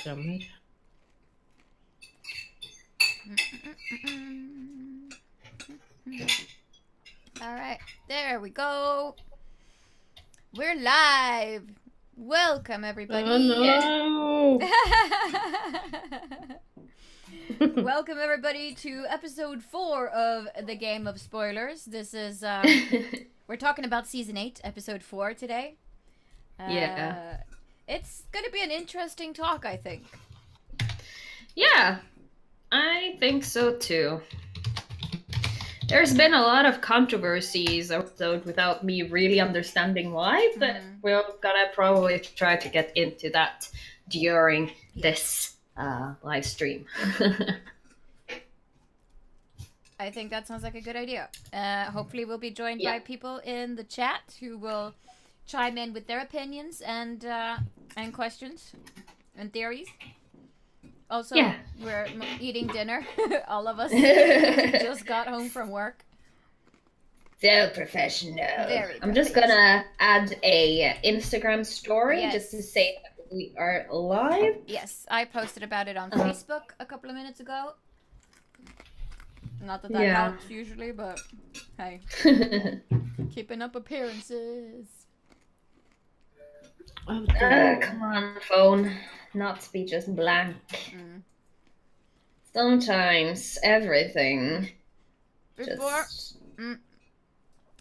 Stemmer. All right, there we go. We're live. Welcome, everybody. Oh no! Welcome, everybody, to episode 4 of the Game of Spoilers. This is, we're talking about season 8, episode 4 today. Yeah. It's going to be an interesting talk, I think. Yeah, I think so too. There's been a lot of controversies without me really understanding why, but we're gonna probably try to get into that during this live stream. I think that sounds like a good idea. Hopefully we'll be joined Yeah. by people in the chat who will chime in with their opinions and questions and theories. Also, Yeah. we're eating dinner. All of us just got home from work. So professional. Very I'm just gonna add a Instagram story just to say that we are live. Yes, I posted about it on Facebook a couple of minutes ago. Not that that Yeah. helps usually, but hey, keeping up appearances. Come on, phone. Not to be just blank. Sometimes everything.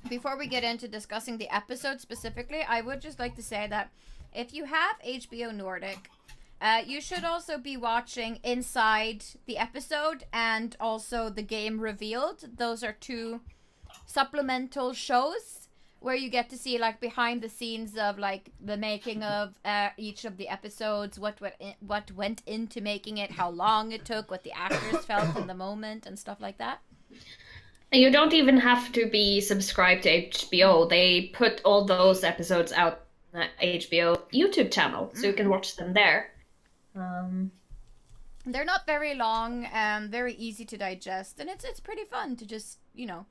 Before we get into discussing the episode specifically, I would just like to say that if you have HBO Nordic, you should also be watching Inside the Episode and also The Game Revealed. Those are two supplemental shows where you get to see like behind the scenes of like the making of each of the episodes, what went into making it, how long it took, what the actors felt in the moment, and stuff like that. And you don't even have to be subscribed to HBO. They put all those episodes out on the HBO YouTube channel, so you can watch them there. They're not very long and very easy to digest, and it's pretty fun to just, you know,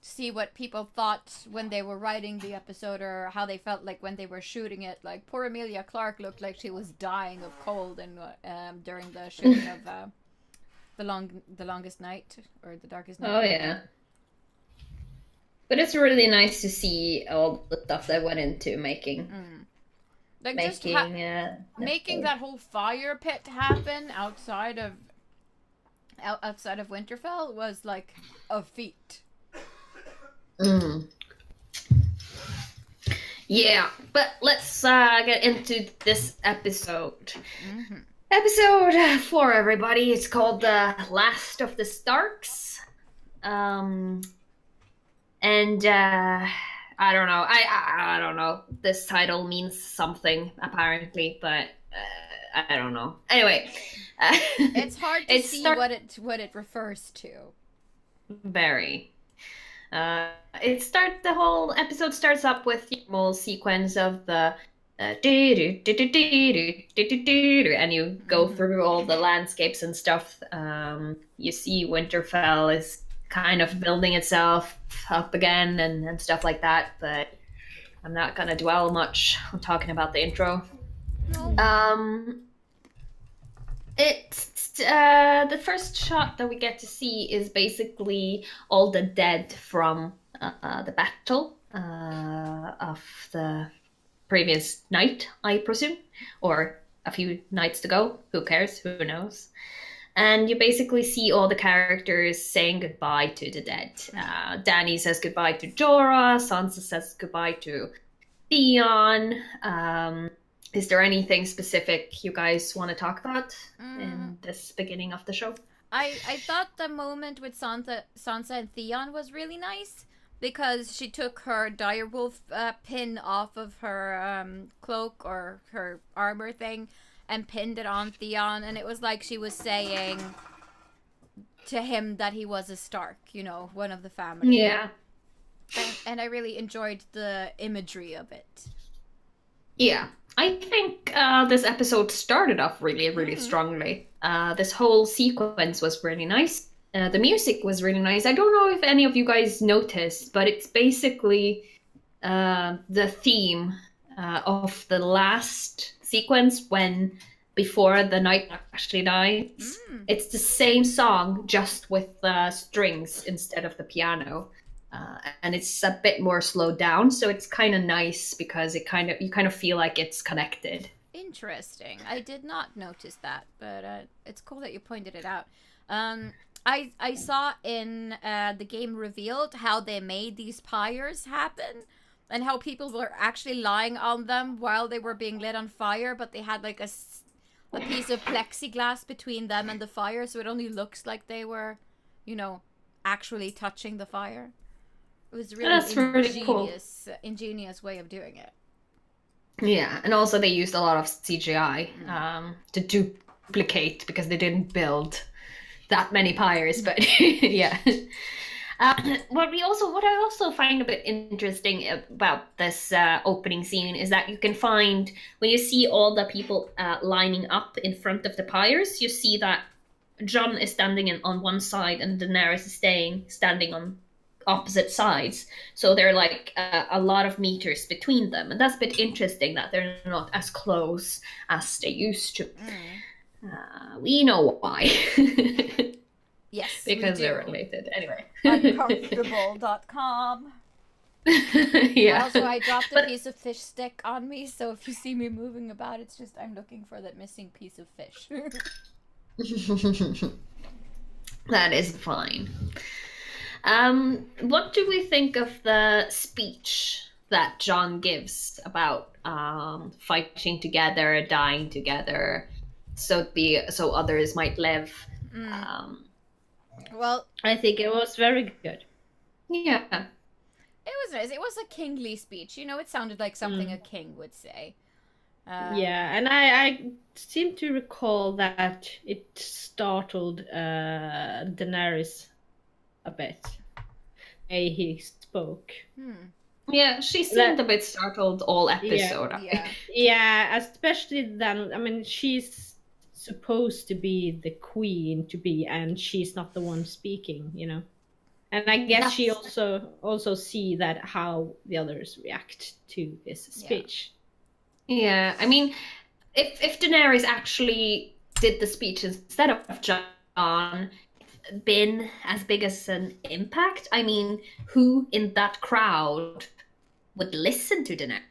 see what people thought when they were writing the episode or how they felt like when they were shooting it. Like poor Emilia Clarke looked like she was dying of cold and during the shooting of the longest night or the darkest night. Oh yeah. But it's really nice to see all the stuff that went into making Like making that whole fire pit happen outside of Winterfell was like a feat. Yeah, but let's get into this episode. Episode 4, everybody. It's called The Last of the Starks. And I don't know. I don't know. This title means something apparently, but I don't know. Anyway, it's hard to see what it refers to. Very. The whole episode starts up with a small sequence of the and you go through all the landscapes and stuff. You see Winterfell is kind of building itself up again and stuff like that, but I'm not gonna dwell much on talking about the intro. It's the first shot that we get to see is basically all the dead from the battle of the previous night, I presume, or a few nights ago. Who cares? Who knows? And you basically see all the characters saying goodbye to the dead. Dany says goodbye to Jorah. Sansa says goodbye to Theon. Is there anything specific you guys want to talk about in this beginning of the show? I thought the moment with Sansa and Theon was really nice because she took her direwolf pin off of her cloak or her armor thing and pinned it on Theon, and it was like she was saying to him that he was a Stark, you know, one of the family. Yeah. And I really enjoyed the imagery of it. Yeah. I think this episode started off really, really strongly. This whole sequence was really nice. The music was really nice. I don't know if any of you guys noticed, but it's basically the theme of the last sequence when before the night actually dies. Mm. It's the same song, just with strings instead of the piano. And it's a bit more slowed down, so it's kind of nice because you kind of feel like it's connected. Interesting. I did not notice that, but it's cool that you pointed it out. Um, I saw in the game Revealed how they made these pyres happen, and how people were actually lying on them while they were being lit on fire, but they had like a piece of plexiglass between them and the fire, so it only looks like they were, you know, actually touching the fire. It was really That's really cool. ingenious way of doing it. Yeah, and also they used a lot of CGI to duplicate because they didn't build that many pyres. But yeah, what I also find a bit interesting about this opening scene is that you can find when you see all the people lining up in front of the pyres, you see that Jon is standing on one side and Daenerys is standing on opposite sides. So there are like a lot of meters between them, and that's a bit interesting that they're not as close as they used to. We know why. Yes, because they're related. Anyway. Uncomfortable.com. Yeah. Also, I dropped a piece of fish stick on me, so if you see me moving about, it's just I'm looking for that missing piece of fish. That is fine. What do we think of the speech that Jon gives about fighting together, dying together, so others might live? Well, I think it was very good. Yeah. It was nice. It was a kingly speech. You know, it sounded like something a king would say. Yeah, and I seem to recall that it startled Daenerys a bit. He spoke. Yeah, she seemed a bit startled all episode. Yeah, especially then. I mean, she's supposed to be the queen and she's not the one speaking, you know. And I guess she also see that how the others react to his speech. Yeah, I mean, if Daenerys actually did the speech instead of Jon, been as big as an impact, I mean, who in that crowd would listen to Daenerys?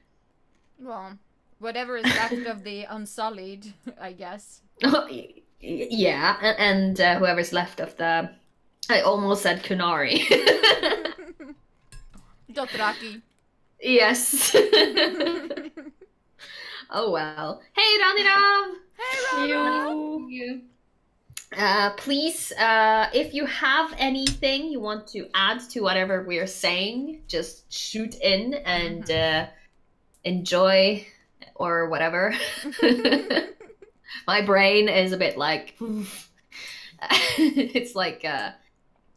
Well, whatever is left of the Unsullied, I guess. Yeah, and whoever's left of the... I almost said Kunari. Dothraki. Yes. Oh well. Hey, Ranirav! Hey, Ranirav! Please, if you have anything you want to add to whatever we're saying, just shoot in and enjoy or whatever. My brain is a bit like... it's like...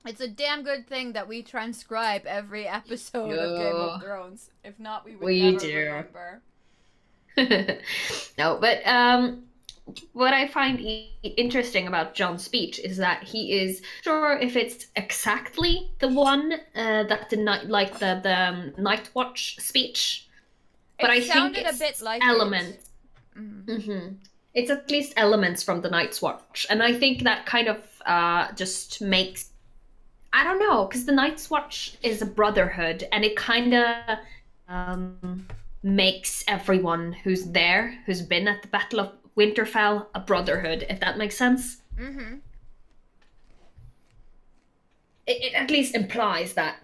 It's a damn good thing that we transcribe every episode of Game of Thrones. If not, we would never remember. No, but what I find interesting about Jon's speech is that he is sure if it's exactly the one that the Night Watch speech, but I think it's a bit like elements. It's at least elements from the Night's Watch, and I think that kind of just makes. I don't know, because the Night's Watch is a brotherhood, and it kind of makes everyone who's there, who's been at the Battle of Winterfell, a brotherhood, if that makes sense. It at least implies that.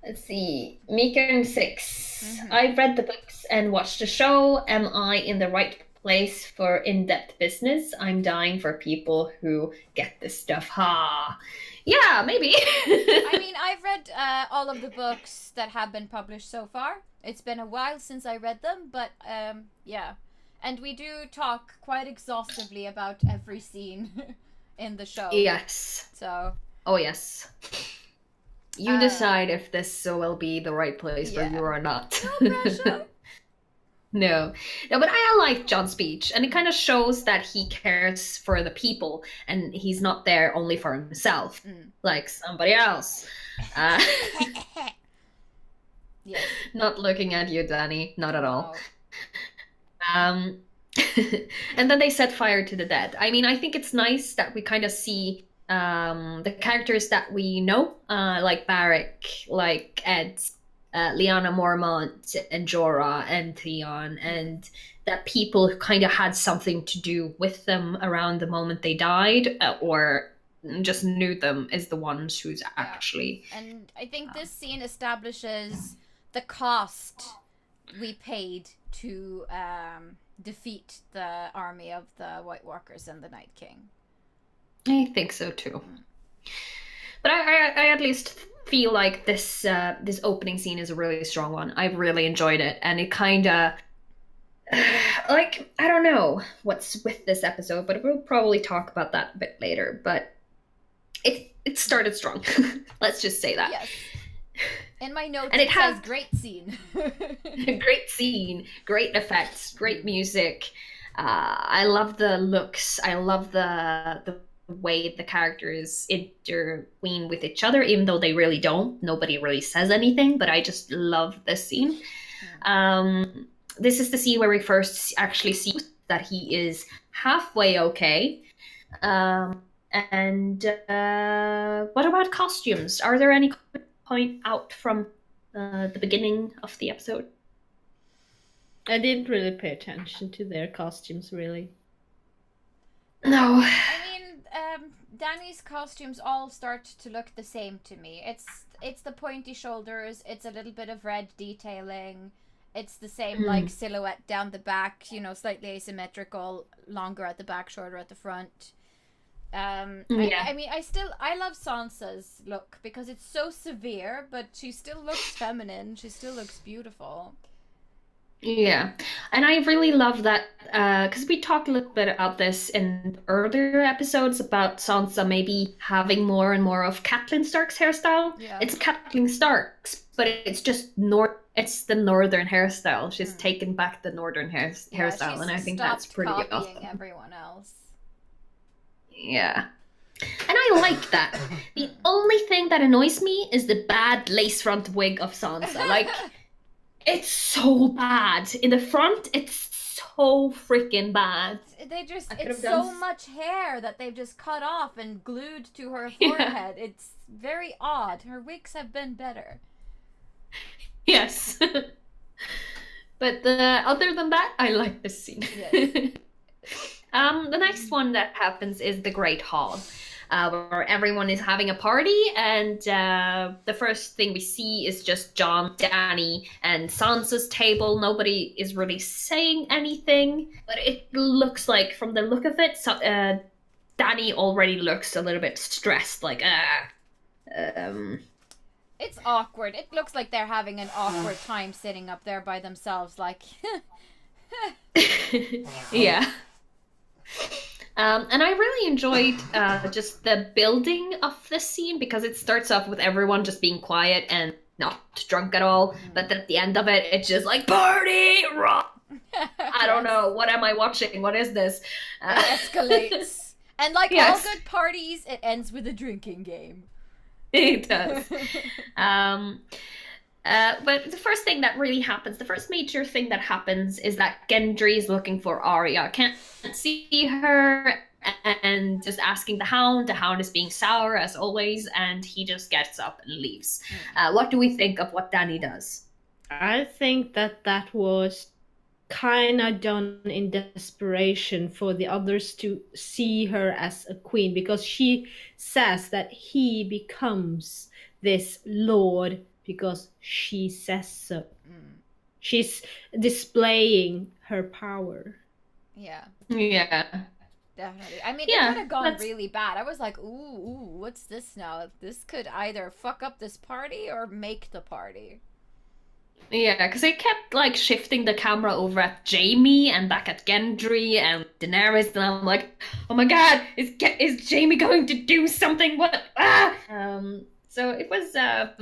Let's see. Meeker 6. I've read the books and watched the show. Am I in the right place for in-depth business? I'm dying for people who get this stuff. Ha! Yeah, maybe. I mean, I've read all of the books that have been published so far. It's been a while since I read them, but yeah. And we do talk quite exhaustively about every scene in the show. Yes. So. Oh, yes. You decide if this will be the right place for you or not. No pressure. No, but I like Jon's speech, and it kind of shows that he cares for the people, and he's not there only for himself, like somebody else. Yes. Not looking at you, Danny. Not at all. No. Um, and then they set fire to the dead. I mean, I think it's nice that we kind of see the characters that we know, like Barrick, like Ed, Liana Mormont, and Jorah, and Theon, and that people who kind of had something to do with them around the moment they died, or just knew them, is the ones who's actually. And I think this scene establishes the cost we paid to defeat the army of the White Walkers and the Night King. I think so too. But I at least feel like this opening scene is a really strong one. I've really enjoyed it, and it kind of like, I don't know what's with this episode, but we'll probably talk about that a bit later. But it started strong. Let's just say that. Yes. In my notes, and it says great scene. Great scene, great effects, great music. I love the looks. I love the way the characters intervene with each other, even though they really don't. Nobody really says anything, but I just love this scene. This is the scene where we first actually see that he is halfway okay. And what about costumes? Are there any point out from the beginning of the episode? I didn't really pay attention to their costumes, really. No. I mean, Danny's costumes all start to look the same to me. It's the pointy shoulders. It's a little bit of red detailing. It's the same like silhouette down the back. You know, slightly asymmetrical, longer at the back, shorter at the front. I mean, I love Sansa's look because it's so severe, but she still looks feminine. She still looks beautiful. Yeah, and I really love that because we talked a little bit about this in earlier episodes about Sansa maybe having more and more of Catelyn Stark's hairstyle. Yeah. It's Catelyn Stark's, but it's just it's the northern hairstyle. She's taken back the northern hairstyle, and I think that's pretty awesome. Everyone else. Yeah. And I like that. The only thing that annoys me is the bad lace front wig of Sansa. Like, it's so bad. In the front, it's so freaking bad. It's so much hair that they've just cut off and glued to her forehead. Yeah. It's very odd. Her wigs have been better. Yes. But other than that, I like this scene. Yes. The next one that happens is the Great Hall, where everyone is having a party, and the first thing we see is just Jon, Dany, and Sansa's table. Nobody is really saying anything, but it looks like, from the look of it, Dany already looks a little bit stressed, like, It's awkward. It looks like they're having an awkward time sitting up there by themselves, like... Yeah. And I really enjoyed just the building of this scene, because it starts off with everyone just being quiet and not drunk at all, but then at the end of it, it's just like, party rock! I don't know, what am I watching? What is this? It escalates. And like all good parties, it ends with a drinking game. It does. But the first thing that really happens, the first major thing that happens, is that Gendry is looking for Arya. Can't see her, and just asking the Hound. The Hound is being sour as always, and he just gets up and leaves. What do we think of what Dany does? I think that was kind of done in desperation for the others to see her as a queen, because she says that he becomes this lord because she says so. She's displaying her power. Yeah. Yeah. Definitely. I mean, it could have gone really bad. I was like, ooh, what's this now? This could either fuck up this party or make the party. Yeah, because they kept like shifting the camera over at Jaime and back at Gendry and Daenerys, and I'm like, oh my god, is Jaime going to do something? What? Ah! So it was a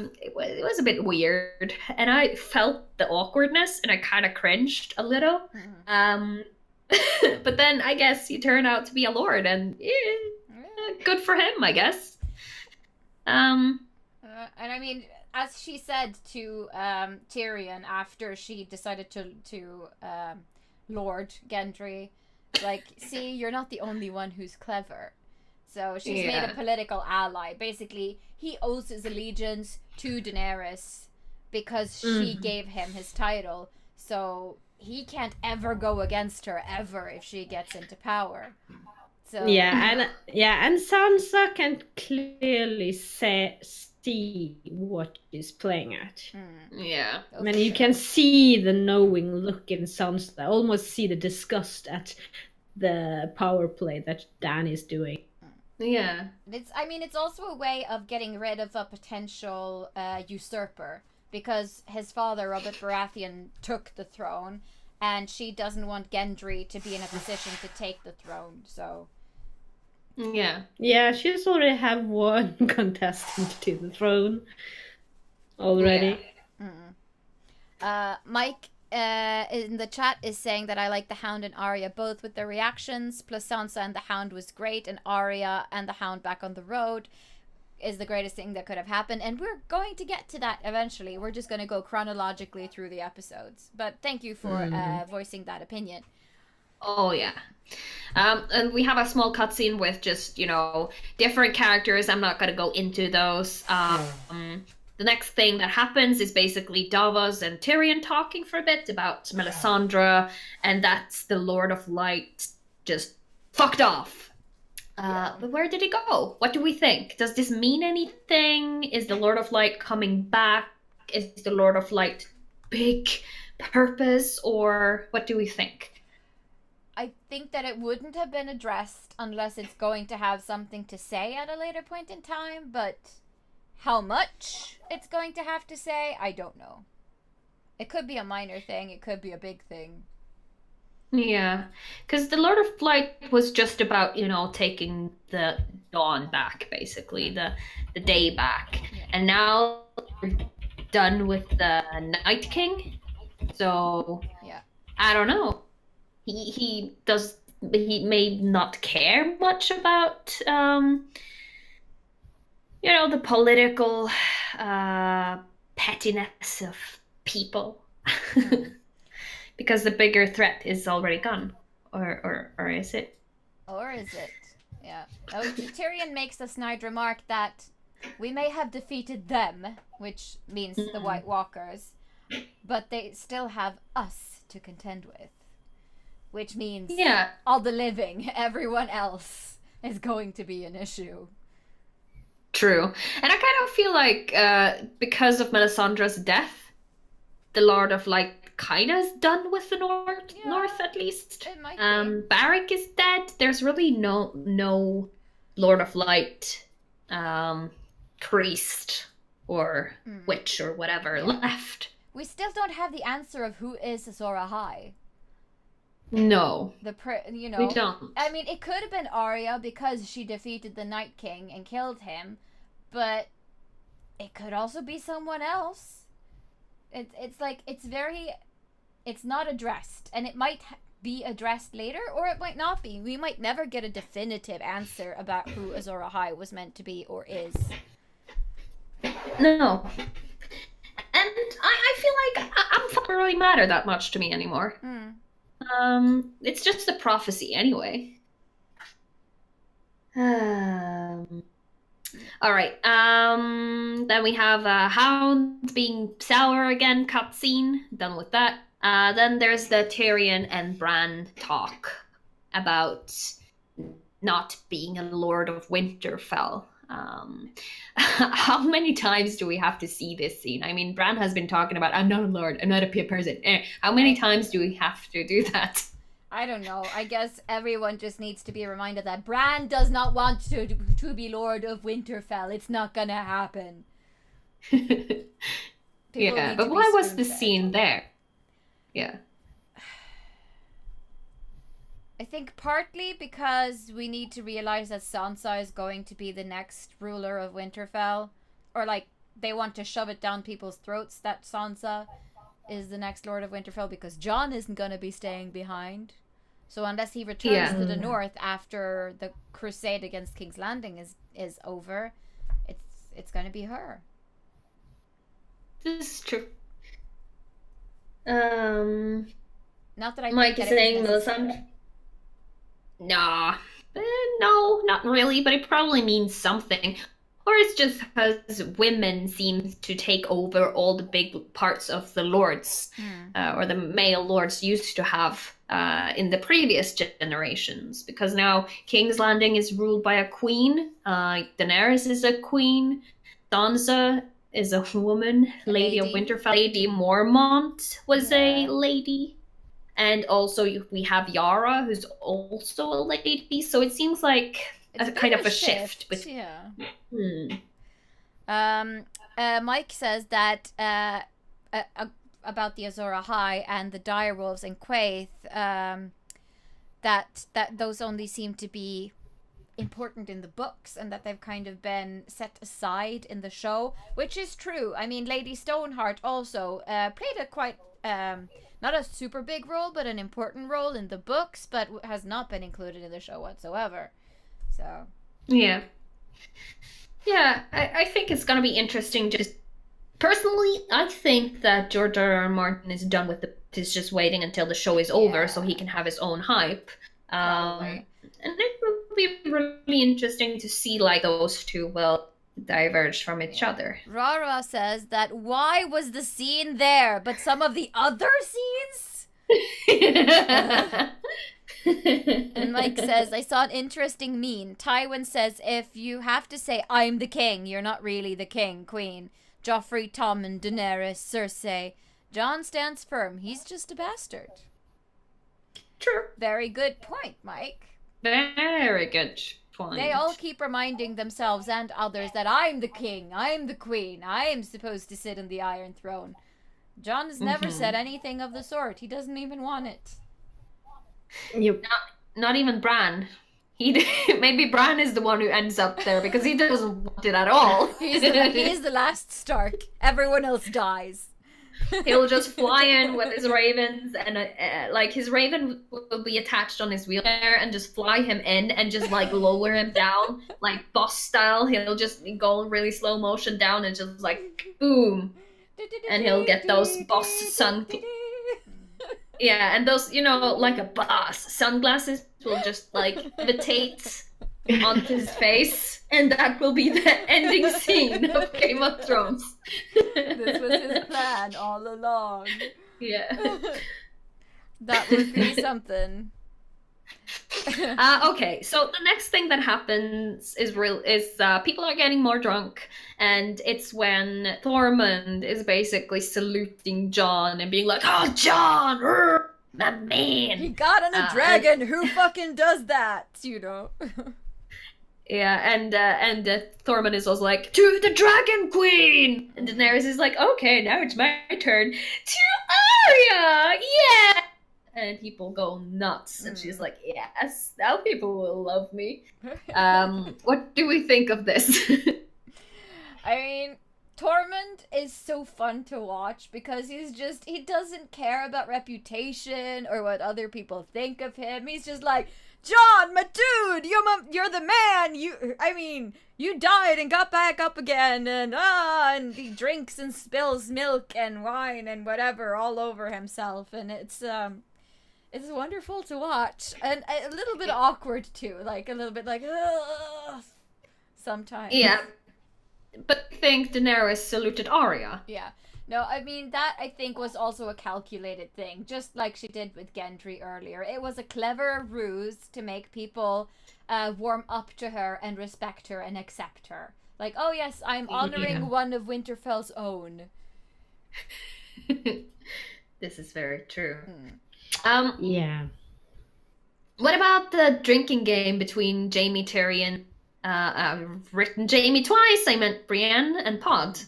bit weird, and I felt the awkwardness, and I kind of cringed a little. But then I guess he turned out to be a lord, and good for him, I guess. And I mean, as she said to Tyrion after she decided to Lord Gendry, like, see, you're not the only one who's clever. So she's made a political ally. Basically, he owes his allegiance to Daenerys because she gave him his title. So he can't ever go against her, ever, if she gets into power. So and Sansa can clearly see what she's playing at. Yeah. I mean, you can see the knowing look in Sansa. Almost see the disgust at the power play that Dany's doing. Yeah. It's also a way of getting rid of a potential usurper, because his father, Robert Baratheon, took the throne, and she doesn't want Gendry to be in a position to take the throne, so... Yeah. Yeah, she's already have one contestant to the throne already. Mike in the chat is saying that I like the Hound and Arya both with their reactions, plus Sansa and the Hound was great, and Arya and the Hound back on the road is the greatest thing that could have happened, and we're going to get to that eventually. We're just going to go chronologically through the episodes, but thank you for voicing that opinion. Oh, yeah. And we have a small cutscene with just, different characters. I'm not going to go into those. The next thing that happens is basically Davos and Tyrion talking for a bit about Melisandre, and that's the Lord of Light just fucked off. But where did he go? What do we think? Does this mean anything? Is the Lord of Light coming back? Is the Lord of Light big purpose, or what do we think? I think that it wouldn't have been addressed unless it's going to have something to say at a later point in time, but how much it's going to have to say, I don't know. It could be a minor thing, it could be a big thing. Yeah, because the Lord of Light was just about, taking the dawn back, basically, the day back. Yeah. And now we're done with the Night King, so yeah. I don't know. He may not care much about the political pettiness of people, because the bigger threat is already gone, or is it? Or is it? Yeah. Oh, Tyrion makes the snide remark that we may have defeated them, which means the White Walkers, but they still have us to contend with. Which means all the living, everyone else, is going to be an issue. True. And I kind of feel like because of Melisandre's death, the Lord of Light kind of is done with the North at least. It might be. Beric is dead. There's really no Lord of Light priest or witch or whatever left. We still don't have the answer of who is Azor Ahai. No. We don't. I mean, it could have been Arya because she defeated the Night King and killed him, but it could also be someone else. It's not addressed, and it might be addressed later, or it might not be. We might never get a definitive answer about who Azor Ahai was meant to be or is. No. And I feel like it doesn't really matter that much to me anymore. It's just a prophecy anyway. All right. Then we have Hound being sour again, cutscene. Done with that. Then there's the Tyrion and Bran talk about not being a Lord of Winterfell. How many times do we have to see this scene? I mean, Bran has been talking about, I'm not a lord, I'm not a peer person. How many times do we have to do that? I don't know. I guess everyone just needs to be reminded that Bran does not want to be Lord of Winterfell. It's not gonna happen. Yeah, but why was the scene there? Yeah. I think partly because we need to realize that Sansa is going to be the next ruler of Winterfell. Or, they want to shove it down people's throats that Sansa is the next Lord of Winterfell, because Jon isn't going to be staying behind. So unless he returns to the north after the crusade against King's Landing is over, it's going to be her. This is true. Not that I Mike think is that it saying is necessary. Melisandre. Nah, no, not really, but it probably means something. Or it's just because women seem to take over all the big parts of the lords, or the male lords used to have in the previous generations. Because now King's Landing is ruled by a queen, Daenerys is a queen, Sansa is a woman, Lady of Winterfell, Lady Mormont was a lady. And also we have Yara, who's also a lady. So it seems like It's a kind of a shift. shift. Yeah. Hmm. Mike says that about the Azor Ahai and the direwolves in Quaithe, that those only seem to be important in the books and that they've kind of been set aside in the show, which is true. I mean, Lady Stoneheart also played a quite not a super big role, but an important role in the books, but has not been included in the show whatsoever. So yeah, I think it's gonna be interesting. Just personally, I think that George R.R. Martin is done with he's just waiting until the show is over so he can have his own hype. And it will be really interesting to see like those two will diverge from each other. Rara says that why was the scene there, but some of the other scenes? And Mike says, I saw an interesting meme. Tywin says, if you have to say, I'm the king, you're not really the king, queen. Joffrey, Tommen, Daenerys, Cersei. Jon stands firm. He's just a bastard. True. Very good point, Mike. Very good point. They all keep reminding themselves and others that I'm the king, I'm the queen, I am supposed to sit in the Iron Throne. Jon has never said anything of the sort. He doesn't even want it. Not even Bran. Maybe Bran is the one who ends up there because he doesn't want it at all. He's the last Stark. Everyone else dies. He'll just fly in with his ravens, and like his raven will be attached on his wheelchair, and just fly him in and just like lower him down, like boss style. He'll just go really slow motion down and just like boom, and he'll get those boss yeah, and those, you know, like a boss sunglasses will just like levitate onto his face, and that will be the ending scene of Game of Thrones. This was his plan all along. Yeah. That would be something. Okay, so the next thing that happens is people are getting more drunk, and it's when Tormund is basically saluting Jon and being like, "Oh, Jon, my man! He got on a dragon. Who fucking does that? You know." Yeah, and Tormund is also like, "To the Dragon Queen!" And Daenerys is like, "Okay, now it's my turn. To Arya! Yeah!" And people go nuts, and she's like, "Yes, now people will love me." What do we think of this? I mean, Tormund is so fun to watch because he doesn't care about reputation or what other people think of him. He's just like, Jon, my dude, you're the man. You died and got back up again, and he drinks and spills milk and wine and whatever all over himself, and it's wonderful to watch, and a little bit awkward too, like a little bit like sometimes. Yeah, but I think Daenerys saluted Arya. Yeah. No, I mean, that I think was also a calculated thing, just like she did with Gendry earlier. It was a clever ruse to make people warm up to her and respect her and accept her. Like, oh yes, I'm honoring one of Winterfell's own. This is very true. Yeah. What about the drinking game between Jaime, Tyrion, written Jaime twice, I meant Brienne and Pod?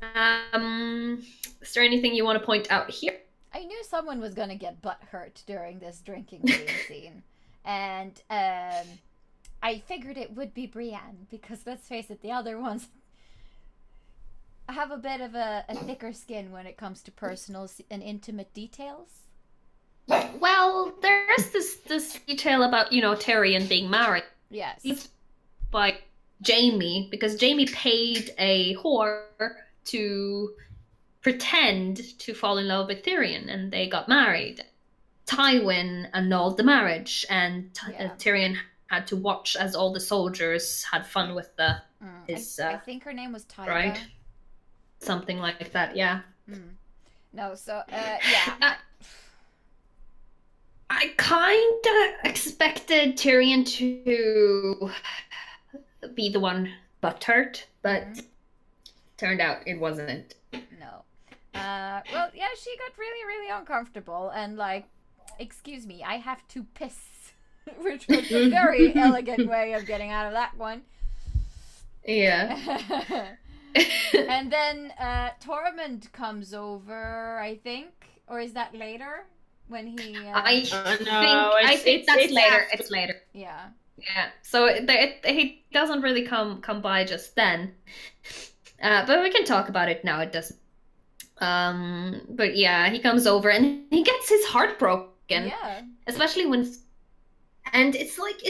Is there anything you want to point out here? I knew someone was gonna get butthurt during this drinking game scene, and I figured it would be Brienne because let's face it, the other ones have a bit of a thicker skin when it comes to personal and intimate details. Well, there's this detail about, Tyrion being married. Yes. It's by Jaime, because Jaime paid a whore to pretend to fall in love with Tyrion, and they got married. Tywin annulled the marriage, and Tyrion had to watch as all the soldiers had fun with his I think her name was Tyga. bride. Something like that, yeah. No, so yeah. I kind of expected Tyrion to be the one butthurt, but turned out it wasn't. No. Well, yeah, she got really, really uncomfortable and like, excuse me, I have to piss, which was a very elegant way of getting out of that one. Yeah. And then Tormund comes over, I think, or is that later when he? I think that's later. It's later. Yeah. Yeah. So he doesn't really come by just then, but we can talk about it now. It doesn't. But yeah, he comes over and he gets his heart broken. Yeah. Especially when, and it's like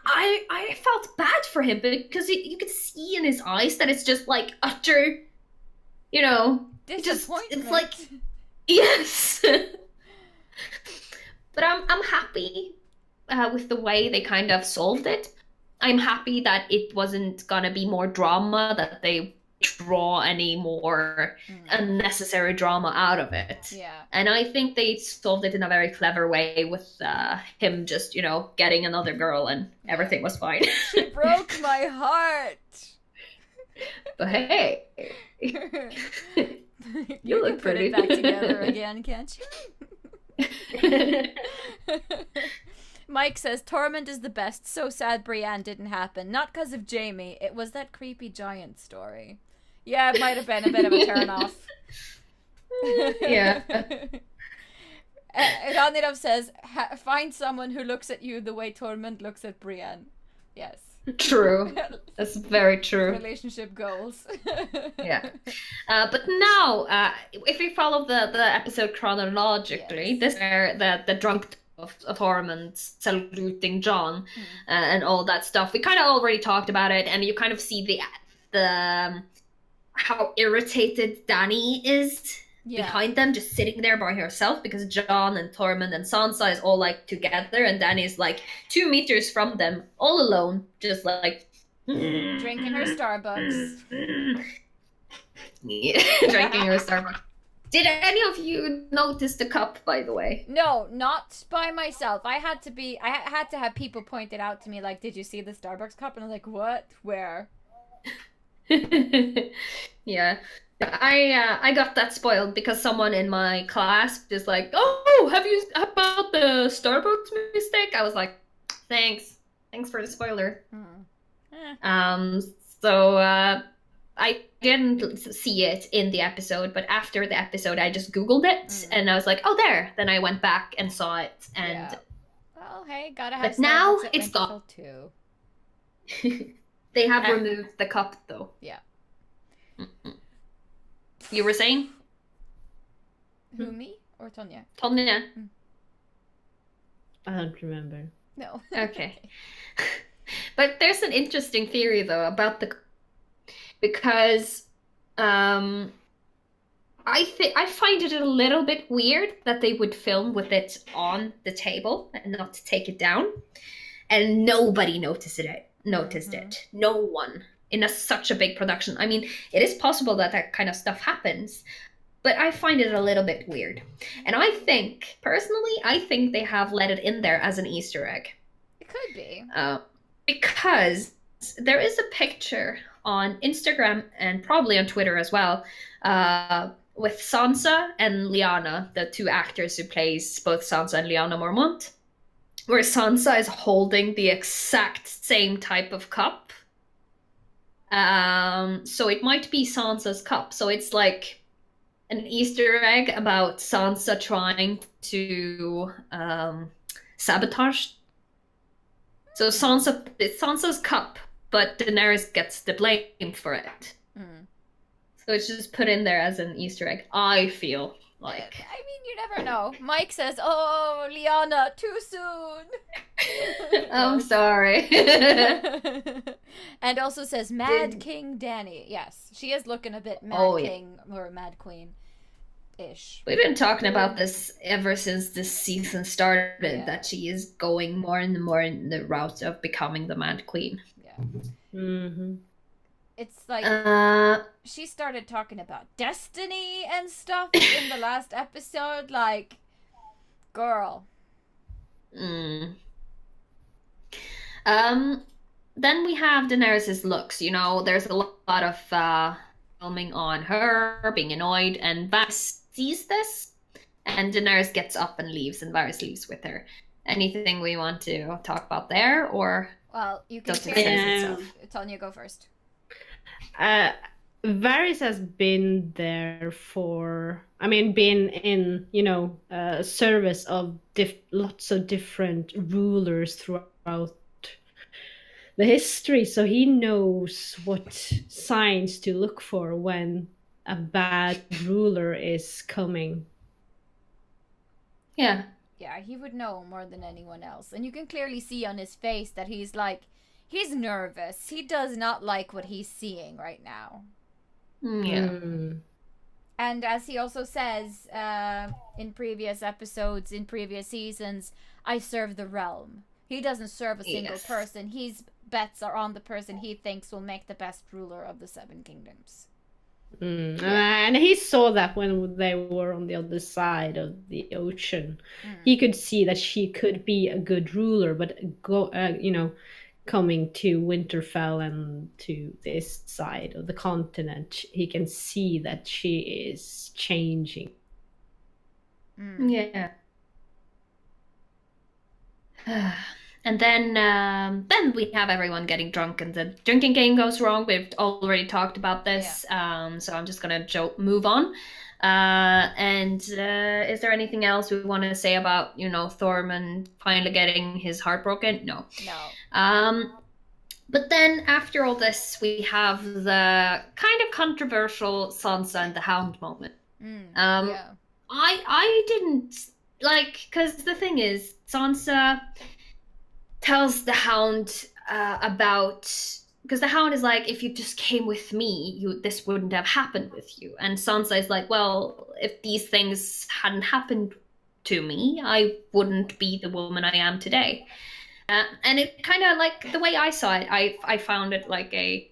I felt bad for him because you could see in his eyes that it's just like utter, disappointment. It's like, yes. But I'm happy with the way they kind of solved it. I'm happy that it wasn't gonna be more drama, that they draw any more unnecessary drama out of it. Yeah. And I think they solved it in a very clever way with him just, getting another girl and everything was fine. She broke my heart. But hey. You look pretty. Put it back together again, can't you? Mike says Tormund is the best. So sad Brienne didn't happen. Not because of Jaime. It was that creepy giant story. Yeah, it might have been a bit of a turn-off. Yeah. Ranidov says, find someone who looks at you the way Tormund looks at Brienne. Yes. True. That's very true. Relationship goals. Yeah. But now, if we follow the episode chronologically, Yes. this is where the drunk of Tormund saluting Jon and all that stuff. We kind of already talked about it, and you kind of see the how irritated Dany is behind them, just sitting there by herself, because Jon and Tormund and Sansa is all like together, and Dany is like 2 meters from them, all alone, just like drinking her Starbucks. Yeah, drinking her Starbucks. Did any of you notice the cup, by the way? No, not by myself. I had to have people point it out to me, like, did you see the Starbucks cup? And I was like, what? Where? Yeah. I got that spoiled because someone in my class just like, oh, have you about the Starbucks mistake? I was like, thanks for the spoiler. So I didn't see it in the episode, but after the episode I just Googled it and I was like, oh, there. Then I went back and saw it, and well, hey, gotta have. But now Starbucks at it's gone too. They have removed the cup though. Yeah. You were saying? Who, me or Tonya? Tonya. I don't remember. No. Okay. But there's an interesting theory though about because I find it a little bit weird that they would film with it on the table and not take it down, and nobody noticed it. No one in such a big production. I mean, it is possible that kind of stuff happens, but I find it a little bit weird. And I think, personally, they have let it in there as an Easter egg. It could be. Because there is a picture on Instagram and probably on Twitter as well, with Sansa and Lyanna, the 2 actors who plays both Sansa and Lyanna Mormont, where Sansa is holding the exact same type of cup. So it might be Sansa's cup. So it's like an Easter egg about Sansa trying to sabotage. So it's Sansa's cup, but Daenerys gets the blame for it. So it's just put in there as an Easter egg, I feel like. I mean, you never know. Mike says, oh, Oh, Liana, too soon. I'm sorry. And also says Mad King Danny. Yes, she is looking a bit Mad Oh, yeah. King or Mad Queen-ish. We've been talking about this ever since this season started, Yeah. that she is going more and more in the route of becoming the Mad Queen. Yeah. Mm-hmm. It's like she started talking about destiny and stuff in the last episode. Like, girl. Then we have Daenerys's looks. You know, there's a lot of filming on her being annoyed, and Varys sees this, and Daenerys gets up and leaves, and Varys leaves with her. Anything we want to talk about there, or Well, you can does it say say itself. itself? Tanya, go first. Varys has been there been in, service of lots of different rulers throughout the history. So he knows what signs to look for when a bad ruler is coming. Yeah. Yeah, he would know more than anyone else. And you can clearly see on his face that he's nervous. He does not like what he's seeing right now. Yeah. And as he also says in previous episodes, in previous seasons, I serve the realm. He doesn't serve a single person. His bets are on the person he thinks will make the best ruler of the Seven Kingdoms. And he saw that when they were on the other side of the ocean. He could see that she could be a good ruler, but coming to Winterfell and to this side of the continent, he can see that she is changing. Yeah. And then we have everyone getting drunk, and the drinking game goes wrong. We've already talked about this, so I'm just gonna move on. Is there anything else we want to say about, Thormund finally getting his heart broken? No. But then after all this, we have the kind of controversial Sansa and the Hound moment. I didn't like, because the thing is, Sansa tells the Hound because the Hound is like, if you just came with me, this wouldn't have happened with you. And Sansa is like, well, if these things hadn't happened to me, I wouldn't be the woman I am today. And it kind of, like, the way I saw it, I found it like I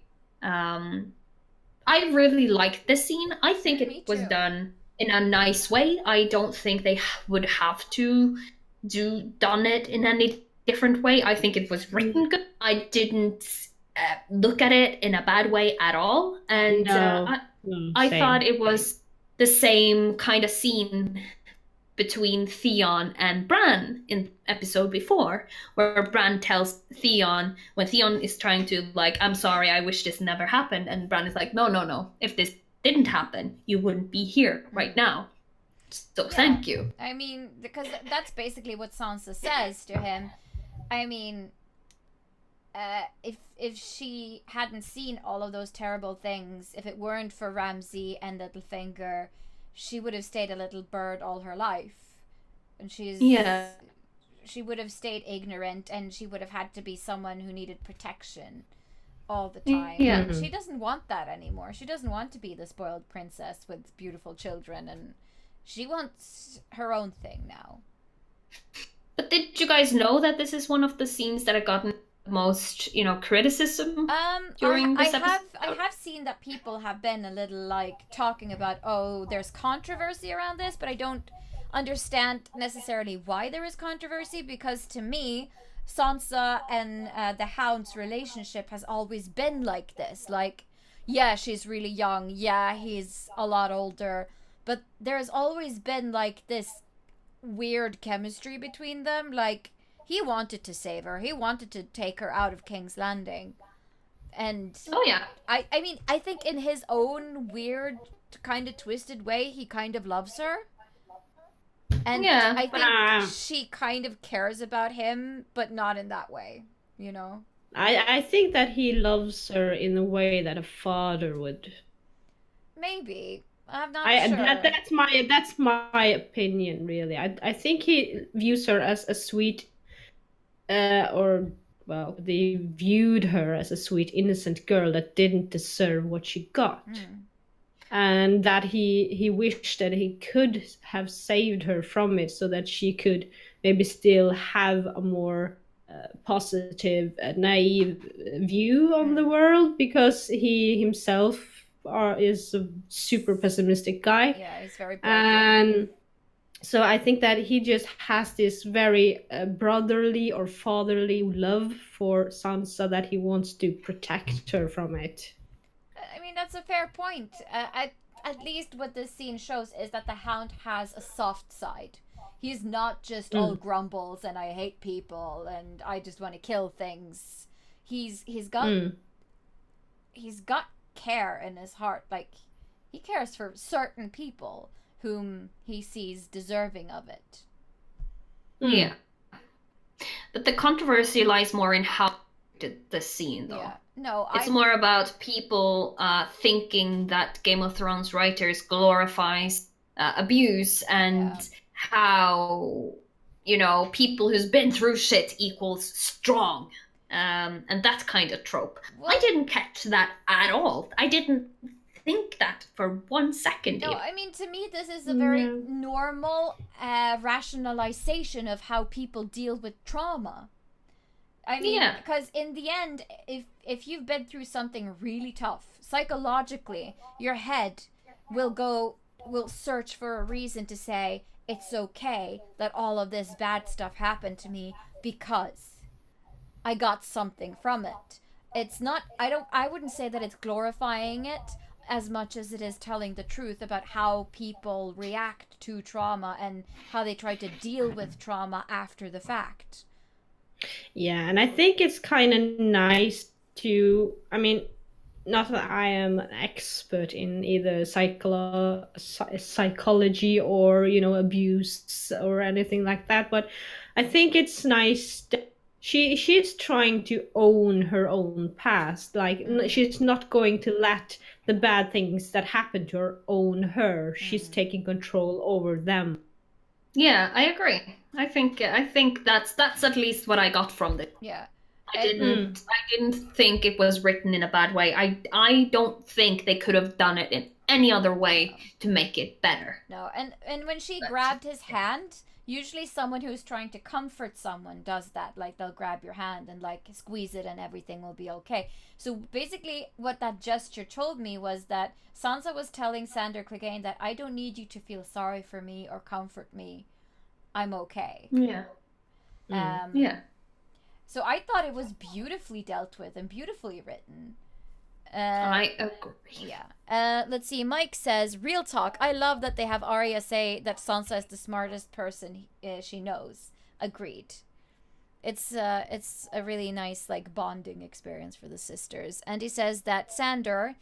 really liked this scene. I think it was done in a nice way. I don't think they would have to done it in any different way. I think it was written good. I didn't look at it in a bad way at all. And I thought it was the same kind of scene between Theon and Bran in episode before, where Bran tells Theon, when Theon is trying to, like, I'm sorry, I wish this never happened, and Bran is like, no, if this didn't happen, you wouldn't be here right now. So thank you. I mean, because that's basically what Sansa says to him. I mean, if she hadn't seen all of those terrible things, if it weren't for Ramsay and Littlefinger, she would have stayed a little bird all her life. And she would have stayed ignorant, and she would have had to be someone who needed protection all the time. Yeah. She doesn't want that anymore. She doesn't want to be the spoiled princess with beautiful children, and she wants her own thing now. But did you guys know that this is one of the scenes that have gotten the most, criticism during this episode? I have seen that people have been a little, like, talking about, there's controversy around this, but I don't understand necessarily why there is controversy, because to me, Sansa and the Hound's relationship has always been like this. Like, yeah, she's really young. Yeah, he's a lot older. But there's always been, like, this weird chemistry between them. Like, he wanted to save her. He wanted to take her out of King's Landing. And I mean, I think in his own weird, kind of twisted way, he kind of loves her. And I think she kind of cares about him, but not in that way, I think that he loves her in a way that a father would. Maybe. I'm not sure. That's my opinion, really. I think he views her as a sweet, or well, they viewed her as a sweet, innocent girl that didn't deserve what she got. And that he wished that he could have saved her from it so that she could maybe still have a more positive, naive view on the world, because he himself is a super pessimistic guy. Yeah, he's very broken. And so I think that he just has this very brotherly or fatherly love for Sansa, that he wants to protect her from it. I mean, that's a fair point. At least what this scene shows is that the Hound has a soft side. He's not just all grumbles and I hate people and I just want to kill things. He's got care in his heart. Like, he cares for certain people whom he sees deserving of it. Yeah. But the controversy lies more in how did the scene, though. Yeah. No, it's more about people thinking that Game of Thrones writers glorifies abuse, and how, you know, people who's been through shit equals strong. And that kind of trope. Well, I didn't catch that at all. I didn't think that for 1 second. No, I mean, to me, this is a very normal rationalization of how people deal with trauma. I mean, because in the end, if you've been through something really tough, psychologically, your head will search for a reason to say, it's okay that all of this bad stuff happened to me because I got something from it. It's not, I wouldn't say that it's glorifying it as much as it is telling the truth about how people react to trauma and how they try to deal with trauma after the fact. Yeah, and I think it's kind of nice to, I mean, not that I am an expert in either psychology or, you know, abuse or anything like that, but I think it's nice that she's trying to own her own past. Like, she's not going to let the bad things that happened to her own her. She's taking control over them. Yeah, I agree. I think that's at least what I got from this. Yeah. I didn't think it was written in a bad way. I don't think they could have done it in any other way to make it better. No, and when she grabbed his hand, usually someone who's trying to comfort someone does that. Like, they'll grab your hand and like squeeze it and everything will be okay. So basically what that gesture told me was that Sansa was telling Sandor Clegane that I don't need you to feel sorry for me or comfort me. I'm okay. Yeah. Yeah. So I thought it was beautifully dealt with and beautifully written. I agree. Yeah. Let's see. Mike says, real talk. I love that they have Arya say that Sansa is the smartest person she knows. Agreed. It's a really nice like bonding experience for the sisters. And he says that Sandor,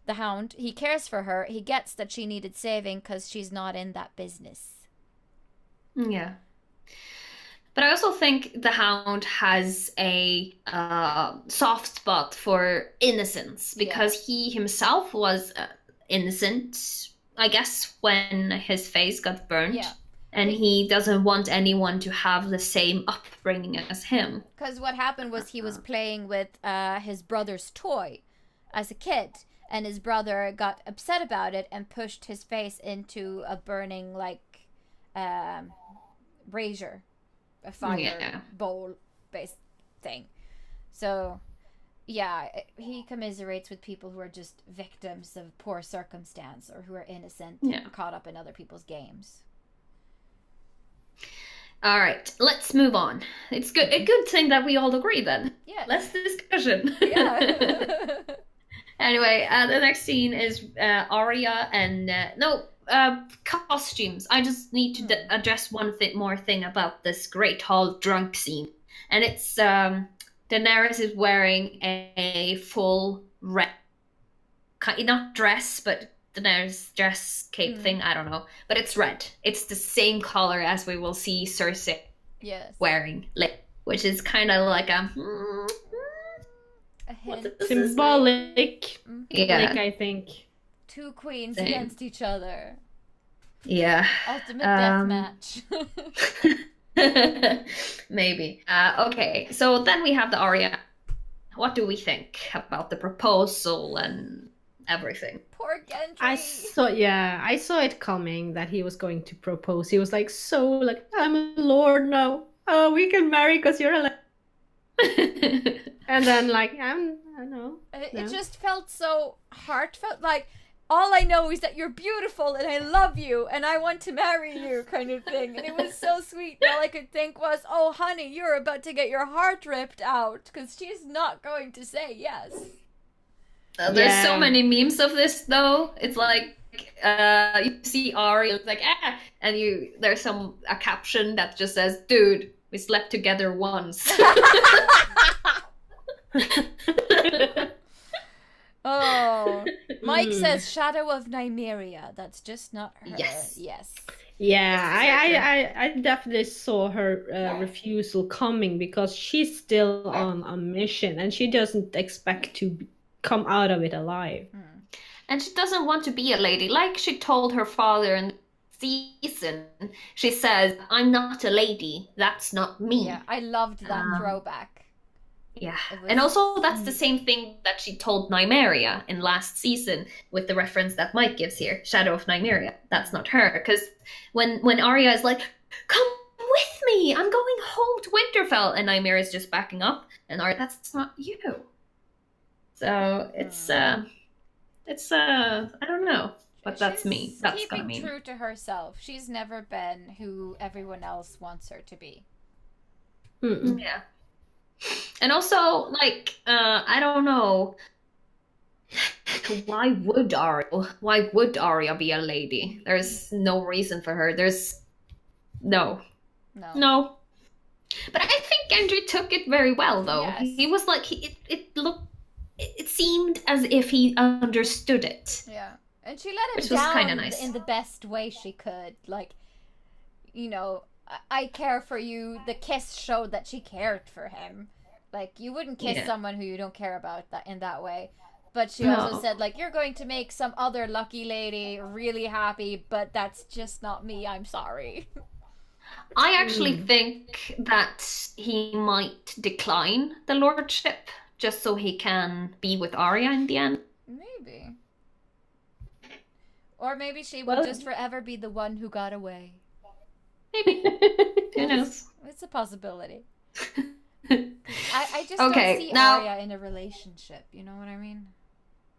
the Hound, he cares for her. He gets that she needed saving because she's not in that business. Yeah. But I also think the Hound has a soft spot for innocence, because he himself was innocent, I guess, when his face got burnt. Yeah. And he doesn't want anyone to have the same upbringing as him. Because what happened was he was playing with his brother's toy as a kid, and his brother got upset about it and pushed his face into a burning, like, brazier. A fire bowl based thing. So yeah, he commiserates with people who are just victims of poor circumstance or who are innocent and caught up in other people's games. All right, let's move on. It's good. A good thing that we all agree then. Yeah. Less discussion. Yeah. Anyway, the next scene is Arya and costumes. I just need to address one more thing about this Great Hall drunk scene, and it's Daenerys is wearing a full red, not dress, but Daenerys dress cape thing. I don't know, but it's red. It's the same color as we will see Cersei wearing, which is kind of like a symbolic. Yeah, I think. 2 queens Same. against each other. Yeah. Ultimate death match. Maybe. Okay, so then we have the Arya. What do we think about the proposal and everything? Poor Gendry. I saw it coming that he was going to propose. He was like, so like, I'm a lord now. Oh, we can marry because you're a and then like, I know. It just felt so heartfelt. Like, all I know is that you're beautiful and I love you and I want to marry you, kind of thing. And it was so sweet. And all I could think was, oh, honey, you're about to get your heart ripped out, because she's not going to say yes. There's so many memes of this, though. It's like, you see Arya, it's like, ah, and there's a caption that just says, dude, we slept together once. Oh, Mike says Shadow of Nymeria. That's just not her. Yes. Yeah, I definitely saw her refusal coming, because she's still on a mission and she doesn't expect to come out of it alive. And she doesn't want to be a lady. Like she told her father in the season, she says, I'm not a lady. That's not me. Yeah, I loved that throwback. Yeah. And also that's the same thing that she told Nymeria in last season, with the reference that Mike gives here, Shadow of Nymeria. That's not her. Because when Arya is like, come with me, I'm going home to Winterfell, and Nymeria is just backing up, and Arya, that's not you. So it's I don't know. But that's me. That's keeping true to herself. She's never been who everyone else wants her to be. Yeah. And also, like, I don't know. Why would Arya be a lady? There's no reason for her. There's no. But I think Gendry took it very well, though. Yes. He was like, it seemed as if he understood it. Yeah. And she let him Which was down kinda nice. in the best way she could. Like, I care for you. The kiss showed that she cared for him. Like, you wouldn't kiss someone who you don't care about in that way. But she also said, like, you're going to make some other lucky lady really happy, but that's just not me. I'm sorry. I actually think that he might decline the lordship just so he can be with Arya in the end. Maybe. Or maybe she will just forever be the one who got away. Maybe. Who knows? It's a possibility. I just don't see Arya in a relationship. You know what I mean?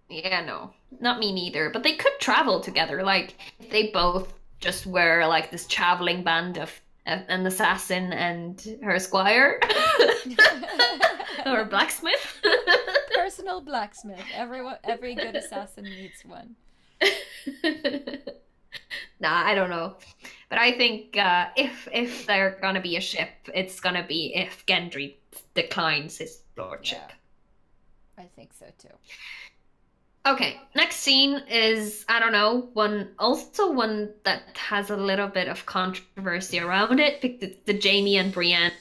Yeah, no. Not me neither. But they could travel together. Like, if they both just were like this traveling band of an assassin and her squire. Or blacksmith. Personal blacksmith. Every good assassin needs one. Nah, I don't know. But I think if they're gonna be a ship, it's gonna be if Gendry declines his lordship. Yeah. I think so too. Okay, next scene is, I don't know, one that has a little bit of controversy around it, because it's the Jaime and Brienne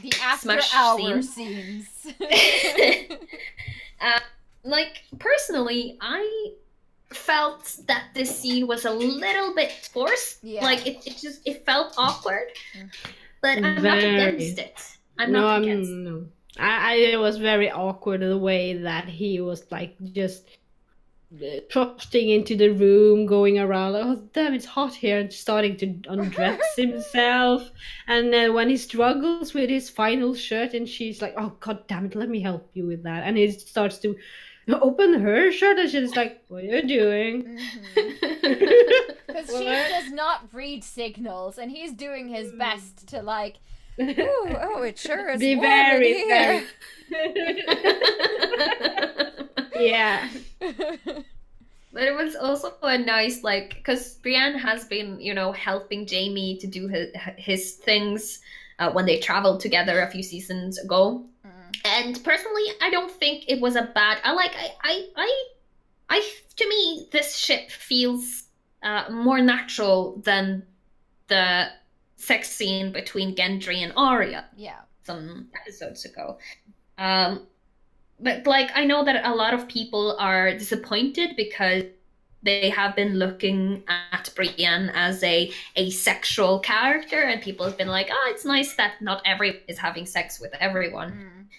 the after hour scenes. Like, personally, I felt that this scene was a little bit forced. Yeah. Like, it felt awkward. But I'm not against it. I'm not against it. No. It was very awkward the way that he was like just trusting into the room, going around, oh damn, it's hot here, and starting to undress himself. And then when he struggles with his final shirt, and she's like, oh god damn it, let me help you with that. And he starts to open her shirt, and she's like, what are you doing? Because she does not read signals, and he's doing his best to like, oh, it sure is warm very, in here. Yeah. But it was also a nice, like, because Brienne has been, helping Jaime to do his things when they traveled together a few seasons ago. And personally, I don't think it was a bad. To me, this ship feels more natural than the sex scene between Gendry and Arya. Yeah. Some episodes ago. But like, I know that a lot of people are disappointed because they have been looking at Brienne as a asexual character, and people have been like, oh, it's nice that not everyone is having sex with everyone.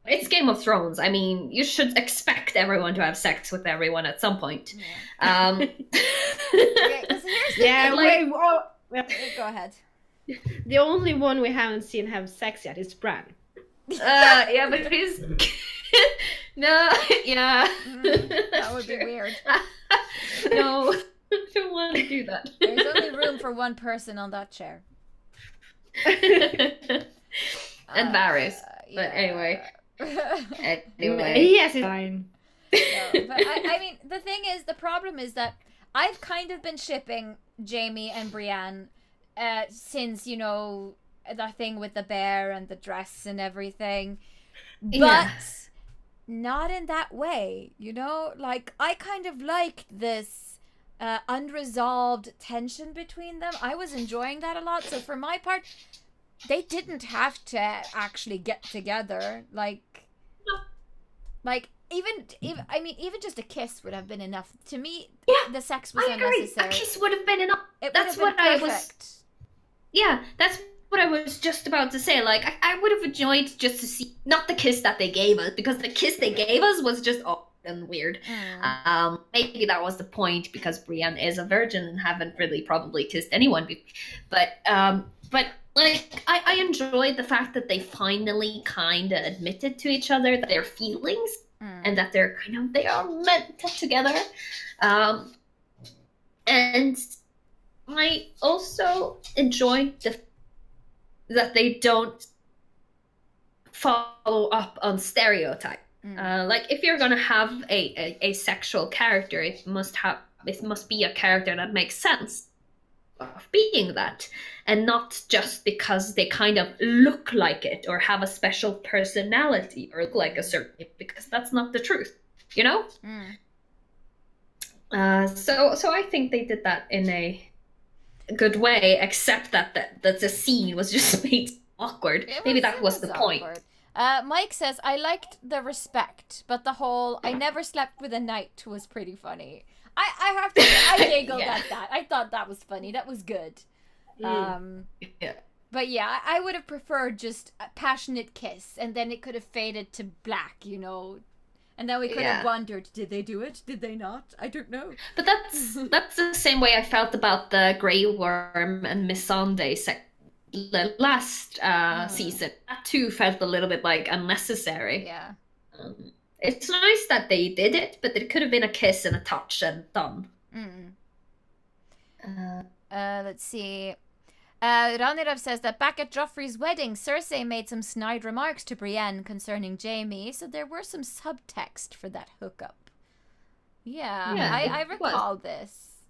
It's Game of Thrones. I mean, you should expect everyone to have sex with everyone at some point. Okay, 'cause here's the thing, go ahead. The only one we haven't seen have sex yet is Bran. Yeah, but he's no, yeah. That would be weird. No, I don't want to do that. There's only room for one person on that chair. And Varys. Yeah. But anyway. Yes, it's fine. No, but I mean, the problem is that I've kind of been shipping Jaime and Brienne since, you know, that thing with the bear and the dress and everything. But not in that way, you know? Like, I kind of liked this unresolved tension between them. I was enjoying that a lot. So for my part, they didn't have to actually get together. Even just a kiss would have been enough. To me, the sex was unnecessary. A kiss would have been enough. That's what I was. Yeah, that's what I was just about to say. Like, I would have enjoyed just to see, not the kiss that they gave us, because the kiss they gave us was just awkward and weird. Maybe that was the point, because Brienne is a virgin and haven't really probably kissed anyone before. But like, I enjoyed the fact that they finally kind of admitted to each other that their feelings and that they are meant together. And I also enjoy that they don't follow up on stereotype. Like, if you're gonna have a sexual character, it must be a character that makes sense of being that, and not just because they kind of look like it or have a special personality or look like a certain, because that's not the truth, you know? So I think they did that in a good way, except that the scene was just made awkward. Maybe that was the point. Mike says, I liked the respect, but the whole I never slept with a knight was pretty funny. I have to say, I giggled at that. I thought that was funny. That was good. But yeah, I would have preferred just a passionate kiss, and then it could have faded to black, you know. And then we could have wondered, did they do it? Did they not? I don't know. But that's the same way I felt about the Grey Worm and Missandei last season. That too felt a little bit like unnecessary. Yeah. It's nice that they did it, but it could have been a kiss and a touch and done. Let's see. Ranirav says that back at Joffrey's wedding, Cersei made some snide remarks to Brienne concerning Jaime, so there were some subtext for that hookup. I recall this.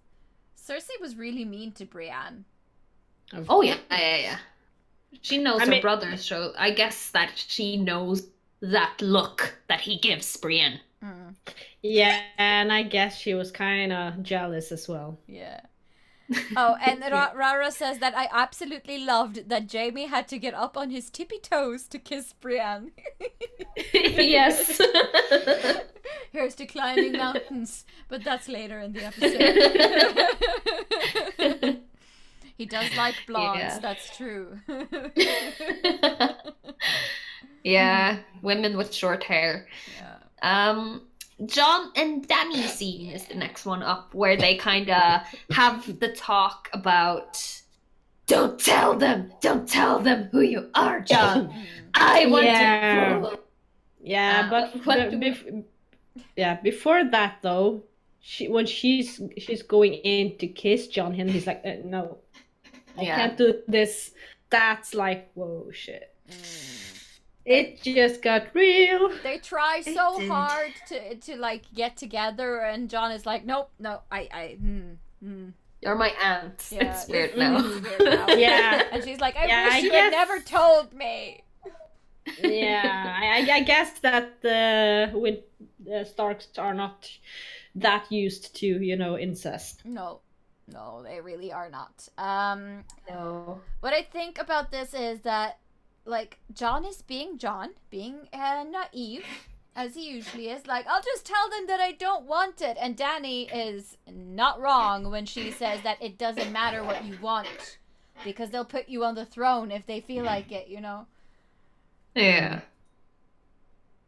Cersei was really mean to Brienne. Oh, yeah. She knows her brother, so I guess that she knows that look that he gives Brienne. Yeah, and I guess she was kind of jealous as well. Yeah. Oh, and Rara says that I absolutely loved that Jaime had to get up on his tippy toes to kiss Brienne. Yes. Here's to climbing mountains, but that's later in the episode. He does like blondes, that's true. Yeah, women with short hair. Yeah. John and Danny scene is the next one up, where they kind of have the talk about, don't tell them who you are, John. I want to. Yeah, before that though, when she's going in to kiss John, and he's like, no, I can't do this. That's like, whoa, shit. It just got real. They try so hard to like get together, and John is like, nope, no, You're my aunt. Yeah, it's weird now. Yeah. And she's like, I wish you had never told me. Yeah, I guess that with Starks are not that used to, incest. No, they really are not. No. What I think about this is that, like, John is being John, being naive, as he usually is, like, I'll just tell them that I don't want it. And Dany is not wrong when she says that it doesn't matter what you want, because they'll put you on the throne if they feel like it, you know? Yeah.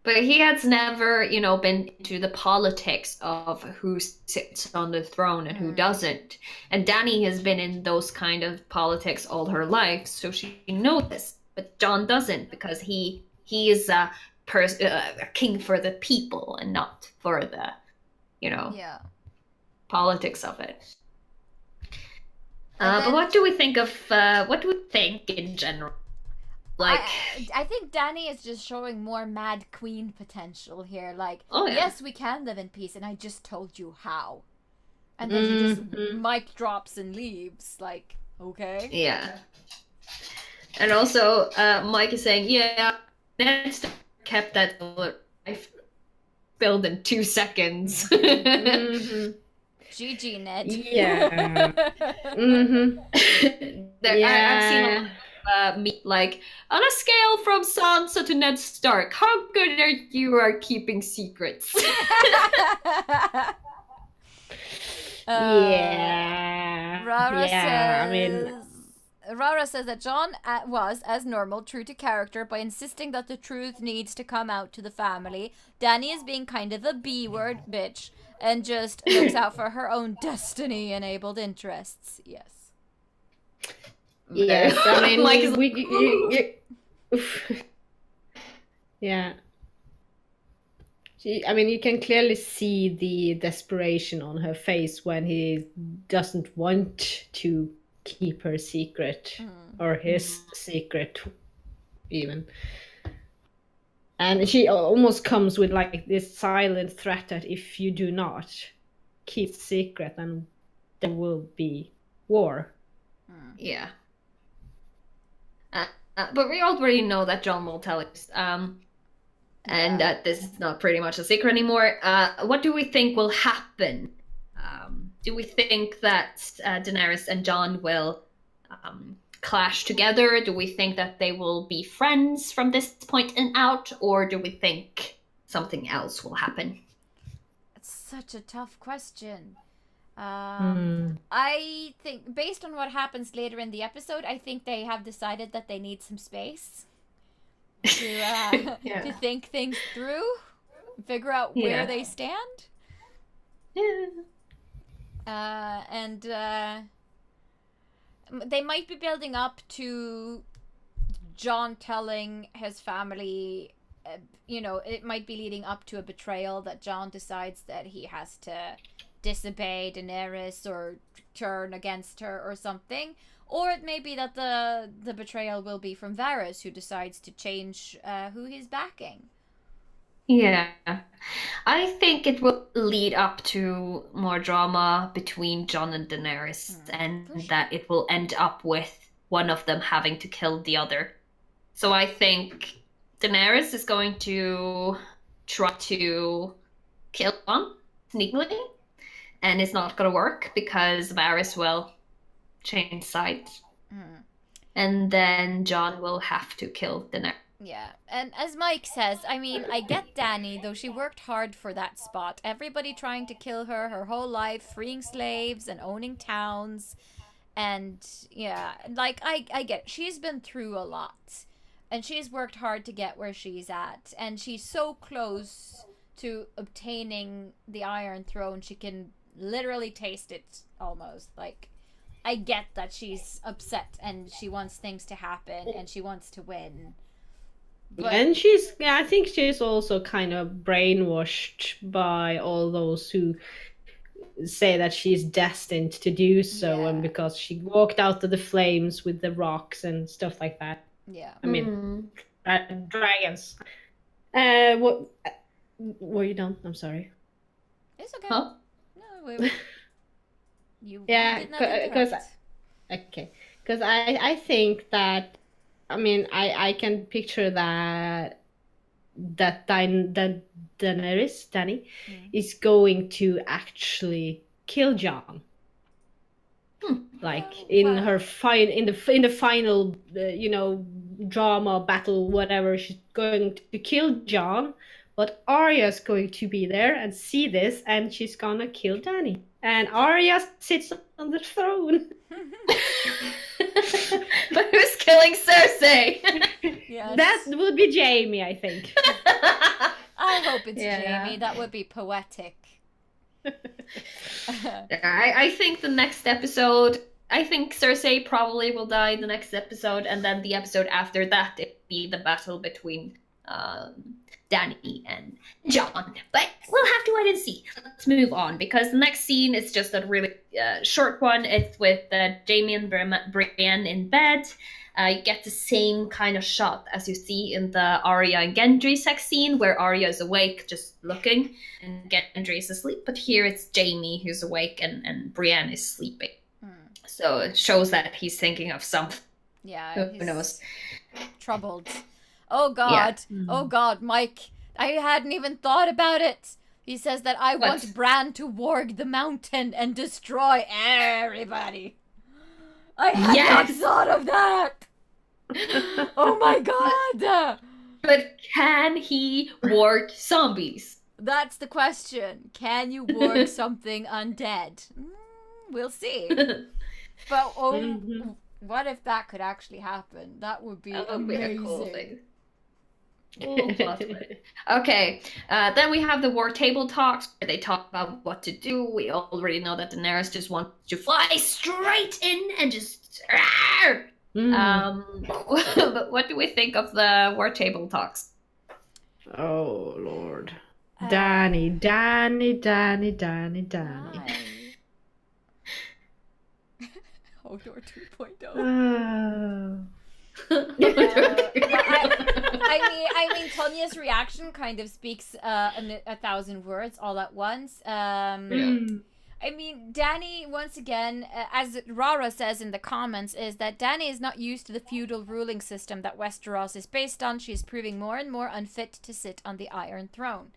But he has never, been into the politics of who sits on the throne and who doesn't. And Dany has been in those kind of politics all her life, so she knows this. But Jon doesn't, because he is a king for the people and not for the, Yeah. politics of it. And But then- what do we think in general? Like, I think Dany is just showing more Mad Queen potential here. Like, Oh, yeah. yes, we can live in peace, and I just told you how. And then she just mic drops and leaves. Like, okay. yeah. And also, Mike is saying, yeah, Ned Stark kept that life build in 2 seconds. Mhm. GG, Ned. Yeah. Mhm. I've seen a lot of me like, on a scale from Sansa to Ned Stark, how good are you at keeping secrets? Yeah. Rara Yeah, I says. mean, Rara says that Jon was, as normal, true to character by insisting that the truth needs to come out to the family. Dany is being kind of a B-word bitch and just looks out for her own destiny-enabled interests. Yes. yes, I mean, Mike is yeah. I mean, you can clearly see the desperation on her face when he doesn't want to keep her secret or his secret, even. And she almost comes with like this silent threat that if you do not keep secret, then there will be war. Yeah. But we already know that Jon will tell us. And that this is not pretty much a secret anymore. What do we think will happen? Do we think that Daenerys and Jon will clash together? Do we think that they will be friends from this point and out? Or do we think something else will happen? It's such a tough question. I think, based on what happens later in the episode, I think they have decided that they need some space to think things through, figure out where they stand. And they might be building up to Jon telling his family, it might be leading up to a betrayal that Jon decides that he has to disobey Daenerys or turn against her or something. Or it may be that the betrayal will be from Varys, who decides to change who he's backing. Yeah. I think it will lead up to more drama between Jon and Daenerys, and that it will end up with one of them having to kill the other. So I think Daenerys is going to try to kill Jon sneakily, and it's not going to work because Varys will change sides. And then Jon will have to kill Daenerys. Yeah, and as Mike says, I mean, I get Dany, though she worked hard for that spot. Everybody trying to kill her whole life, freeing slaves and owning towns. And, yeah, like, I get, she's been through a lot. And she's worked hard to get where she's at. And she's so close to obtaining the Iron Throne, she can literally taste it, almost. Like, I get that she's upset and she wants things to happen and she wants to win. But... And I think she's also kind of brainwashed by all those who say that she's destined to do so, and because she walked out of the flames with the rocks and stuff like that. Yeah. I mean, dragons. What? Were you done? I'm sorry. It's okay. Huh? No, you did not because interrupt. okay, because I think that, I mean, I can picture that Daenerys, Dany, is going to actually kill Jon. Like in her in the final, drama battle, whatever, she's going to kill Jon, but Arya's going to be there and see this, and she's gonna kill Dany. And Arya sits on the throne. But who's killing Cersei? Yes. That would be Jaime, I think. I hope it's Yeah. Jaime. That would be poetic. I think the next episode, I think Cersei probably will die in the next episode, and then the episode after that, it'll be the battle between Dany and Jon. But we'll have to wait and see. Let's move on, because the next scene is just a really short one. It's with Jaime and Brienne in bed. You get the same kind of shot as you see in the Arya and Gendry sex scene, where Arya is awake just looking and Gendry is asleep. But here it's Jaime who's awake and Brienne is sleeping. So it shows that he's thinking of something. Yeah, Who knows? Troubled. Oh God. Yeah. Oh God, Mike. I hadn't even thought about it. He says that I What? want Bran to warg the mountain and destroy everybody. I had not Yes! thought of that. Oh my God. But can he ward zombies? That's the question. Can you warg something undead? We'll see. But what if that could actually happen? That would be That would be amazing. a cool thing. Cool plot twist. Okay, then we have the war table talks where they talk about what to do. We already know that Daenerys just wants to fly straight in and just. But what do we think of the war table talks? Oh Lord. Dany. Hodor 2.0. I mean, Tanya's reaction kind of speaks a thousand words all at once. I mean, Dany, once again, as Rara says in the comments, is that Dany is not used to the feudal ruling system that Westeros is based on. She is proving more and more unfit to sit on the Iron Throne.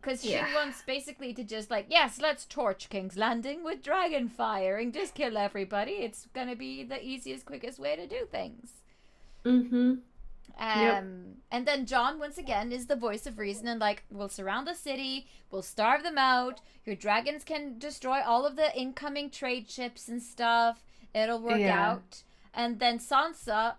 Because she wants basically to just yes, let's torch King's Landing with dragon fire and just kill everybody. It's going to be the easiest, quickest way to do things. And then Jon, once again, is the voice of reason and we'll surround the city, we'll starve them out, your dragons can destroy all of the incoming trade ships and stuff, it'll work out. And then Sansa,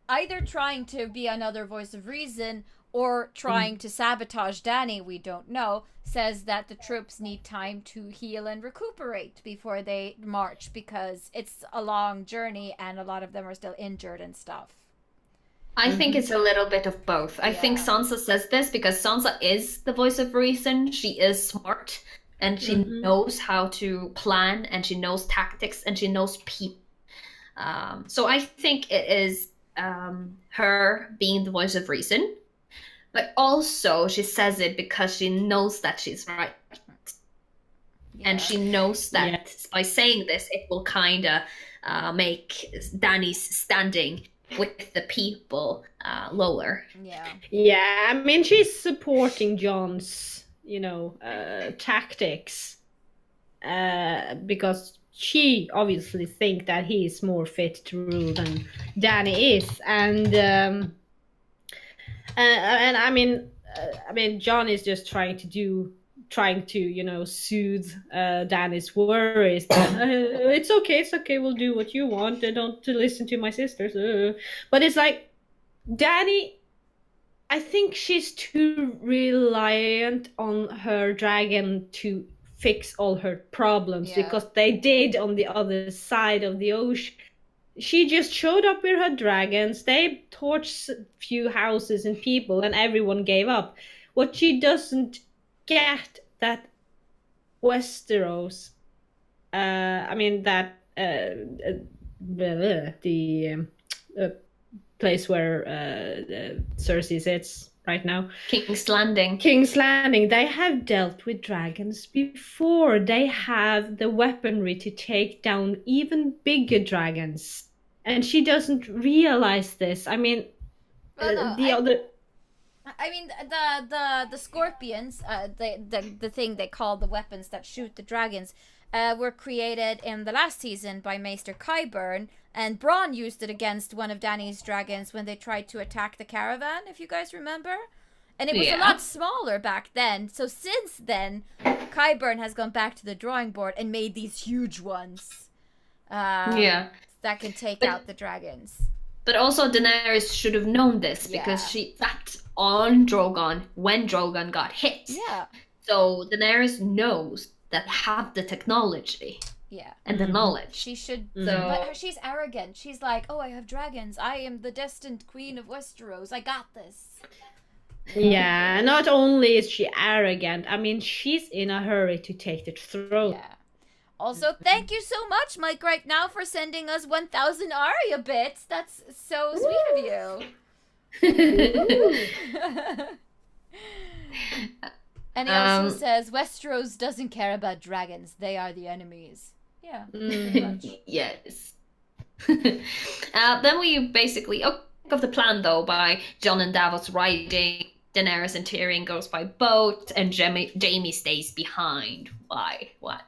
either trying to be another voice of reason or trying to sabotage Dany, we don't know, says that the troops need time to heal and recuperate before they march because it's a long journey and a lot of them are still injured and stuff. I think it's a little bit of both. I think Sansa says this because Sansa is the voice of reason. She is smart and she knows how to plan and she knows tactics and she knows people. So I think it is her being the voice of reason. But also she says it because she knows that she's right. Yeah. And she knows that by saying this, it will kind of make Dany's standing with the people lower. Yeah, I mean, she's supporting Jon's, tactics because she obviously think that he is more fit to rule than Dany is, and I mean, Jon is just trying to soothe Dany's worries. It's okay, we'll do what you want. Don't listen to my sisters. But it's like, Dany, I think she's too reliant on her dragon to fix all her problems because they did on the other side of the ocean. She just showed up with her dragons, they torched a few houses and people, and everyone gave up. What she doesn't get that Westeros, the place where Cersei sits right now, King's Landing, they have dealt with dragons before. They have the weaponry to take down even bigger dragons, and she doesn't realize this. I mean, the scorpions, the thing they call the weapons that shoot the dragons, were created in the last season by Maester Qyburn, and Bronn used it against one of Dany's dragons when they tried to attack the caravan, if you guys remember. And it was a lot smaller back then. So since then, Qyburn has gone back to the drawing board and made these huge ones. That can take out the dragons. But also Daenerys should have known this because she sat on Drogon when Drogon got hit. Yeah. So Daenerys knows that have the technology. Yeah. And the knowledge. She should. But she's arrogant. She's like, oh, I have dragons. I am the destined queen of Westeros. I got this. Yeah, not only is she arrogant, I mean, she's in a hurry to take the throne. Yeah. Also, thank you so much, Mike, right now for sending us 1,000 Arya bits. That's so sweet of you. And he also says, Westeros doesn't care about dragons. They are the enemies. Yeah, pretty much. Yes. Then we basically... of the plan, though, by Jon and Davos riding, Daenerys and Tyrion goes by boat, and Jaime stays behind. Why? What?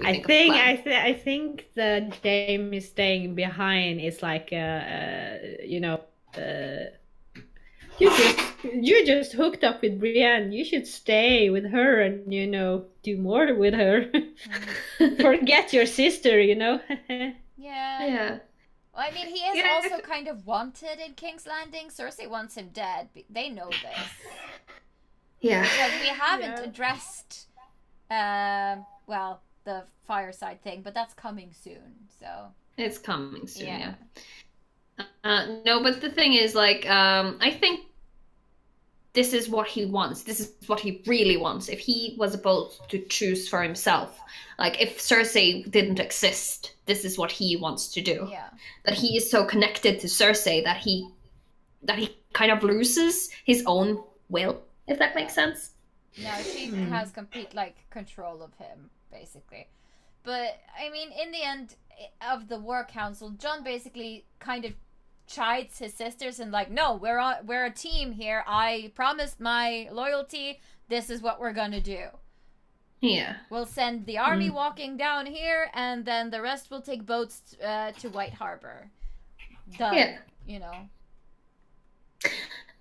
I think the Jaime staying behind is like you just hooked up with Brienne. You should stay with her and do more with her. Forget your sister, Yeah. Well, I mean, he is also kind of wanted in King's Landing. Cersei wants him dead. They know this. Yeah. Because we haven't addressed, the fireside thing, but that's coming soon, so. It's coming soon, yeah. No, but the thing is, I think this is what he wants. This is what he really wants. If he was supposed to choose for himself, if Cersei didn't exist, this is what he wants to do. Yeah. That he is so connected to Cersei that he kind of loses his own will, if that makes sense. No, she has complete control of him, basically. But I mean, in the end of the War Council, Jon basically kind of chides his sisters and no, we're a team here. I promised my loyalty. This is what we're gonna do. Yeah. We'll send the army walking down here, and then the rest will take boats to White Harbor. Done. Yeah.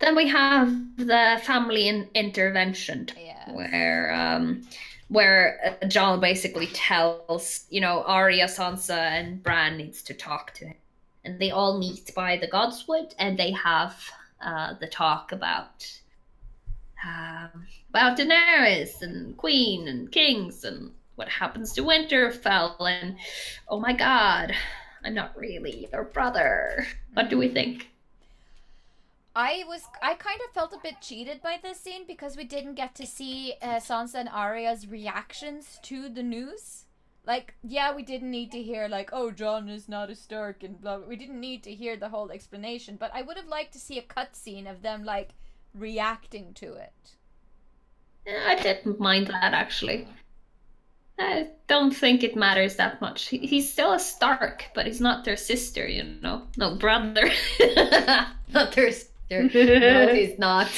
Then we have the family intervention, where Jon basically tells, Arya, Sansa, and Bran needs to talk to him. And they all meet by the Godswood, and they have the talk about Daenerys and Queen and Kings and what happens to Winterfell, and oh my god, I'm not really your brother. What do we think? I kind of felt a bit cheated by this scene because we didn't get to see Sansa and Arya's reactions to the news. We didn't need to hear oh, Jon is not a Stark and blah, blah. We didn't need to hear the whole explanation, but I would have liked to see a cutscene of them reacting to it. I didn't mind that, actually. I don't think it matters that much. He's still a Stark, but he's not their sister, No, brother. Not their sister. No, he's not.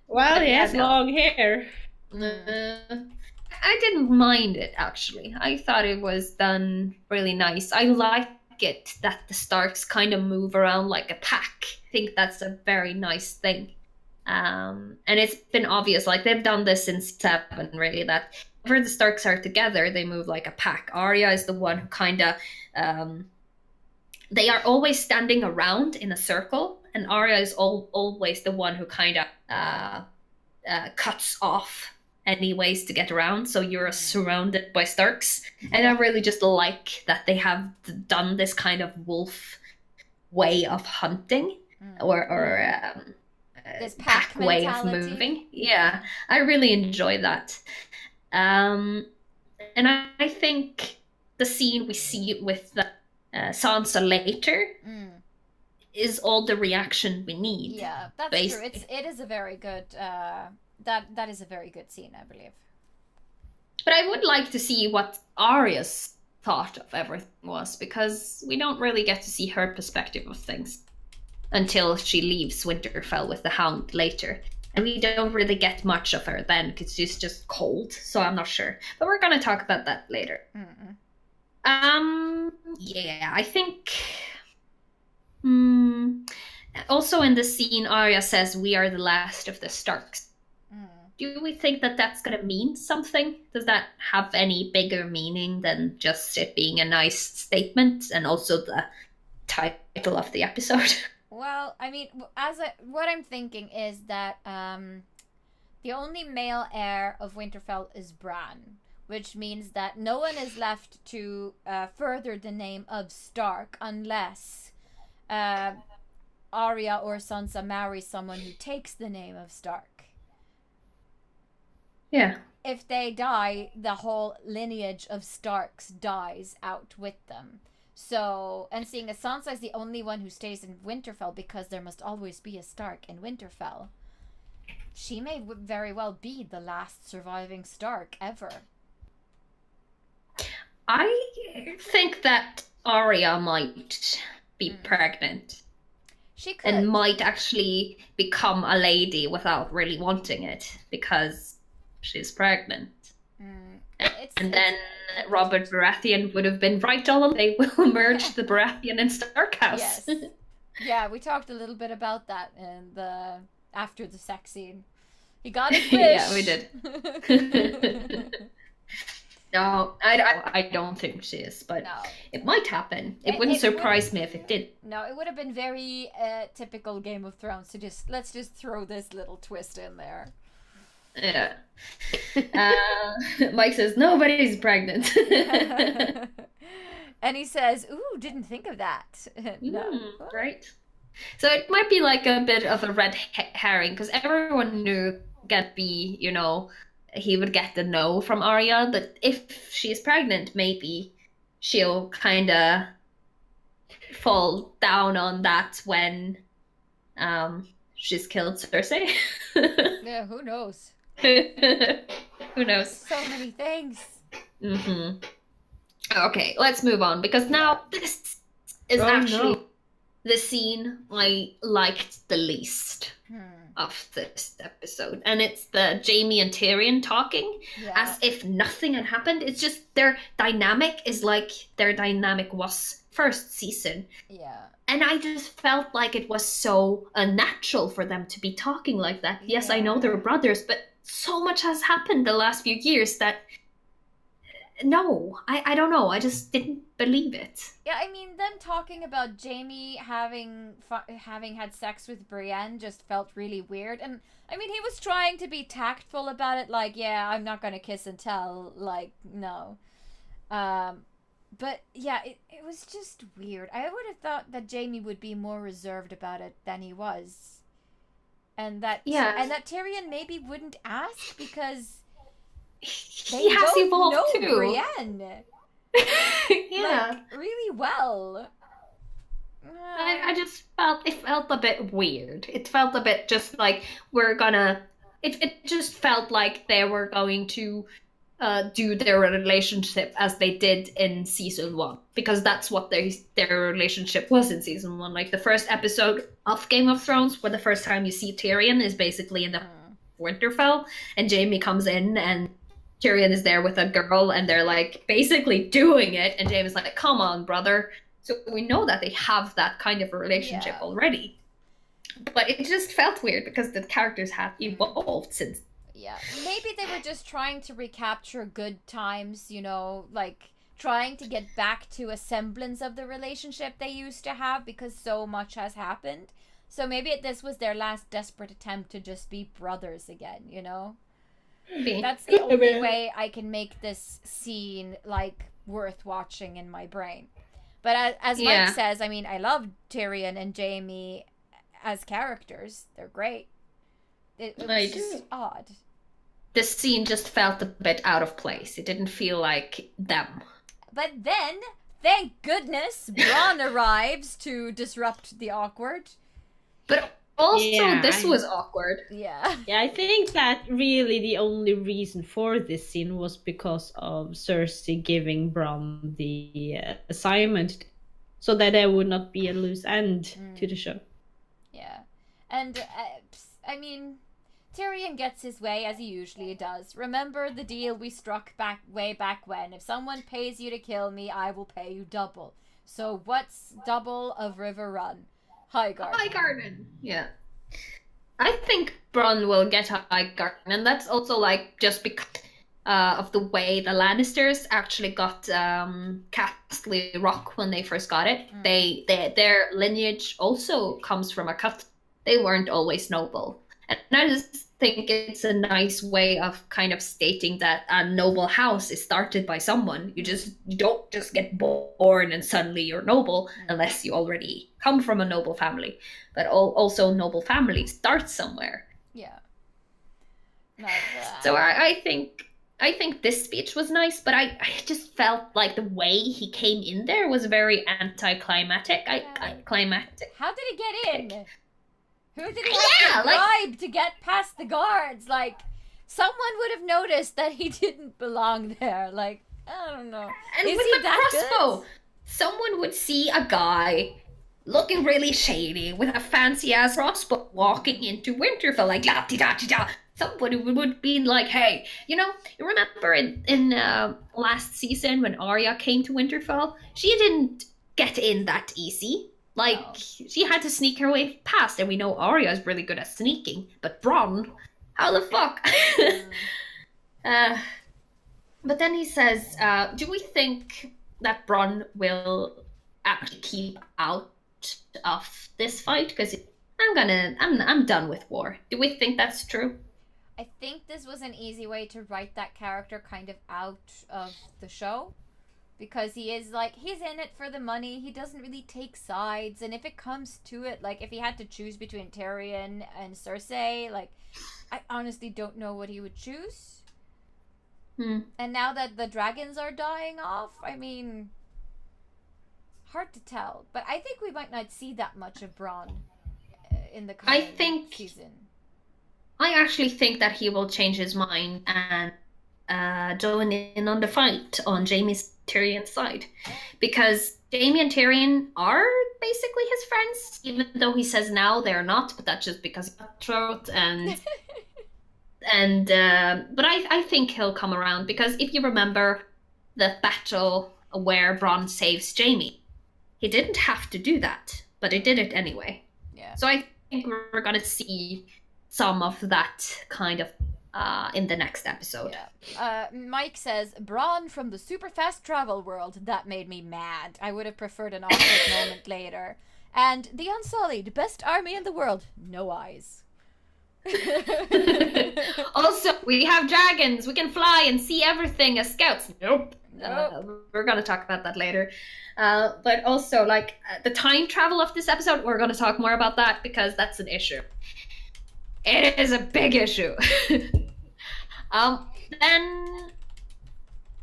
Well, he has long hair. I didn't mind it, actually. I thought it was done really nice. I like it that the Starks kind of move around like a pack. I think that's a very nice thing. And it's been obvious, they've done this since 7, really, that whenever the Starks are together, they move like a pack. Arya is the one who kind of... they are always standing around in a circle, and Arya is always the one who kind of cuts off any ways to get around, so you're surrounded by Starks. And I really just like that they have done this kind of wolf way of hunting, or this pack way of moving. Yeah, I really enjoy that. And I think the scene we see with Sansa later is all the reaction we need. Yeah, that's true. It is a very good... That is a very good scene, I believe. But I would like to see what Arya's thought of everything was, because we don't really get to see her perspective of things until she leaves Winterfell with the Hound later. And we don't really get much of her then, because she's just cold, so I'm not sure. But we're going to talk about that later. I think... also in the scene, Arya says, "We are the last of the Starks." Do we think that that's going to mean something? Does that have any bigger meaning than just it being a nice statement and also the title of the episode? Well, I mean, what I'm thinking is that the only male heir of Winterfell is Bran, which means that no one is left to further the name of Stark unless Arya or Sansa marry someone who takes the name of Stark. Yeah. If they die, the whole lineage of Starks dies out with them. So, and seeing as Sansa is the only one who stays in Winterfell because there must always be a Stark in Winterfell, she may very well be the last surviving Stark ever. I think that Arya might be pregnant. She could. And might actually become a lady without really wanting it because she's pregnant. And then Robert Baratheon would have been right all along. They will merge the Baratheon and Stark house. Yes. Yeah, we talked a little bit about that in the after the sex scene. He got his wish. Yeah, we did. No, I don't think she is, but no. It might happen. It wouldn't surprise me if it did. No, it would have been very typical Game of Thrones to let's just throw this little twist in there. Yeah. Mike says nobody's pregnant. And he says, "Ooh, didn't think of that." No. Right. So it might be like a bit of a red herring because everyone knew Gatsby, he would get the no from Arya, but if she's pregnant, maybe she'll kind of fall down on that when she's killed Cersei. Yeah, who knows? Who knows? So many things. Mm-hmm. Okay, let's move on because now this is actually the scene I liked the least of this episode, and it's the Jaime and Tyrion talking as if nothing had happened. It's just their dynamic is like their dynamic was first season. Yeah. And I just felt like it was so unnatural for them to be talking like that. Yeah. Yes, I know they're brothers, but so much has happened the last few years that no, I don't know. I just didn't believe it. Yeah, I mean, them talking about Jaime having had sex with Brienne just felt really weird. And, I mean, he was trying to be tactful about it, like, yeah, I'm not gonna kiss and tell, like, no. But, yeah, it was just weird. I would have thought that Jaime would be more reserved about it than he was. And that Tyrion maybe wouldn't ask because he has evolved too. Brienne. Yeah. Like, really well. I just felt a bit weird. It felt a bit just like it just felt like they were going to do their relationship as they did in season 1, because that's what their relationship was in season 1. Like the first episode of Game of Thrones, where the first time you see Tyrion is basically in the Winterfell, and Jaime comes in and Tyrion is there with a girl and they're like basically doing it, and Jaime's like, come on, brother. So we know that they have that kind of a relationship already. But it just felt weird because the characters have evolved since. Yeah, maybe they were just trying to recapture good times, like trying to get back to a semblance of the relationship they used to have because so much has happened. So maybe this was their last desperate attempt to just be brothers again, Maybe. That's the only way I can make this scene, like, worth watching in my brain. But as Mike says, I mean, I love Tyrion and Jaime as characters. They're great. It was just odd. This scene just felt a bit out of place. It didn't feel like them. But then, thank goodness, Bronn arrives to disrupt the awkward. But also, this was awkward. Yeah. Yeah, I think that really the only reason for this scene was because of Cersei giving Bronn the assignment so that there would not be a loose end to the show. Yeah. And, I mean, Tyrion gets his way as he usually does. Remember the deal we struck way back when? If someone pays you to kill me, I will pay you double. So what's double of River Run? Highgarden. Highgarden. Yeah. I think Bronn will get Highgarden, and that's also like just because of the way the Lannisters actually got Castle Rock when they first got it. Their lineage also comes from a cut. They weren't always noble, and I just think it's a nice way of kind of stating that a noble house is started by someone. You don't just get born and suddenly you're noble unless you already come from a noble family. But also noble families start somewhere. Yeah. So I think this speech was nice, but I just felt like the way he came in there was very anticlimactic. Climactic. How did he get in? Who did he have to bribe to get past the guards? Like, someone would have noticed that he didn't belong there. Like, I don't know. And Is with he the that crossbow, good? someone would see a guy looking really shady with a fancy ass crossbow walking into Winterfell like la di da di da. Somebody would be like, hey, you remember in last season when Arya came to Winterfell? She didn't get in that easy. Like, she had to sneak her way past, and we know Arya is really good at sneaking. But Bronn, how the fuck? But then he says, do we think that Bronn will actually keep out of this fight? Because I'm done with war. Do we think that's true? I think this was an easy way to write that character kind of out of the show. Because he's in it for the money. He doesn't really take sides. And if it comes to it, like, if he had to choose between Tyrion and Cersei, like, I honestly don't know what he would choose. And now that the dragons are dying off, I mean, hard to tell. But I think we might not see that much of Bronn in the coming season. I actually think that he will change his mind and join in on the fight on Jaime's Tyrion's side, because Jaime and Tyrion are basically his friends, even though he says now they're not, but that's just because of cutthroat and but I think he'll come around, because if you remember the battle where Bronn saves Jaime, he didn't have to do that, but he did it anyway. Yeah. So I think we're gonna see some of that kind of in the next episode. Yeah. Mike says, Bronn from the super fast travel world. That made me mad. I would have preferred an awkward moment later. And the Unsullied, best army in the world. No eyes. Also, we have dragons. We can fly and see everything as scouts. Nope. We're going to talk about that later. But also, like, the time travel of this episode, we're going to talk more about that, because that's an issue. It is a big issue. Then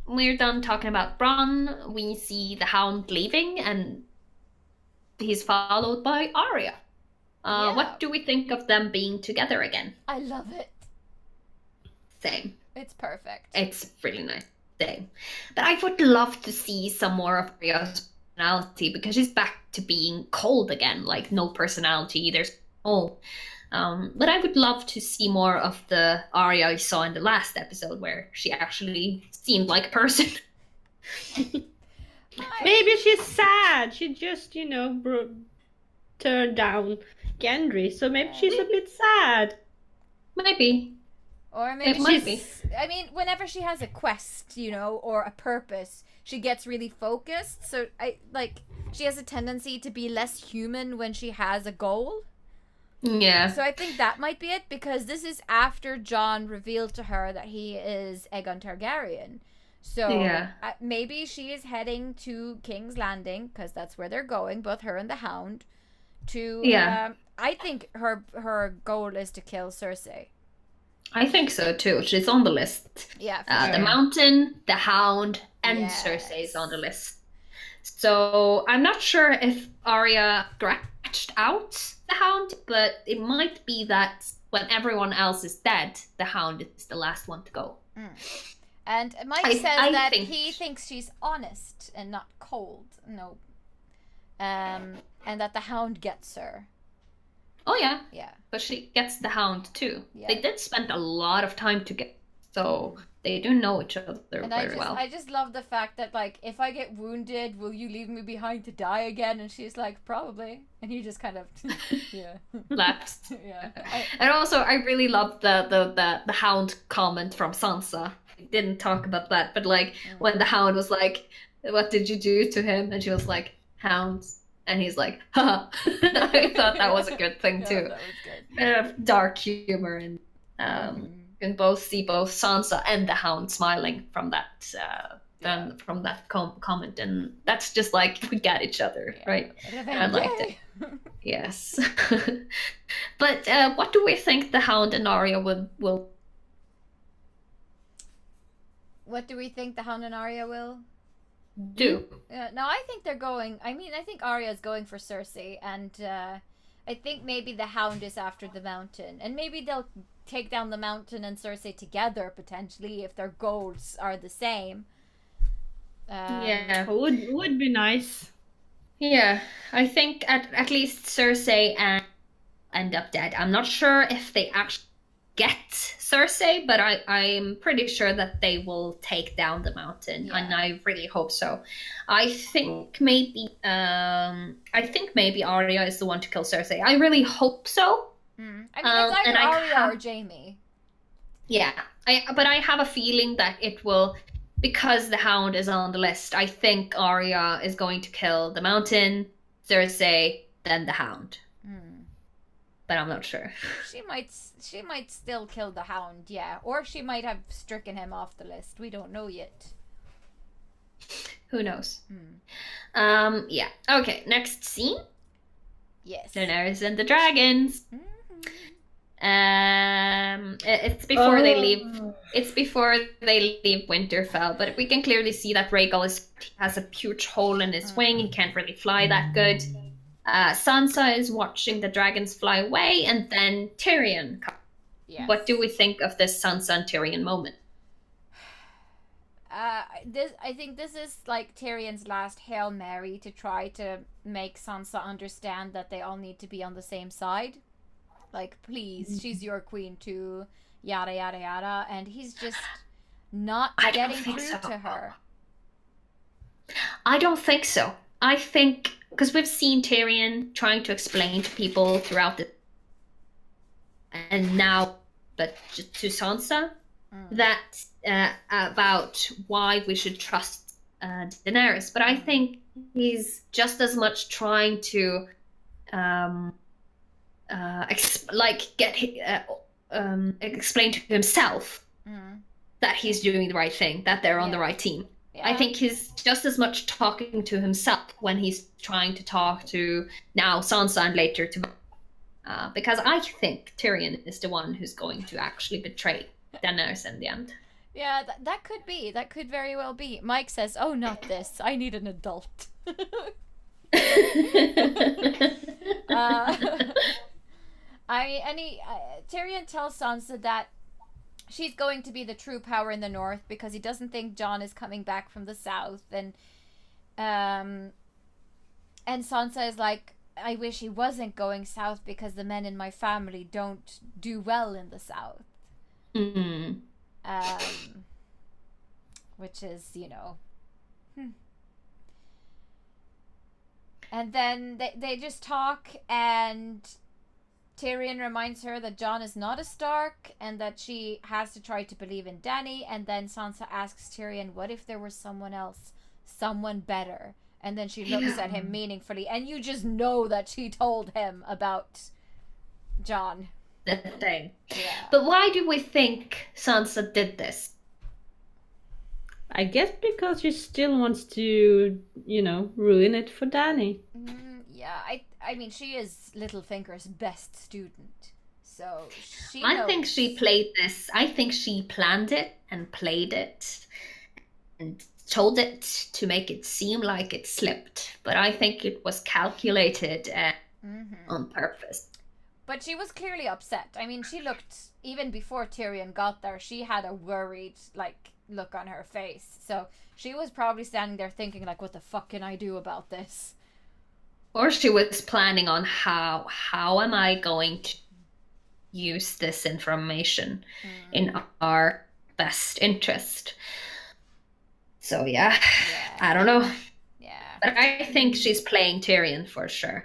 we're done talking about Bronn. We see the Hound leaving, and he's followed by Arya. What do we think of them being together again? I love it. Same. It's perfect. It's really nice. Same. But I would love to see some more of Arya's personality, because she's back to being cold again, like no personality. There's but I would love to see more of the Arya I saw in the last episode, where she actually seemed like a person. Maybe she's sad. She just, turned down Gendry, so maybe she's a bit sad. Maybe. Or maybe I mean, whenever she has a quest, or a purpose, she gets really focused. So she has a tendency to be less human when she has a goal. Yeah. So I think that might be it, because this is after Jon revealed to her that he is Aegon Targaryen. So maybe she is heading to King's Landing, because that's where they're going, both her and the Hound. I think her goal is to kill Cersei. I think so too. She's on the list. Yeah. The Mountain, the Hound, and Cersei is on the list. So I'm not sure if Arya scratched out the Hound, but it might be that when everyone else is dead, the Hound is the last one to go. And Mike says that he thinks she's honest and not cold. No. And that the Hound gets her. Oh, yeah. Yeah. But she gets the Hound, too. Yeah. They did spend a lot of time together So they do know each other And very well. I just love the fact that, like, if I get wounded, will you leave me behind to die again? And she's like, probably. And he just kind of, yeah, Laughs. yeah. And also, I really love the hound comment from Sansa. We didn't talk about that, but like when the hound was like, "What did you do to him?" and she was like, "Hounds," and he's like, "Ha!" I thought that was a good thing Yeah, too. that was good. Bit of dark humor, and you can both see both Sansa and the hound smiling from that comment, and that's just like we get each other, right? I liked it. Yes. But what do we think the Hound and Arya will What do we think the Hound and Arya will do? No, I think they're going. I mean, I think Arya's going for Cersei, and I think maybe the Hound is after the mountain, and maybe they'll take down the mountain and Cersei together potentially if their goals are the same. Yeah, would be nice. Yeah, I think at least Cersei and end up dead. I'm not sure if they actually get Cersei, but I'm pretty sure that they will take down the mountain, and I really hope so. I think maybe Arya is the one to kill Cersei. I really hope so. I mean, it's either Arya or Jaime. Yeah, but I have a feeling that it will, because the Hound is on the list. I think Arya is going to kill the mountain, Cersei, then the Hound. But I'm not sure. She might still kill the Hound, yeah, or she might have stricken him off the list. We don't know yet. Who knows? Yeah. Okay. Next scene. Yes. Daenerys and the dragons. It's before they leave. It's before they leave Winterfell, but we can clearly see that Rhaegal has a huge hole in his wing. He can't really fly that good. Sansa is watching the dragons fly away, and then Tyrion comes. Yes. What do we think of this Sansa and Tyrion moment? I think this is like Tyrion's last Hail Mary to try to make Sansa understand that they all need to be on the same side. Like, please, she's your queen too, yada yada yada, and he's just not getting through to her. I don't think so. I think, because we've seen Tyrion trying to explain to people throughout the, and now, but to Sansa, that about why we should trust Daenerys. But I think he's just as much trying to explain to himself that he's doing the right thing, that they're on the right team. Yeah. I think he's just as much talking to himself when he's trying to talk to now Sansa and later to because I think Tyrion is the one who's going to actually betray Daenerys in the end. Yeah, that could be. That could very well be. Mike says, "Oh, not this. I need an adult." Tyrion tells Sansa that she's going to be the true power in the north because he doesn't think Jon is coming back from the south, and Sansa is like, I wish he wasn't going south because the men in my family don't do well in the south. Which is, you know. And then they just talk, and Tyrion reminds her that Jon is not a Stark and that she has to try to believe in Dany. And then Sansa asks Tyrion, what if there was someone else, someone better? And then she looks at him meaningfully, and you just know that she told him about Jon. The thing. Yeah. But why do we think Sansa did this? I guess because she still wants to, ruin it for Dany. Yeah, I mean, she is Littlefinger's best student, so she I think she played this. I think she planned it and played it and told it to make it seem like it slipped. But I think it was calculated on purpose. But she was clearly upset. I mean, she looked, even before Tyrion got there, she had a worried, look on her face. So she was probably standing there thinking, what the fuck can I do about this? Or she was planning on how am I going to use this information in our best interest. So yeah, I don't know. Yeah. But I think she's playing Tyrion for sure.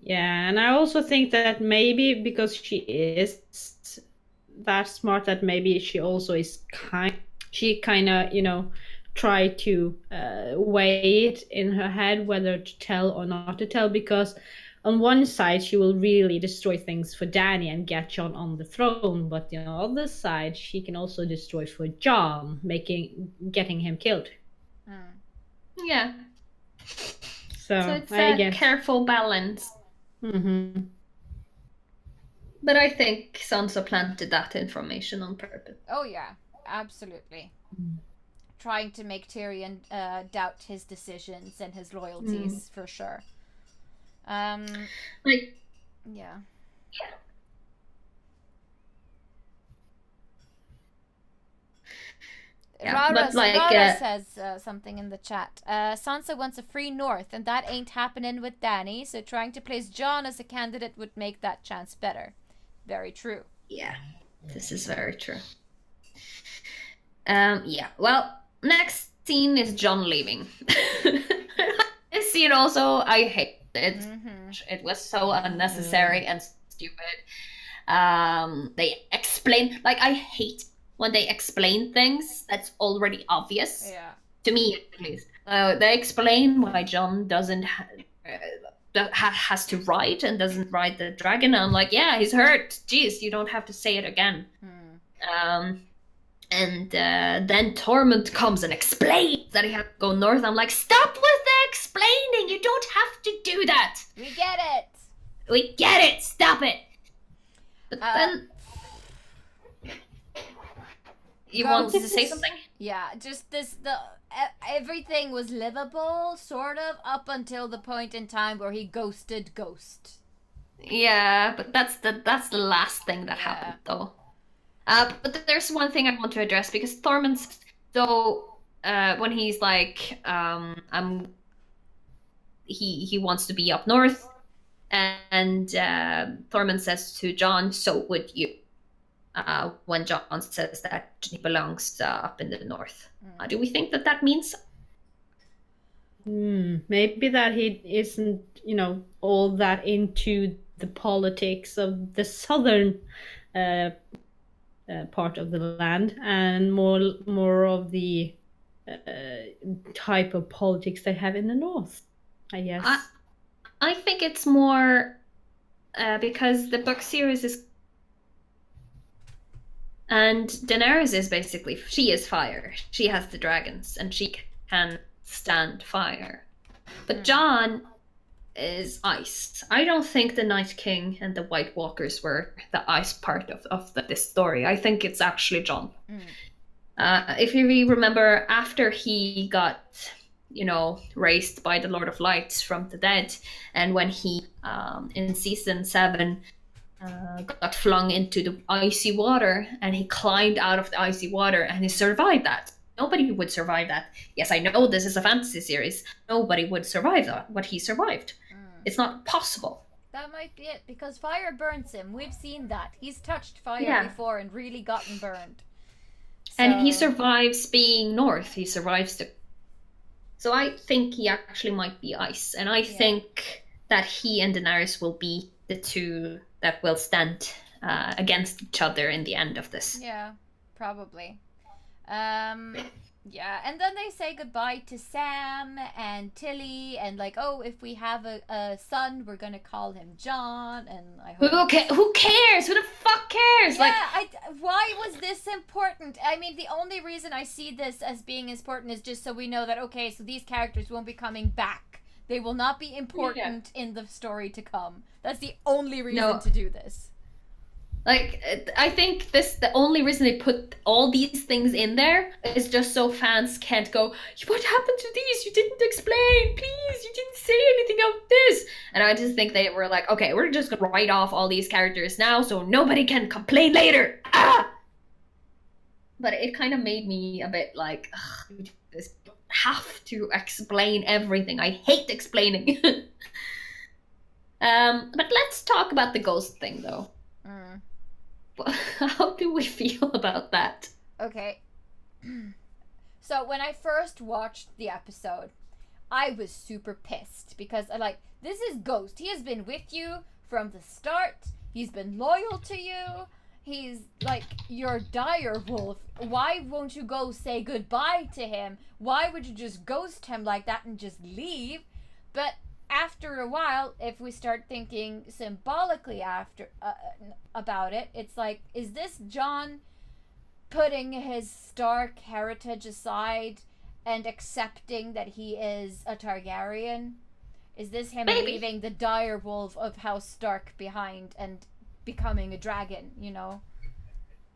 Yeah, and I also think that maybe because she is that smart, that maybe she also is she kind of, try to weigh it in her head whether to tell or not to tell, because on one side she will really destroy things for Dany and get Jon on the throne, but on the other side she can also destroy for Jon, getting him killed. Yeah. So it's I a guess careful balance. Mm-hmm. But I think Sansa planted that information on purpose. Oh yeah, absolutely. Trying to make Tyrion doubt his decisions and his loyalties for sure. Like, yeah. Rara says something in the chat. Sansa wants a free North, and that ain't happening with Dany, so trying to place Jon as a candidate would make that chance better. Very true. Yeah, this is very true. Yeah, well, next scene is Jon leaving. This scene also, I hate it. It was so unnecessary and stupid. They explain, like, I hate when they explain things that's already obvious. Yeah. To me, at least. They explain why Jon doesn't has to ride and doesn't ride the dragon. I'm like, yeah, he's hurt. Jeez, you don't have to say it again. And then Tormund comes and explains that he has to go north. I'm like, stop with the explaining. You don't have to do that. We get it. We get it. Stop it. But then you wanted to say something? Yeah, just everything was livable, sort of, up until the point in time where he ghosted Ghost. Yeah, but that's the last thing that happened, though. But there's one thing I want to address, because Tormund, when he's like, he wants to be up north, and Tormund says to Jon, "So would you?" When Jon says that he belongs up in the north, do we think that means? Maybe that he isn't, all that into the politics of the southern part of the land, and more of the type of politics they have in the north, I guess. I think it's more because the book series is, and Daenerys is basically, she is fire. She has the dragons and she can stand fire. But Jon is ice. I don't think the Night King and the White Walkers were the ice part of this story. I think it's actually Jon. If you remember, after he got, raised by the Lord of Light from the dead, and when he, in season 7, got flung into the icy water, and he climbed out of the icy water, and he survived that. Nobody would survive that. Yes, I know this is a fantasy series. Nobody would survive that, but he survived. It's not possible. That might be it, because fire burns him. We've seen that. He's touched fire before and really gotten burned. And he survives being north. He survives the... So I think he actually might be ice. And I think that he and Daenerys will be the two that will stand against each other in the end of this. Yeah, probably. Yeah, and then they say goodbye to Sam and Tilly, and like, oh, if we have a son, we're gonna call him Jon, and I hope... Who cares? Who the fuck cares? Yeah, why was this important? I mean, the only reason I see this as being important is just so we know that, okay, so these characters won't be coming back. They will not be important in the story to come. That's the only reason to do this. Like, I think the only reason they put all these things in there is just so fans can't go, what happened to these? You didn't explain, please, you didn't say anything about this. And I just think they were like, okay, we're just gonna write off all these characters now so nobody can complain later. But it kind of made me a bit like, you just have to explain everything. I hate explaining. But let's talk about the ghost thing, though. How do we feel about that? Okay. So when I first watched the episode, I was super pissed because this is Ghost. He has been with you from the start. He's been loyal to you. He's like your dire wolf. Why won't you go say goodbye to him? Why would you just ghost him like that and just leave? But after a while, if we start thinking symbolically about it, it's like, is this John putting his Stark heritage aside and accepting that he is a Targaryen? Is this him Maybe. leaving the dire wolf of House Stark behind and becoming a dragon, you know?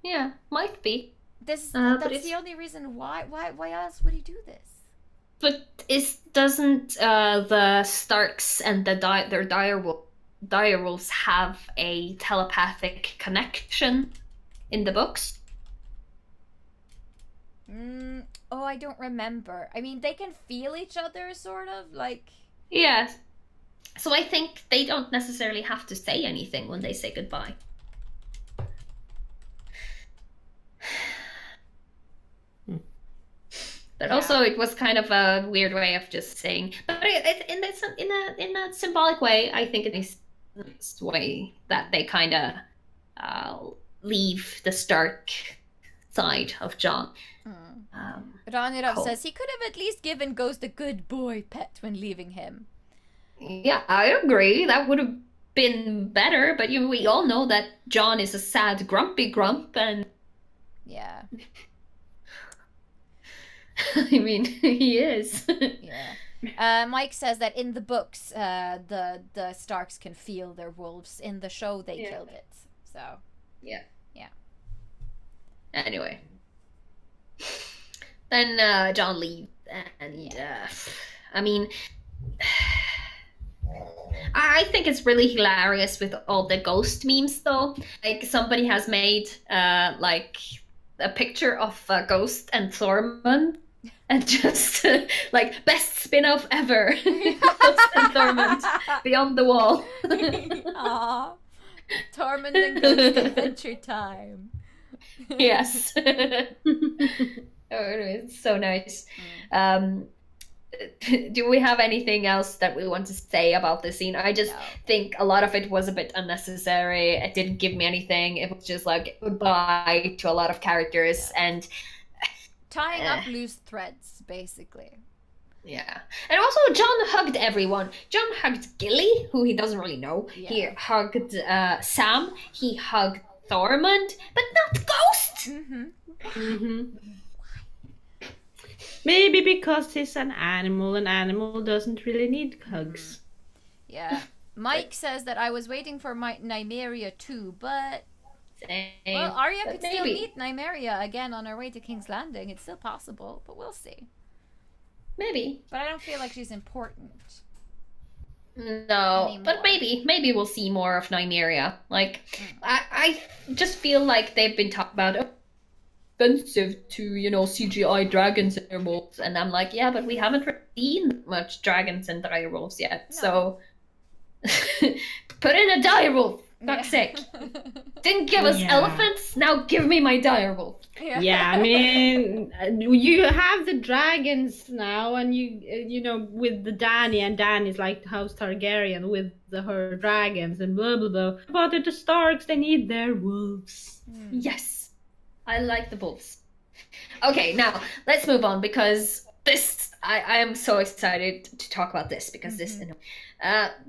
Yeah, might be. That's it's... the only reason why else would he do this? But doesn't the Starks and their direwolves have a telepathic connection in the books? Oh, I don't remember. I mean, they can feel each other, sort of, like... Yes. So I think they don't necessarily have to say anything when they say goodbye. But also, it was kind of a weird way of just saying. But in a symbolic way, I think it is this way that they kind of leave the Stark side of John. Ranirov says he could have at least given Ghost a good boy pet when leaving him. Yeah, I agree. That would have been better. But we all know that John is a sad, grumpy grump, and yeah. I mean, he is. Yeah. Mike says that in the books, the Starks can feel their wolves. In the show, they killed it. So. Yeah. Yeah. Anyway. Then John leaves, and I mean, I think it's really hilarious with all the ghost memes, though. Like, somebody has made like a picture of Ghost and Thormund, and just like best spin-off ever. Ghost and Thormund beyond the wall. Aww. Tormund and Ghost Adventure Time. Yes. Oh, it's so nice. Do we have anything else that we want to say about this scene? I just think a lot of it was a bit unnecessary. It didn't give me anything. It was just like goodbye to a lot of characters and tying up loose threads, basically. Yeah. And also, John hugged everyone. John hugged Gilly, who he doesn't really know. Yeah. He hugged Sam. He hugged Thormund, but not Ghost. Maybe because he's an animal doesn't really need hugs. Yeah. Mike says that I was waiting for my Nymeria too, but... Same. Well, Arya could still meet Nymeria again on her way to King's Landing. It's still possible, but we'll see. Maybe. But I don't feel like she's important. No, anymore. But maybe we'll see more of Nymeria. Like, I just feel like they've been talking about expensive to, CGI dragons and direwolves, and I'm like, yeah, but we haven't seen much dragons and direwolves yet, so put in a direwolf, fuck's sake. Didn't give us elephants, now give me my direwolf. Yeah, I mean, you have the dragons now, and you with the Dany, and Dany's like the House Targaryen with her dragons and blah blah blah. But the Starks, they need their wolves. Yes. I like the wolves. Okay, now let's move on because this I am so excited to talk about this because this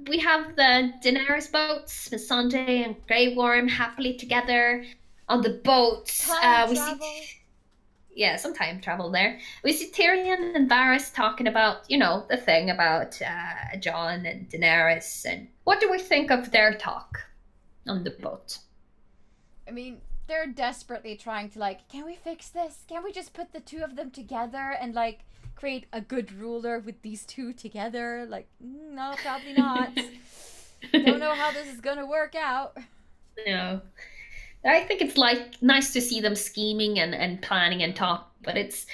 we have the Daenerys boats, Missandei and Grey Worm happily together on the boat. We see some time travel there. We see Tyrion and Varys talking about, the thing about Jon and Daenerys, and what do we think of their talk on the boat? I mean, they're desperately trying to can we fix this? Can we just put the two of them together and create a good ruler with these two together? No, probably not. Don't know how this is gonna work out. No. I think it's nice to see them scheming and planning and talk, but it's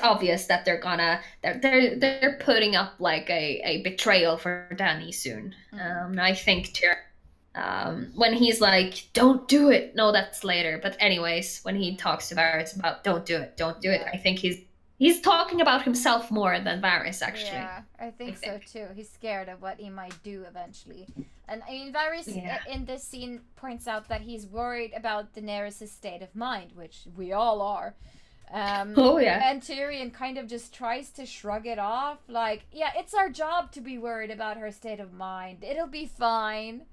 obvious that they're putting up a betrayal for Dany soon. I think When he's like, "Don't do it." No, that's later. But anyways, when he talks to Varys about, "Don't do it, don't do it," I think he's talking about himself more than Varys, actually. Yeah, I think so too. He's scared of what he might do eventually. And I mean, Varys in this scene points out that he's worried about Daenerys' state of mind, which we all are. Oh yeah. And Tyrion kind of just tries to shrug it off, like, yeah, it's our job to be worried about her state of mind. It'll be fine.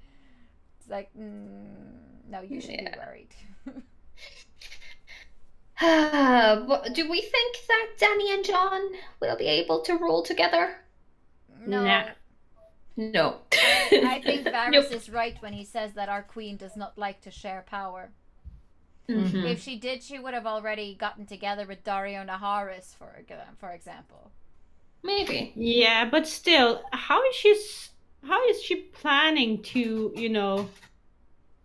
It's like, no, you should be worried. Do we think that Dany and Jon will be able to rule together? No. Nah. No. I think Varys is right when he says that our queen does not like to share power. Mm-hmm. If she did, she would have already gotten together with Dario Naharis, for example. Maybe. Yeah, but still, how is she planning to, you know,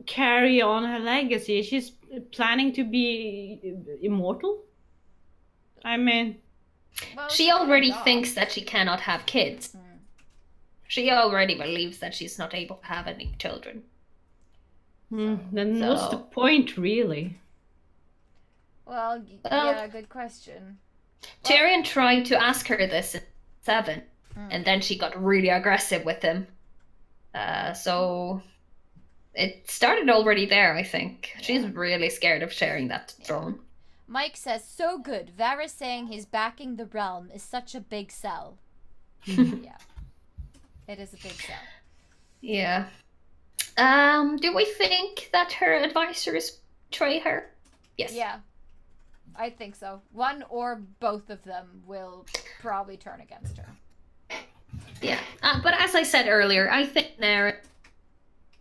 carry on her legacy? She's planning to be immortal? I mean, Well, she already thinks that she cannot have kids. She already believes that she's not able to have any children. Then what's the point, really? Well, yeah, good question. Tyrion tried to ask her this in 7, and then she got really aggressive with him. So it started already there, I think. She's really scared of sharing that throne. Mike says, so good. Varys saying he's backing the realm is such a big sell. Yeah. It is a big sell. Yeah. Do we think that her advisors betray her? Yes. Yeah. I think so. One or both of them will probably turn against her. Yeah. But as I said earlier, I think Daenerys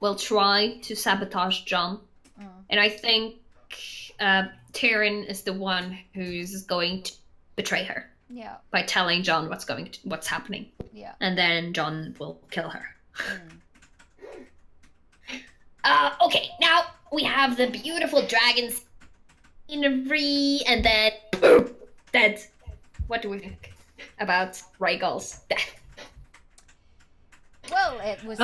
will try to sabotage Jon. And I think Tyrion is the one who's going to betray her. Yeah. By telling Jon what's happening. Yeah. And then Jon will kill her. Okay, now we have the beautiful dragon scenery, and then boom, dead. What do we think about Rhaegal's death? Well, it was.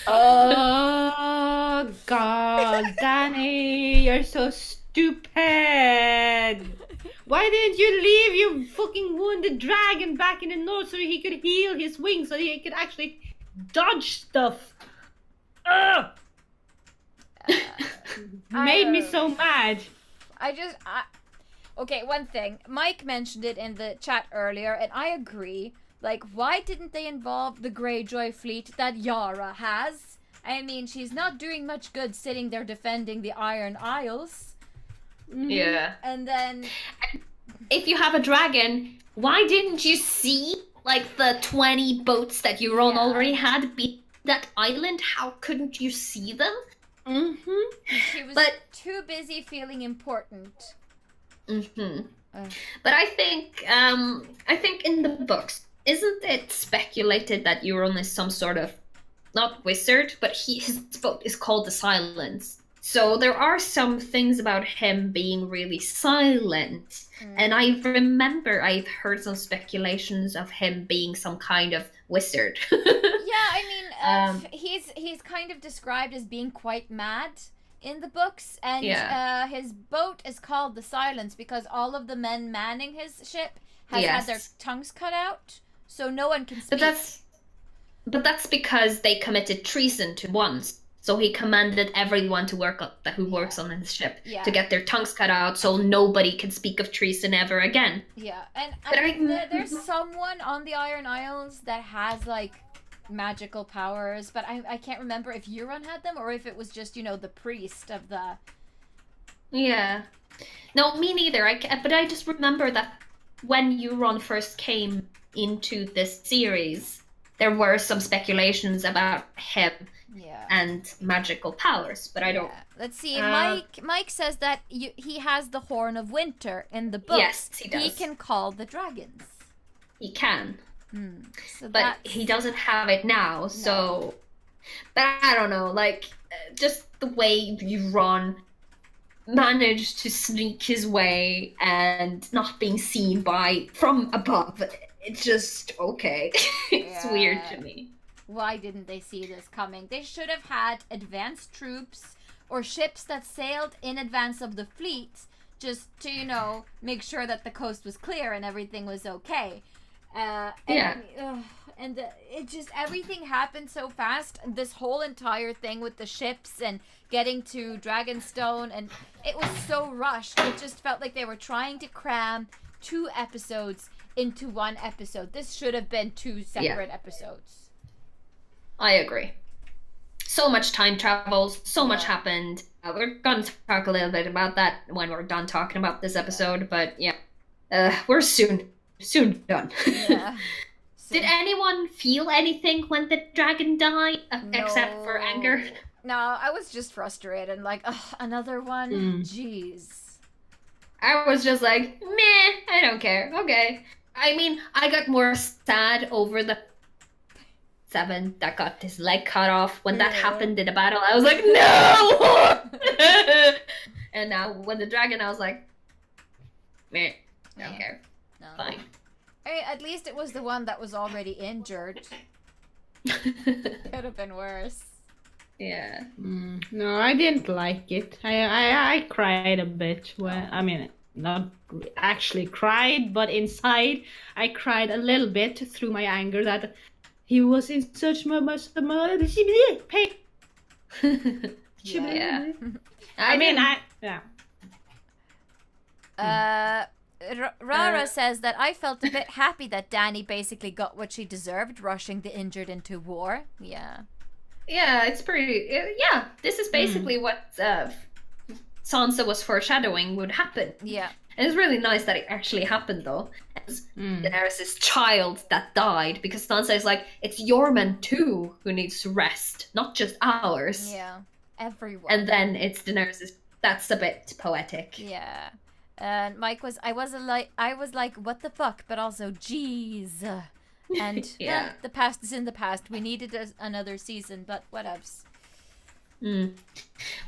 Oh God, Dany, you're so stupid. Why didn't you leave your fucking wounded dragon back in the north so he could heal his wings, so he could actually dodge stuff? Made me so mad. Okay, one thing. Mike mentioned it in the chat earlier, and I agree. Like, why didn't they involve the Greyjoy fleet that Yara has? I mean, she's not doing much good sitting there defending the Iron Isles. Yeah. And then, if you have a dragon, why didn't you see like the 20 boats that Euron already had be that island? How couldn't you see them? She was too busy feeling important. But I think in the books, isn't it speculated that Euron is some sort of, not wizard, but his boat is called the Silence. So there are some things about him being really silent. And I remember I've heard some speculations of him being some kind of wizard. Yeah, I mean, he's kind of described as being quite mad in the books. And his boat is called the Silence because all of the men manning his ship has had their tongues cut out. So no one can speak. But that's because they committed treason to once. So he commanded everyone to who works on his ship to get their tongues cut out, so nobody can speak of treason ever again. Yeah, and there's someone on the Iron Isles that has like magical powers, but I can't remember if Euron had them or if it was just the priest of the. Yeah, no, me neither. But I just remember that when Euron first came into this series, there were some speculations about him. Yeah. And magical powers, but I don't. Let's see. Mike says that he has the Horn of Winter in the book. Yes, he does. He can call the dragons. He can. So but he doesn't have it now. No. So, but I don't know. Like, just the way Euron managed to sneak his way and not being seen from above. It's just okay. It's weird to me. Why didn't they see this coming? They should have had advanced troops or ships that sailed in advance of the fleet just to, you know, make sure that the coast was clear and everything was okay. And it just, everything happened so fast. This whole entire thing with the ships and getting to Dragonstone, and it was so rushed. It just felt like they were trying to cram 2 episodes into 1 episode. This should have been 2 separate episodes. I agree. So much time travel, so much happened. We're going to talk a little bit about that when we're done talking about this episode, but we're soon done. Yeah. Did anyone feel anything when the dragon died, except for anger? No, I was just frustrated. Like, another one? Jeez. I was just like, meh, I don't care. Okay. I mean, I got more sad over the 7 that got his leg cut off. When that happened in the battle, I was like, no! And now, when the dragon, I was like, meh, I don't care. No. Fine. Hey, at least it was the one that was already injured. Could have been worse. Yeah. No, I didn't like it. I cried a bit. Well, I mean, not actually cried, but inside I cried a little bit through my anger that he was in such much pain. Yeah. Rara says that I felt a bit happy that Dany basically got what she deserved, rushing the injured into war. Yeah. Yeah, it's pretty... Yeah, this is basically what Sansa was foreshadowing would happen. Yeah. And it's really nice that it actually happened, though. Daenerys' child that died, because Sansa is like, it's your men too who needs to rest, not just ours. Yeah. Everyone. And then it's Daenerys'... That's a bit poetic. Yeah. And Mike was... I was like, what the fuck? But also, jeez. And the past is in the past. We needed another season, but whatevs.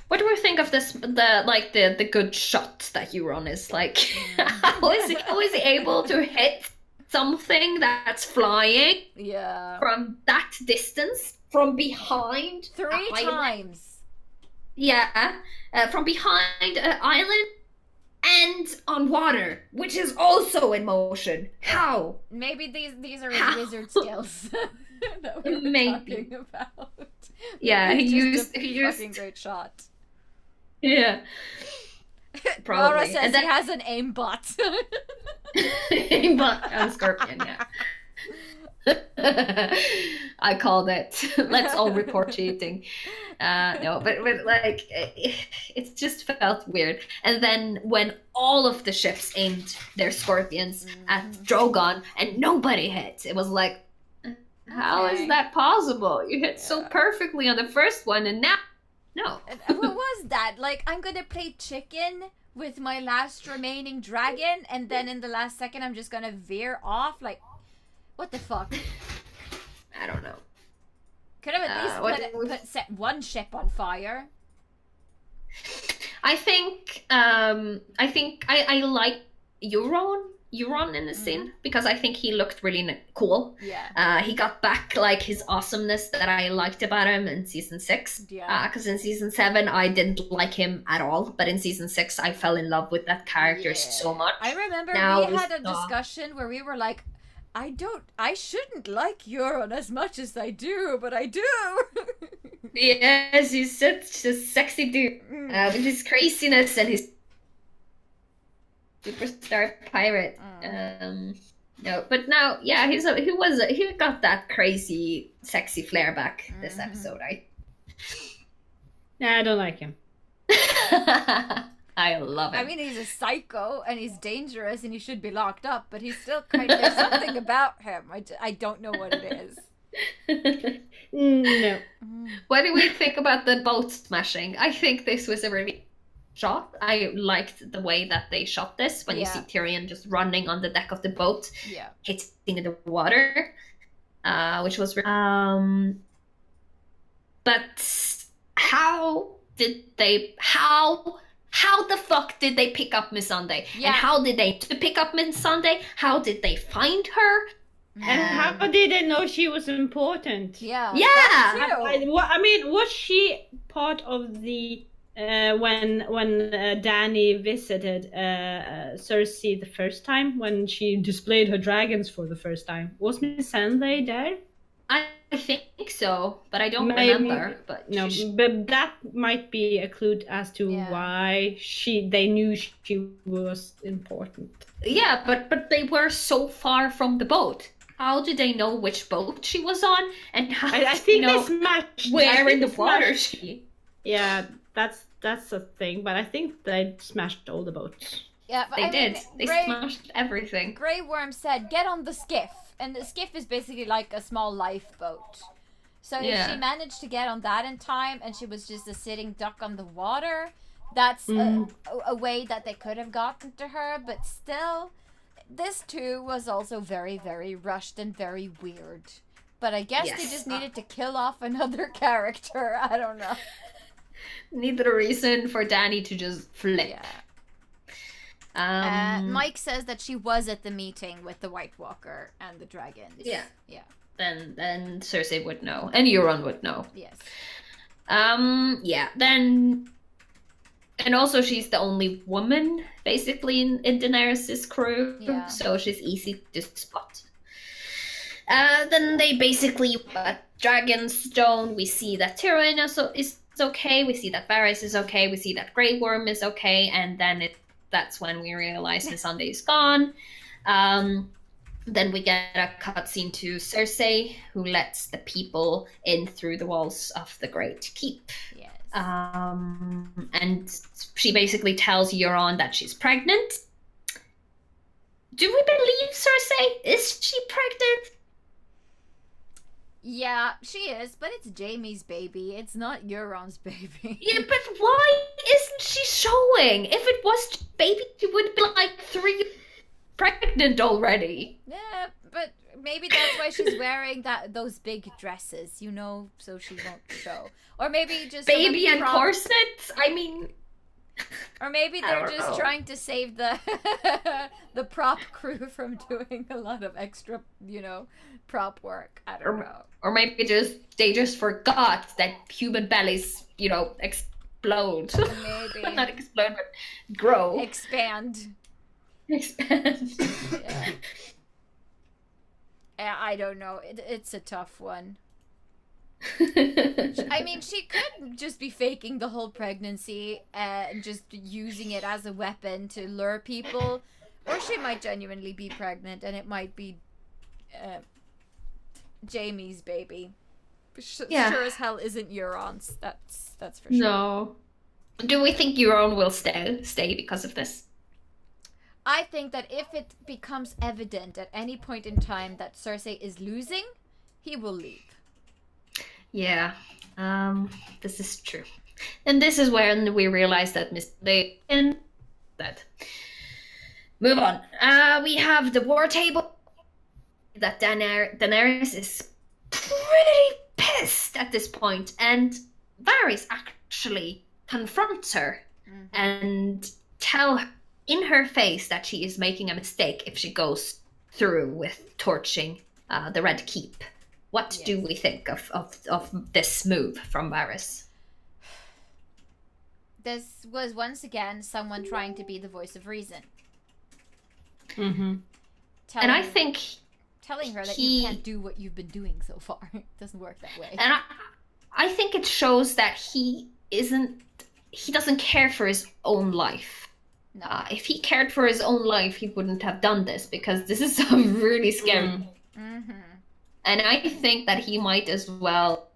What do we think of this? The good shot that Euron is like. How is he able to hit something that's flying? Yeah. From that distance, from behind 3 times. Yeah, from behind an island and on water, which is also in motion. How? Maybe these are his wizard skills. That we were talking about. Yeah, he used fucking great shot. Yeah. Probably. Laura says he has an aimbot. Aimbot on Scorpion, yeah. I called it. Let's all report cheating. No, but like it just felt weird. And then when all of the ships aimed their scorpions at Drogon and nobody hit, it was like, how is that possible? You hit so perfectly on the first one, and now no. What was that? Like, I'm gonna play chicken with my last remaining dragon, and then in the last second I'm just gonna veer off? Like, what the fuck? I don't know. Could have at least set one ship on fire. I think I like Euron in the scene because I think he looked really cool. Yeah. He got back like his awesomeness that I liked about him in season 6. Yeah. Because in season 7 I didn't like him at all, but in season 6 I fell in love with that character so much. I remember we had a discussion where we were like, I shouldn't like Euron as much as I do, but I do. Yes, he's such a sexy dude. With his craziness and his superstar pirate. No, but now, yeah, he got that crazy, sexy flair back this episode. I don't like him. I love him. I mean, he's a psycho and he's dangerous and he should be locked up, but he's still kind of, there's something about him. I don't know what it is. No. What do we think about the boat smashing? I think this was a really shot. I liked the way that they shot this when you see Tyrion just running on the deck of the boat, hitting the water, which was but how the fuck did they pick up Miss Sunday? And how did they pick up Miss Sunday? How did they find her? And how did they know she was important? Yeah. Yeah. I mean, was she part of the when Dany visited Cersei the first time, when she displayed her dragons for the first time? Was Miss Sunday there? I think so, but I don't Maybe- remember. But No, but that might be a clue as to Yeah. why they knew she was important. yeah, but they were so far from the boat. How do they know which boat she was on, and how I think you know they smashed. where in the water smashed. she? Yeah, that's a thing. But I think they smashed all the boats. Yeah, but They did. They Grey, smashed everything. Grey Worm said, "Get on the skiff," and the skiff is basically like a small lifeboat. So if Yeah. she managed to get on that in time, and she was just a sitting duck on the water, that's a way that they could have gotten to her. But still, this too was also very, very rushed and very weird. But I guess they Yes. just needed to kill off another character. I don't know. Needed a reason for Dany to just flip. Yeah. Um, Mike says that she was at the meeting with the White Walker and the dragons. Yeah. Yeah. then Cersei would know, and Euron would know. Yes. Yeah. Then, and also she's the only woman basically in Daenerys' crew, Yeah. so she's easy to spot. Then they basically Dragonstone. We see that Tyrion is okay. We see that Varys is okay. We see that Grey Worm is okay, and then that's when we realize Missandei is gone. Then we get a cutscene to Cersei, who lets the people in through the walls of the Great Keep. Yes. And she basically tells Euron that she's pregnant. Do we believe Cersei? Is she pregnant? Yeah, she is, but it's Jaime's baby. It's not Euron's baby. Yeah, but why isn't she showing? If it was baby, she would be like 3 pregnant already. Yeah, but maybe that's why she's wearing those big dresses, so she won't show. Or maybe just Baby and corsets? I mean... Or maybe I they're don't just know. trying to save the the prop crew from doing a lot of extra, prop work. I don't know. Or maybe they just forgot that human bellies, explode. Maybe. Not explode, but grow. Expand. Expand. Yeah, I don't know. It's a tough one. I mean, she could just be faking the whole pregnancy and just using it as a weapon to lure people. Or she might genuinely be pregnant and it might be Jaime's baby. Yeah. Sure as hell isn't Euron's. That's for sure. No. Do we think Euron will stay because of this? I think that if it becomes evident at any point in time that Cersei is losing, he will leave. Yeah. This is true. And this is when we realize that Missandei is dead. Move on. We have the war table. That Daenerys is pretty pissed at this point, and Varys actually confronts her and tell her in her face that she is making a mistake if she goes through with torching the Red Keep. What do we think of this move from Varys? This was once again someone trying to be the voice of reason. Mm-hmm. And I think telling her that you can't do what you've been doing so far. It doesn't work that way. And I think it shows that he doesn't care for his own life. No. If he cared for his own life, he wouldn't have done this, because this is really scary. Mm-hmm. And I think that he might as well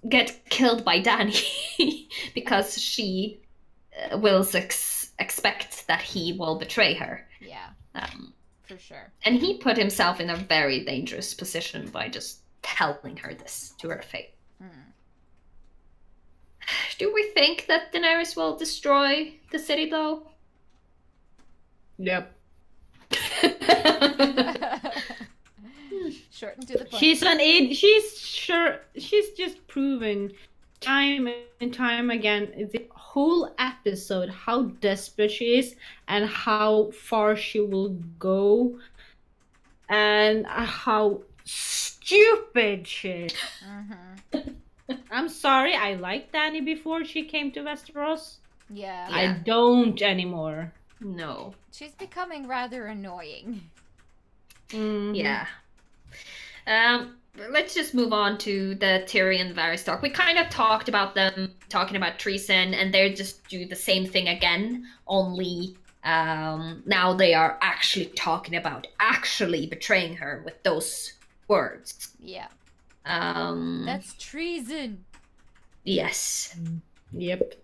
get killed by Dany because she will expect that he will betray her. Yeah, for sure. And he put himself in a very dangerous position by just telling her this to her face. Do we think that Daenerys will destroy the city, though? Yep. Short and to the point. She's just proven time and time again the whole episode how desperate she is and how far she will go and how stupid she is. I'm sorry, I liked Dany before she came to Westeros. Yeah. I don't anymore. No. She's becoming rather annoying. Yeah. Let's just move on to the Tyrion Varys talk. We kind of talked about them talking about treason, and they just do the same thing again, only now they are actually talking about actually betraying her with those words. Yeah. That's treason. Yes. Yep.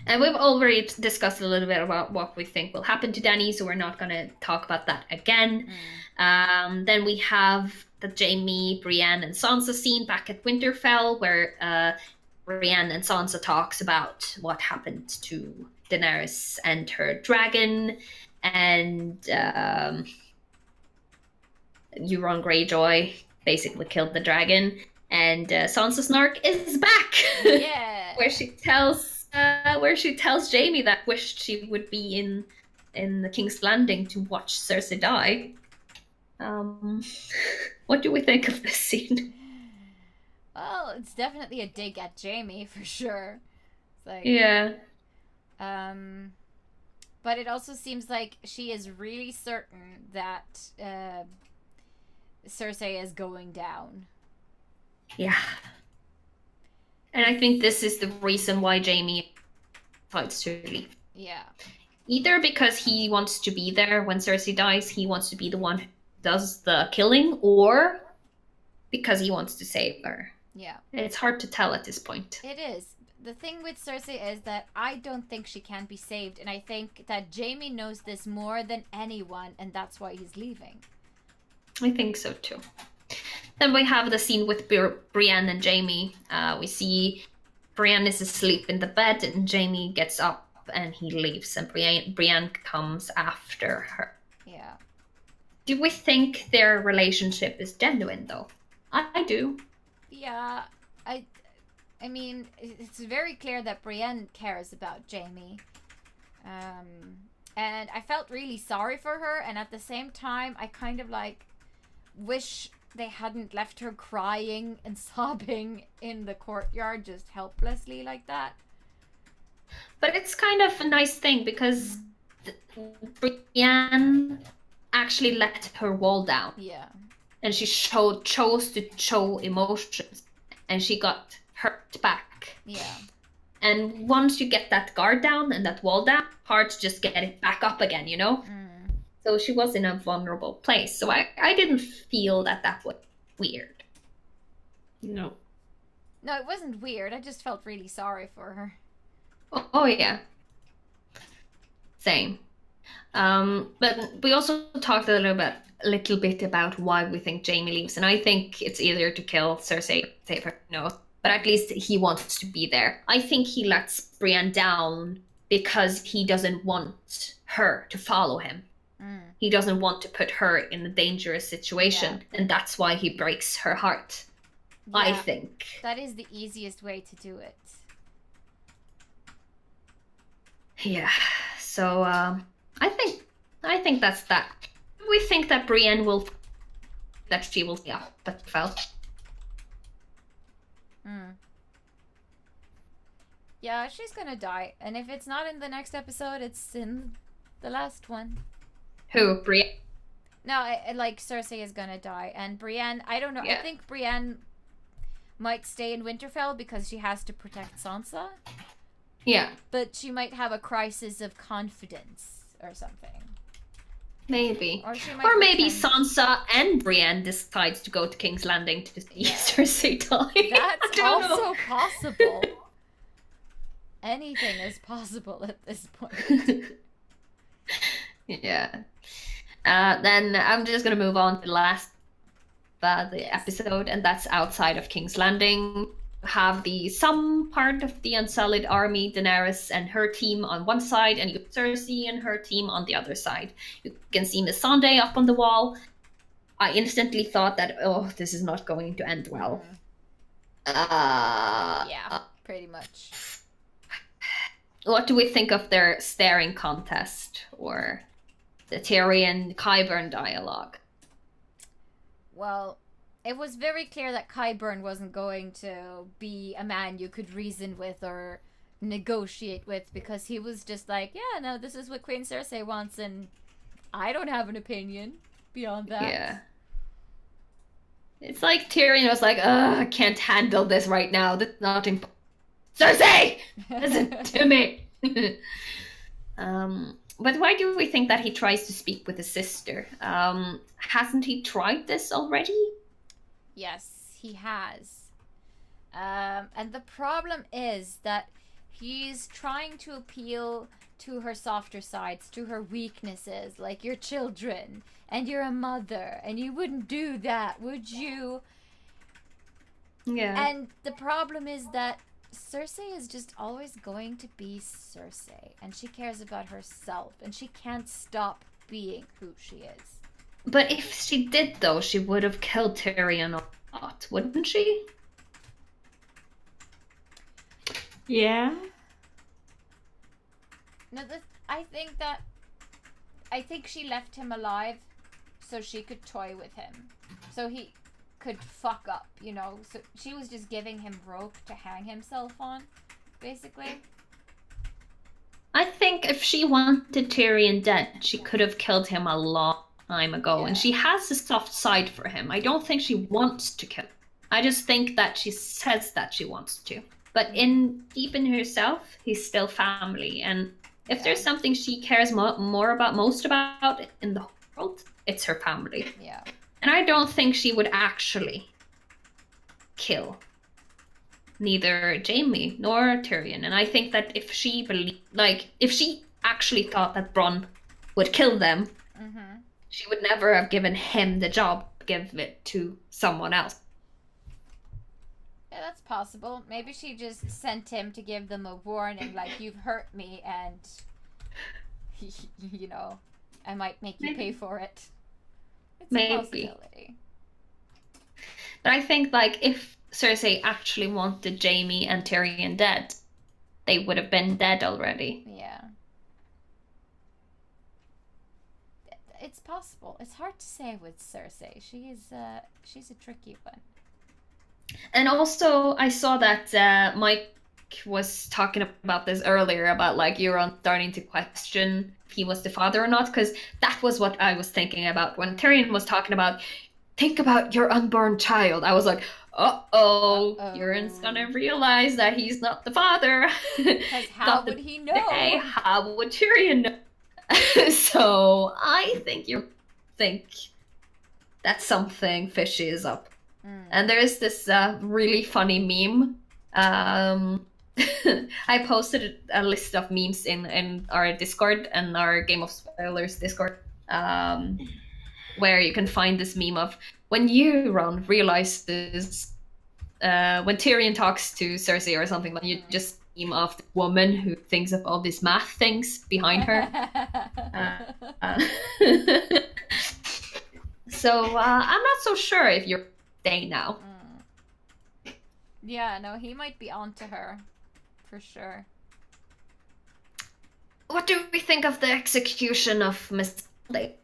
And we've already discussed a little bit about what we think will happen to Dany, so we're not going to talk about that again. Then we have the Jaime, Brienne, and Sansa scene back at Winterfell, where Brienne and Sansa talks about what happened to Daenerys and her dragon, and Euron Greyjoy basically killed the dragon, and Sansa Snark is back. Yeah. where she tells Jaime that wished she would be in the King's Landing to watch Cersei die. What do we think of this scene? Well, it's definitely a dig at Jaime for sure. It's like, yeah. But it also seems like she is really certain that Cersei is going down. Yeah. And I think this is the reason why Jaime decides to leave. Yeah. Either because he wants to be there when Cersei dies, he wants to be the one who does the killing, or because he wants to save her. Yeah. It's hard to tell at this point. It is. The thing with Cersei is that I don't think she can be saved, and I think that Jaime knows this more than anyone, and that's why he's leaving. I think so too. Then we have the scene with Brienne and Jaime. We see Brienne is asleep in the bed, and Jaime gets up and he leaves, and Brienne comes after her. Yeah. Do we think their relationship is genuine, though? I do. Yeah, I mean, it's very clear that Brienne cares about Jaime. And I felt really sorry for her, and at the same time, I kind of like wish they hadn't left her crying and sobbing in the courtyard just helplessly like that. But it's kind of a nice thing because Brienne actually let her wall down. Yeah. And she chose to show emotions, and she got hurt back. Yeah. And once you get that guard down and that wall down, hard to just get it back up again, you know? So she was in a vulnerable place. So I didn't feel that was weird. No. No, it wasn't weird. I just felt really sorry for her. Oh yeah. Same. But we also talked a little bit about why we think Jaime leaves, and I think it's either to kill Cersei, save her, no. But at least he wants to be there. I think he lets Brienne down because he doesn't want her to follow him. He doesn't want to put her in a dangerous situation, and that's why he breaks her heart. Yeah, I think. That is the easiest way to do it. Yeah, so I think that's that. We think that Brienne she will see up at Fell. Yeah, she's gonna die, and if it's not in the next episode, it's in the last one. Who, Brienne? No, like Cersei is gonna die, and Brienne, I don't know. Yeah. I think Brienne might stay in Winterfell because she has to protect Sansa. Yeah. But she might have a crisis of confidence or something. Maybe. Or maybe Sansa and Brienne decides to go to King's Landing to see Cersei die. That's also possible. Anything is possible at this point. Yeah. Then I'm just going to move on to the last the episode, and that's outside of King's Landing. Have some part of the Unsullied army, Daenerys and her team on one side, and you have Cersei and her team on the other side. You can see Missandei up on the wall. I instantly thought that, oh, this is not going to end well. Yeah, pretty much. What do we think of their staring contest or the Tyrion-Qyburn dialogue? Well, it was very clear that Qyburn wasn't going to be a man you could reason with or negotiate with, because he was just like, yeah, no, this is what Queen Cersei wants, and I don't have an opinion beyond that. Yeah. It's like Tyrion was like, ugh, I can't handle this right now. That's not important. Cersei! Listen to me! But why do we think that he tries to speak with his sister? Hasn't he tried this already? Yes, he has. And the problem is that he's trying to appeal to her softer sides, to her weaknesses, like your children, and you're a mother, and you wouldn't do that, would you? Yeah. And the problem is that Cersei is just always going to be Cersei, and she cares about herself, and she can't stop being who she is. But if she did, though, she would have killed Tyrion a lot, wouldn't she? Yeah. No, I think she left him alive so she could toy with him, so he could fuck up, you know. So she was just giving him rope to hang himself on, basically. I think if she wanted Tyrion dead, she could have killed him a long time ago. Yeah. And she has a soft side for him. I don't think she wants to kill him. I just think that she says that she wants to. But deep in herself, he's still family. And if there's something she cares most about in the world, it's her family. Yeah. And I don't think she would actually kill neither Jaime nor Tyrion. And I think that if she actually thought that Bronn would kill them, she would never have given him the job, give it to someone else. Yeah, that's possible. Maybe she just sent him to give them a warning, like, you've hurt me, and you know, I might make you pay for it. It's a possibility. But I think, like, if Cersei actually wanted Jaime and Tyrion dead, they would have been dead already. Yeah. It's possible. It's hard to say with Cersei. She's a tricky one. And also, I saw that Mike was talking about this earlier, about like Euron starting to question if he was the father or not, because that was what I was thinking about when Tyrion was talking about, think about your unborn child. I was like, uh-oh. Euron's gonna realize that he's not the father. Because how would he know? How would Tyrion know? So I think you think that something fishy is up. And there's this really funny meme. I posted a list of memes in our Discord and our Game of Spoilers Discord, where you can find this meme of when Euron realizes, when Tyrion talks to Cersei or something, like you just meme of the woman who thinks of all these math things behind her. So I'm not so sure if you're staying now. Yeah, no, he might be onto her, for sure. What do we think of the execution of Miss Sunday?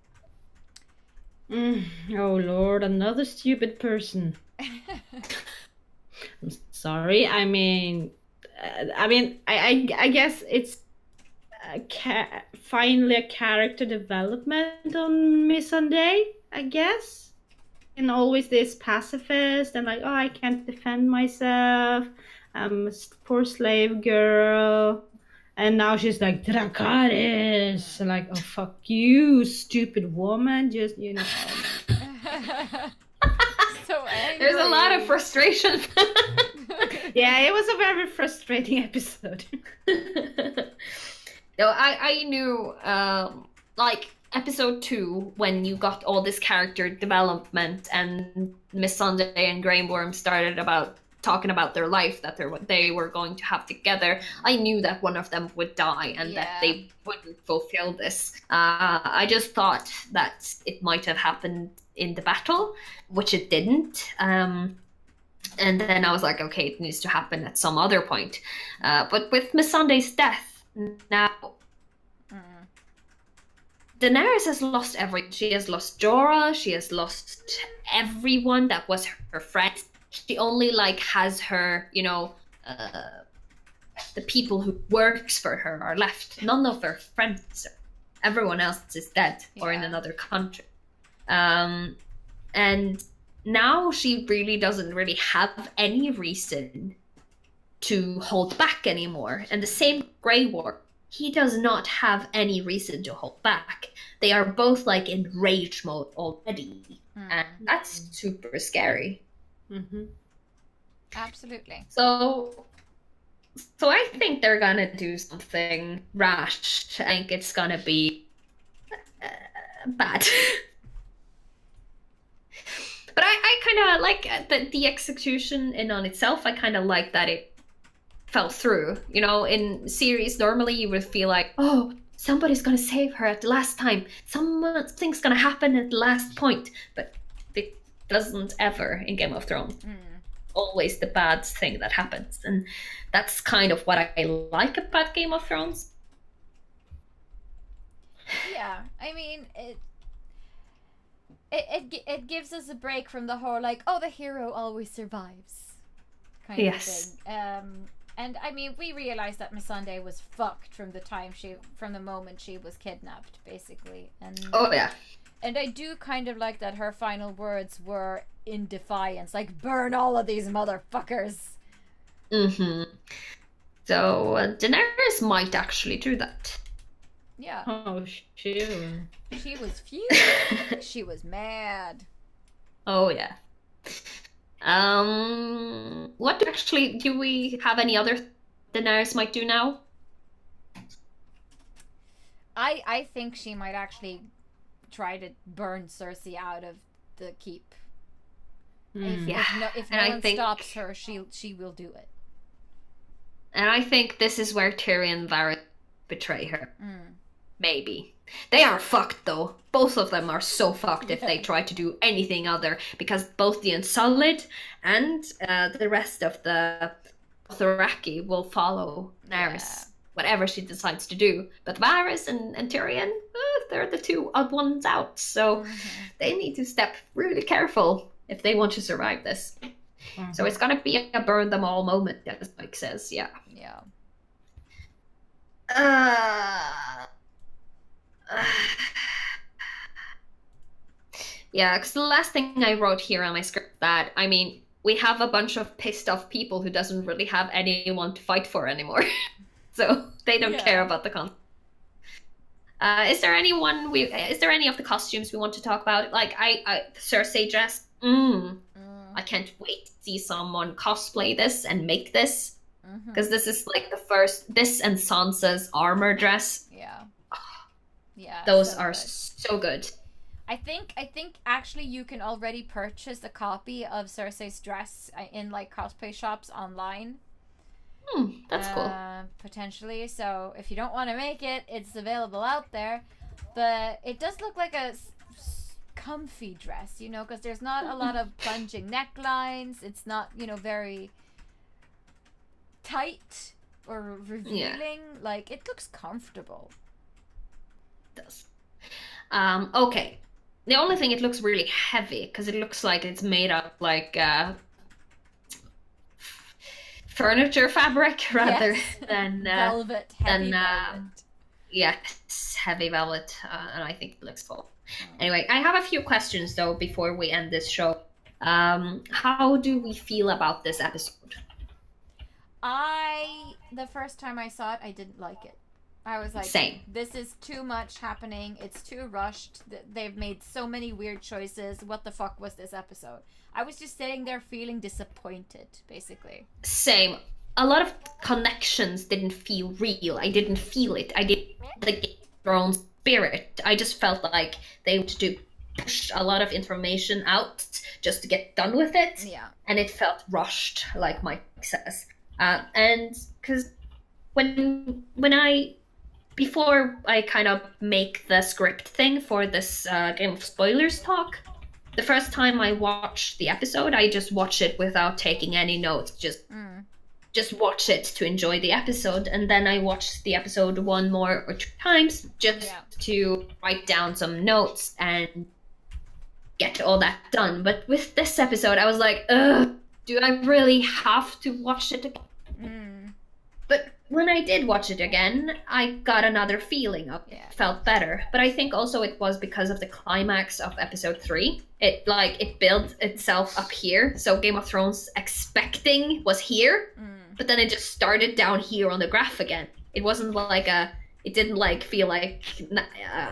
Oh Lord, another stupid person. I'm sorry. I mean, I guess it's finally a character development on Miss Sunday, I guess. And always this pacifist and like, oh, I can't defend myself. I'm a poor slave girl. And now she's like, Dracarys. Like, oh, fuck you, stupid woman. Just, you know. So angry. There's a lot of frustration. Yeah, it was a very frustrating episode. No, I knew, like, episode 2, when you got all this character development and Miss Sunday and Grey Worm started talking about their life that they were going to have together, I knew that one of them would die and that they wouldn't fulfill this. I just thought that it might have happened in the battle, which it didn't. And then I was like, okay, it needs to happen at some other point. But with Miss Sunday's death, now Daenerys has lost everything. She has lost Jorah. She has lost everyone that was her friend. She only like has her, the people who works for her are left. None of her friends. Everyone else is dead or in another country. And now she really doesn't really have any reason to hold back anymore. And the same Grey Worm, he does not have any reason to hold back. They are both like in rage mode already. And that's super scary. Mm-hmm. Absolutely. So I think they're gonna do something rash. I think it's gonna be bad. But I kind of like the execution in on itself. I kind of like that it fell through. In series, normally you would feel like, oh, somebody's gonna save her at the last time. Something's gonna happen at the last point. But it doesn't ever in Game of Thrones. Always the bad thing that happens, and that's kind of what I like about Game of Thrones. Yeah, I mean it gives us a break from the whole like, oh, the hero always survives kind of thing. And I mean, we realized that Missandei was fucked from the moment she was kidnapped, basically. And oh yeah. And I do kind of like that her final words were in defiance, like, burn all of these motherfuckers. Mm-hmm. So Daenerys might actually do that. Yeah. Oh, sure. She was fuming. She was mad. Oh yeah. What actually do we have any other Daenerys might do now? I think she might actually try to burn Cersei out of the keep. If no one stops her, she will do it. And I think this is where Tyrion and Varys betray her. Maybe. They are fucked though. Both of them are so fucked if they try to do anything other, because both the Unsullied and the rest of the Dothraki will follow Daenerys, whatever she decides to do. But Varys and Tyrion, they're the two odd ones out, so they need to step really careful if they want to survive this. So it's gonna be a burn them all moment, as Mike says. Yeah. Yeah, because the last thing I wrote here on my script that, I mean, we have a bunch of pissed off people who doesn't really have anyone to fight for anymore. So they don't care about the concept. Is there any of the costumes we want to talk about? Like Cersei dress. I can't wait to see someone cosplay this and make this, because this is like this and Sansa's armor dress. Those are so good. I think actually you can already purchase a copy of Cersei's dress in like cosplay shops online. That's cool. Potentially. So if you don't want to make it, it's available out there. But it does look like a comfy dress, because there's not a lot of plunging necklines. It's not, very tight or revealing. Like, it looks comfortable. It does. Okay. The only thing, it looks really heavy, because it looks like it's made of like furniture fabric rather than velvet, heavy velvet. Yes, heavy velvet, and I think it looks full. Anyway, I have a few questions though before we end this show. How do we feel about this episode? The first time I saw it, I didn't like it. I was like, same. This is too much happening. It's too rushed. They've made so many weird choices. What the fuck was this episode? I was just sitting there feeling disappointed, basically. Same. A lot of connections didn't feel real. I didn't feel it. I didn't like their own spirit. I just felt like they wanted to push a lot of information out just to get done with it. Yeah. And it felt rushed, like Mike says. And because before I kind of make the script thing for this Game of Spoilers talk, the first time I watched the episode, I just watched it without taking any notes, just just watch it to enjoy the episode, and then I watched the episode 1 more or 2 times just to write down some notes and get all that done. But with this episode, I was like, ugh, do I really have to watch it again? But when I did watch it again, I got another feeling of it. Felt better. But I think also it was because of the climax of episode 3. It built itself up here. So Game of Thrones expecting was here, but then it just started down here on the graph again. It wasn't like it didn't like feel like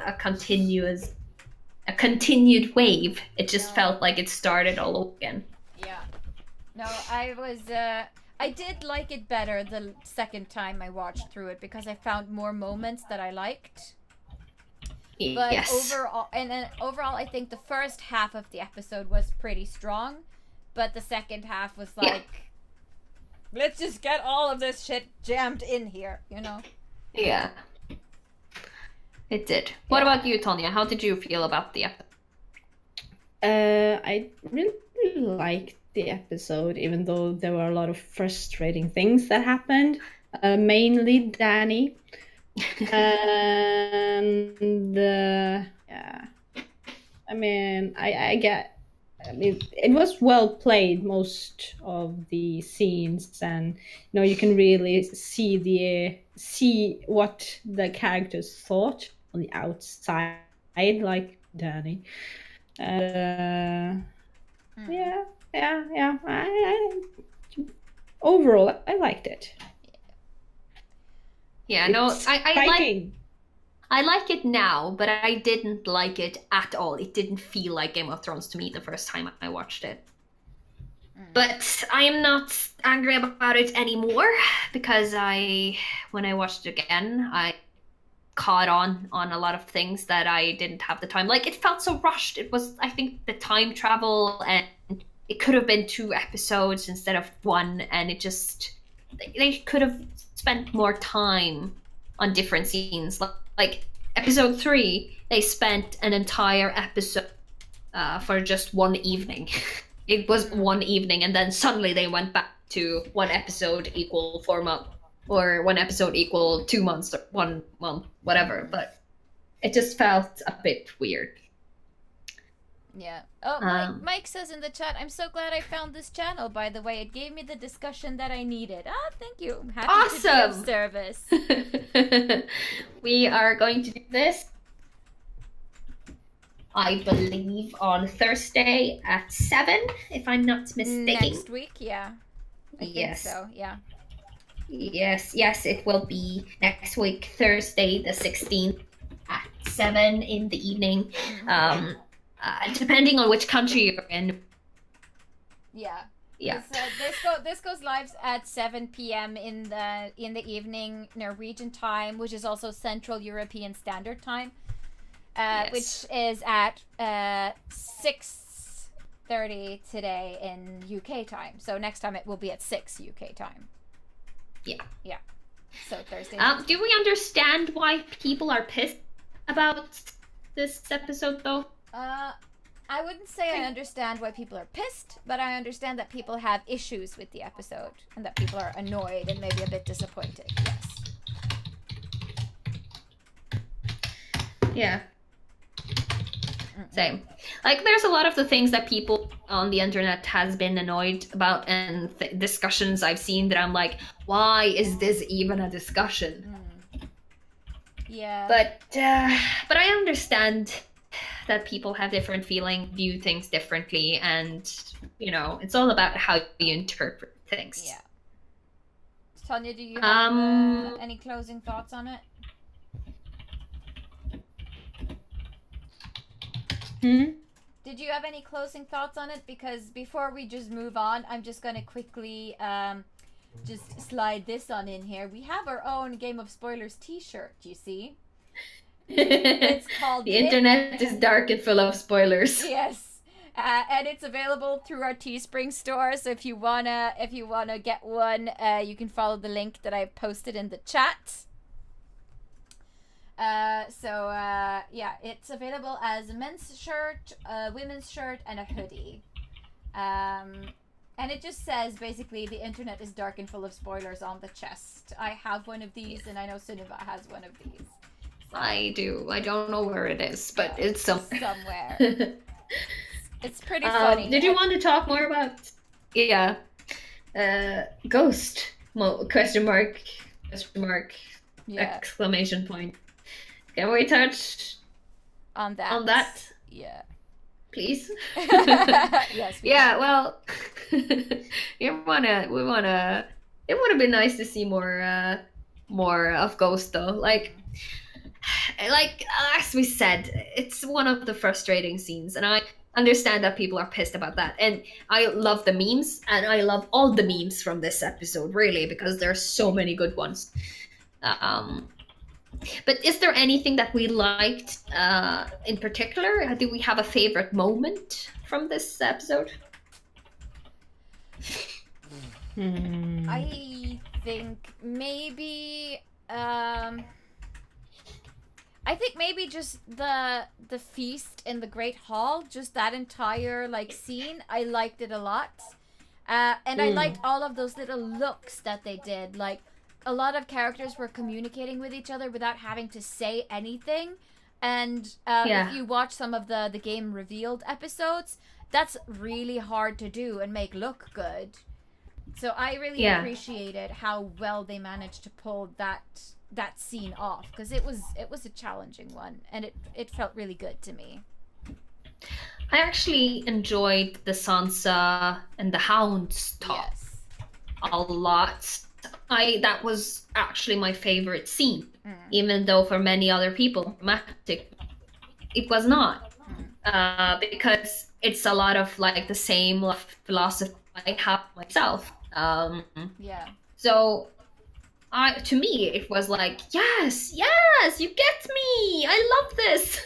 a continued wave. It just felt like it started all over again. Yeah. No, I did like it better the second time I watched through it because I found more moments that I liked. But overall, I think the first half of the episode was pretty strong, but the second half was like, let's just get all of this shit jammed in here, you know? Yeah. It did. What about you, Tonya? How did you feel about the episode? I really liked the episode, even though there were a lot of frustrating things that happened. Mainly Danny. And yeah, I mean, it was well played, most of the scenes, and you can really see what the characters thought on the outside, like Danny. Yeah. Overall, I liked it. Yeah, no, I like it now, but I didn't like it at all. It didn't feel like Game of Thrones to me the first time I watched it. But I am not angry about it anymore because when I watched it again, I caught on a lot of things that I didn't have the time. Like, it felt so rushed. It was, I think, the time travel, and it could have been 2 episodes instead of 1, and it just, they could have spent more time on different scenes. Like episode 3, they spent an entire episode for just 1 evening. It was 1 evening, and then suddenly they went back to 1 episode equal 4 months, or 1 episode equal 2 months, or 1 month, whatever. But it just felt a bit weird. Yeah. Oh, Mike says in the chat, I'm so glad I found this channel, by the way. It gave me the discussion that I needed. Ah, thank you. I'm happy to be of service. We are going to do this, I believe, on Thursday at 7, if I'm not mistaken. Next week, yeah. I think so, yeah. Yes, it will be next week, Thursday the 16th at 7 in the evening. Depending on which country you're in. Yeah. Yeah. This goes live at 7 p.m. in the evening Norwegian time, which is also Central European Standard Time, which is at 6:30 today in UK time. So next time it will be at 6 UK time. Yeah. Yeah. So Thursday. Do we understand why people are pissed about this episode, though? I wouldn't say I understand why people are pissed, but I understand that people have issues with the episode and that people are annoyed and maybe a bit disappointed. Yes. Yeah. Same. Like, there's a lot of the things that people on the internet has been annoyed about, and discussions I've seen that I'm like, why is this even a discussion? Yeah. But I understand that people have different view things differently, and it's all about how you interpret things. Yeah. Tonya, do you have any closing thoughts on it? Did you have any closing thoughts on it? Because before we just move on, I'm just gonna quickly just slide this on in here. We have our own Game of Spoilers t-shirt, you see. It's called The internet is dark and full of spoilers. Yes. And it's available through our Teespring store. So if you wanna get one, you can follow the link that I posted in the chat. Yeah, it's available as a men's shirt, a women's shirt, and a hoodie. And And it just says, basically, the internet is dark and full of spoilers on the chest. I have one of these, and I know Sunniva has one of these. So, I do. I don't know where it is, but it's somewhere. Somewhere. It's pretty funny. Did you want to talk more about? Yeah. Ghost? Question mark. Yeah. Exclamation point. Can we touch on that? On that? Yeah. Please. Yes. Yeah. Well, we wanna. It would have been nice to see more of Ghost though. Like as we said, it's one of the frustrating scenes, and I understand that people are pissed about that. And I love the memes, and I love all the memes from this episode, really, because there are so many good ones. But is there anything that we liked in particular? Do we have a favorite moment from this episode? I think maybe just the feast in the Great Hall, just that entire scene. I liked it a lot. And I liked all of those little looks that they did. Like, a lot of characters were communicating with each other without having to say anything. And if you watch some of the Game Revealed episodes, that's really hard to do and make look good. So I really appreciated how well they managed to pull that scene off, because it was a challenging one, and it felt really good to me. I actually enjoyed the Sansa and the Hounds talk a lot. That was actually my favorite scene, even though for many other people, romantic, it was not, because it's a lot of the same philosophy I have myself. So, to me, it was like, yes, you get me. I love this.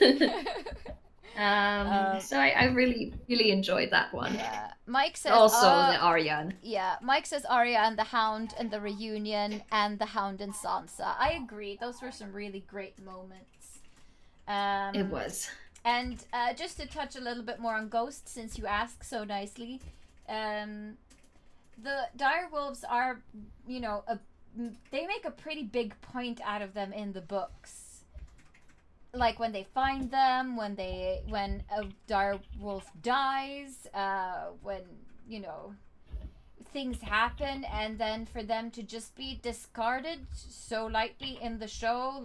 So I really, really enjoyed that one. Yeah. Mike says also the Arya. Yeah, Mike says Arya and the Hound and the reunion and the Hound and Sansa. I agree. Those were some really great moments. It was. And just to touch a little bit more on Ghost, since you asked so nicely, the direwolves are, they make a pretty big point out of them in the books. Like when they find them, when a direwolf dies, when things happen, and then for them to just be discarded so lightly in the show,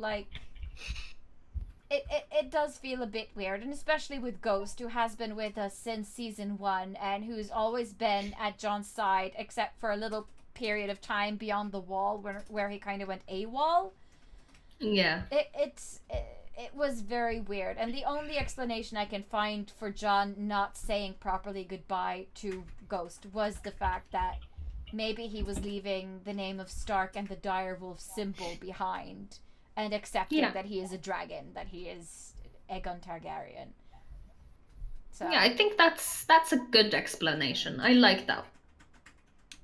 it does feel a bit weird, and especially with Ghost, who has been with us since season 1 and who's always been at Jon's side, except for a little period of time beyond the wall where he kind of went AWOL. Yeah. It was very weird, and the only explanation I can find for Jon not saying properly goodbye to Ghost was the fact that maybe he was leaving the name of Stark and the direwolf symbol behind, and accepting that he is a dragon, that he is Aegon Targaryen. So yeah, I think that's a good explanation. I like that.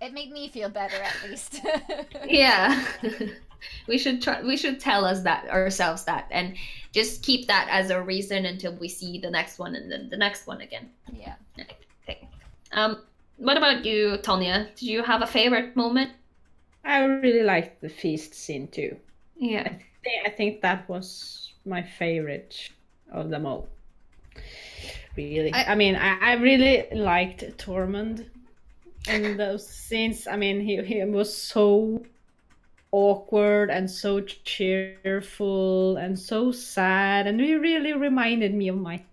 It made me feel better, at least. Yeah. We should tell ourselves that, and just keep that as a reason until we see the next one and then the next one again. Yeah. Okay. What about you, Tonya? Did you have a favorite moment? I really liked the feast scene too. Yeah. I think that was my favorite of them all. Really. I really liked Tormund in those scenes. He was so awkward and so cheerful and so sad, and he really reminded me of my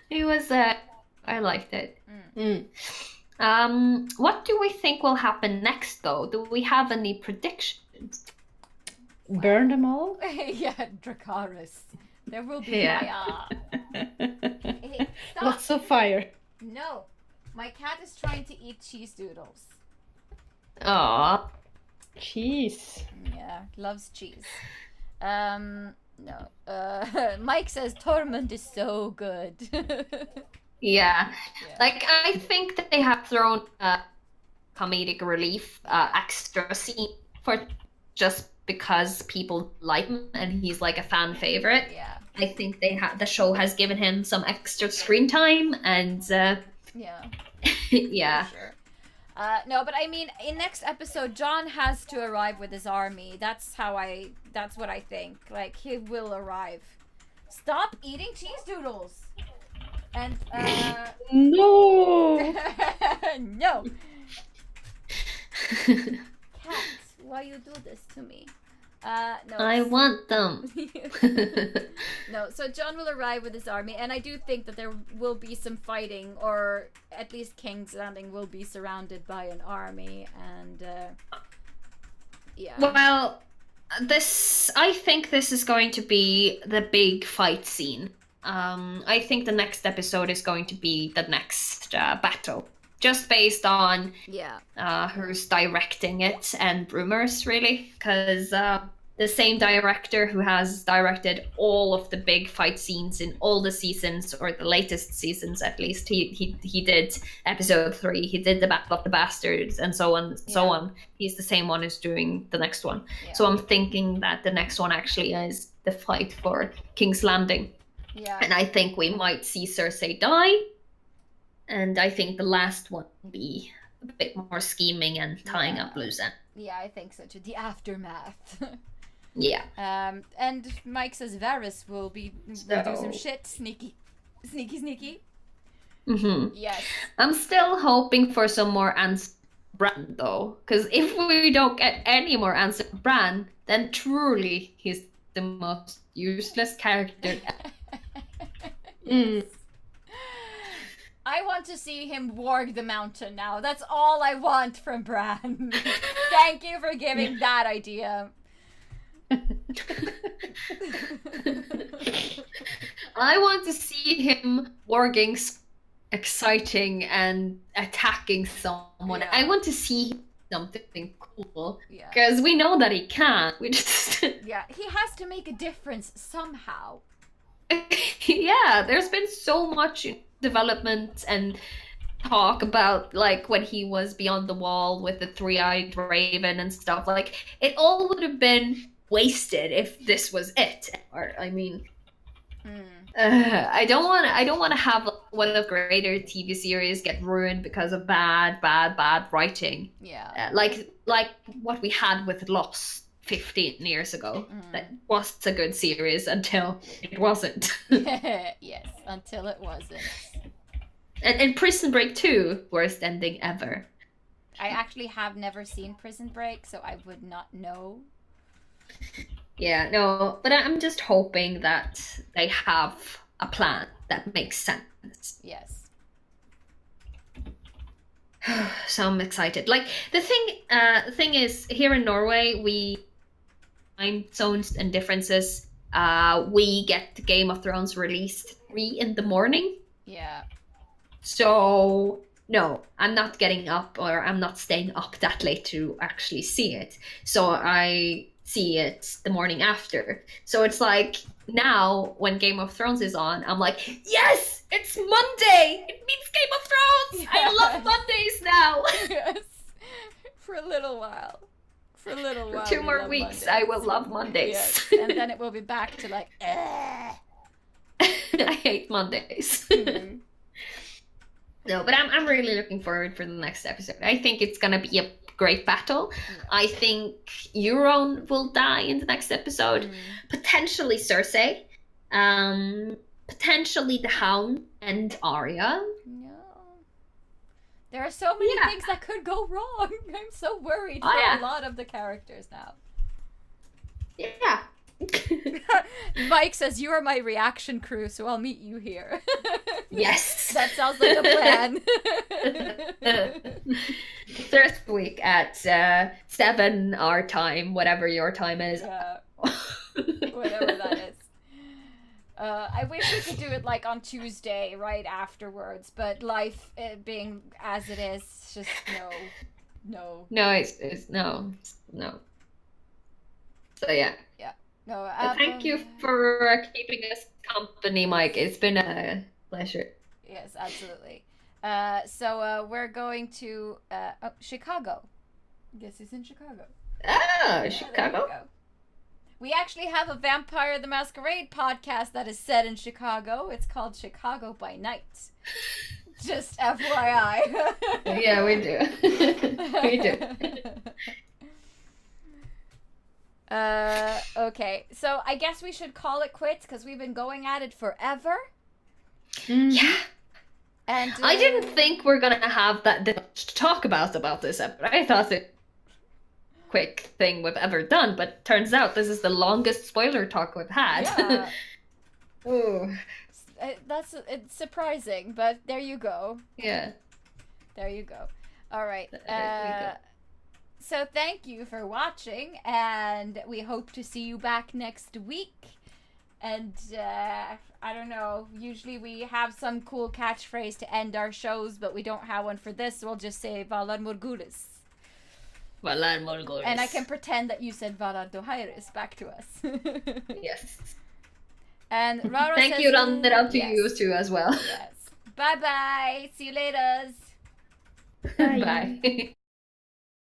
He was I liked it. What do we think will happen next, though? Do we have any predictions? Burn them all? Yeah, Dracarys. There will be fire. Hey, stop. Lots of fire. No. My cat is trying to eat cheese doodles. Aww. Cheese. Yeah, loves cheese. No. Mike says Tormund is so good. Yeah. I think that they have thrown comedic relief extra scene for just because people like him and he's a fan favorite. Yeah. I think the show has given him some extra screen time, and Yeah, yeah. for sure. No, but I mean, in next episode, John has to arrive with his army. That's what I think. Like, he will arrive. Stop eating cheese doodles! And, No. no! Cats, why you do this to me? No. I want them. No, so John will arrive with his army, and I do think that there will be some fighting, or at least King's Landing will be surrounded by an army, and yeah. Well, I think this is going to be the big fight scene. I think the next episode is going to be the next battle, just based on who's directing it and rumors, really, because the same director who has directed all of the big fight scenes in all the seasons, or the latest seasons at least. He did episode 3. He did the Battle of the Bastards, and so on. He's the same one who's doing the next one. Yeah. So I'm thinking that the next one actually is the fight for King's Landing. Yeah. And I think we might see Cersei die. And I think the last one will be a bit more scheming and tying up loose ends. Yeah, I think so too. The aftermath. Yeah. And Mike says Varys will do some shit. Sneaky. Mm-hmm. Yes. I'm still hoping for some more answers for Bran, though. Because if we don't get any more answers for Bran, then truly he's the most useless character. I want to see him warg the mountain now. That's all I want from Bran. Thank you for giving that idea. I want to see him warging exciting and attacking someone. Yeah. I want to see something cool. Because we know that he can't. We just yeah, he has to make a difference somehow. Yeah, there's been so much development and talk about, like, when he was beyond the wall with the three-eyed raven and stuff. Like, it all would have been wasted if this was it. Or I mean, I don't want to have one of the greater TV series get ruined because of bad writing. Yeah. Like what we had with Lost 15 years ago. That was a good series until it wasn't. Yes, until it wasn't. And Prison Break 2, worst ending ever. I actually have never seen Prison Break, so I would not know. Yeah, no, but I'm just hoping that they have a plan that makes sense. Yes. So I'm excited. Like, the thing is, here in Norway, we time zones and differences. We get Game of Thrones released 3 a.m. Yeah. So no, I'm not getting up, or I'm not staying up that late to actually see it. So I see it the morning after. So it's like, now when Game of Thrones is on, I'm like, yes, it's Monday. It means Game of Thrones. Yes. I love Mondays now. Yes. For a little while. For 2 more weeks, Mondays. I will love Mondays. Yes. And then it will be back to like, I hate Mondays. No, but I'm really looking forward for the next episode. I think it's gonna be a great battle. I think Euron will die in the next episode. Potentially Cersei. Potentially the Hound and Arya. No. There are so many things that could go wrong. I'm so worried for a lot of the characters now. Yeah. Mike says, you are my reaction crew, so I'll meet you here. Yes. That sounds like a plan. Thursday week at 7 our time, whatever your time is. Yeah. Whatever that is. I wish we could do it like on Tuesday, right afterwards, but life being as it is, just no. No, it's no. So yeah. Yeah. No. Thank you for keeping us company, Mike. It's been a pleasure. Yes, absolutely. So we're going to Chicago. I guess it's in Chicago. Oh, Chicago. We actually have a Vampire the Masquerade podcast that is set in Chicago. It's called Chicago by Night. Just FYI. Yeah, we do. We do. Okay, so I guess we should call it quits because we've been going at it forever. Yeah. And I didn't think we're gonna have that much to talk about this episode. I thought it quick thing we've ever done, but turns out this is the longest spoiler talk we've had. Yeah. Ooh. It's surprising, but there you go. Yeah. There you go. All right. There you go. So thank you for watching, and we hope to see you back next week. And I don't know, usually we have some cool catchphrase to end our shows, but we don't have one for this, so we'll just say Valar Morghulis. Valar Morghulis. And I can pretend that you said Valar Dohaeris back to us. Yes. And Raro Thank says, you, round it up to yes. you too as well. Yes. Bye-bye. See you later. Bye. Bye.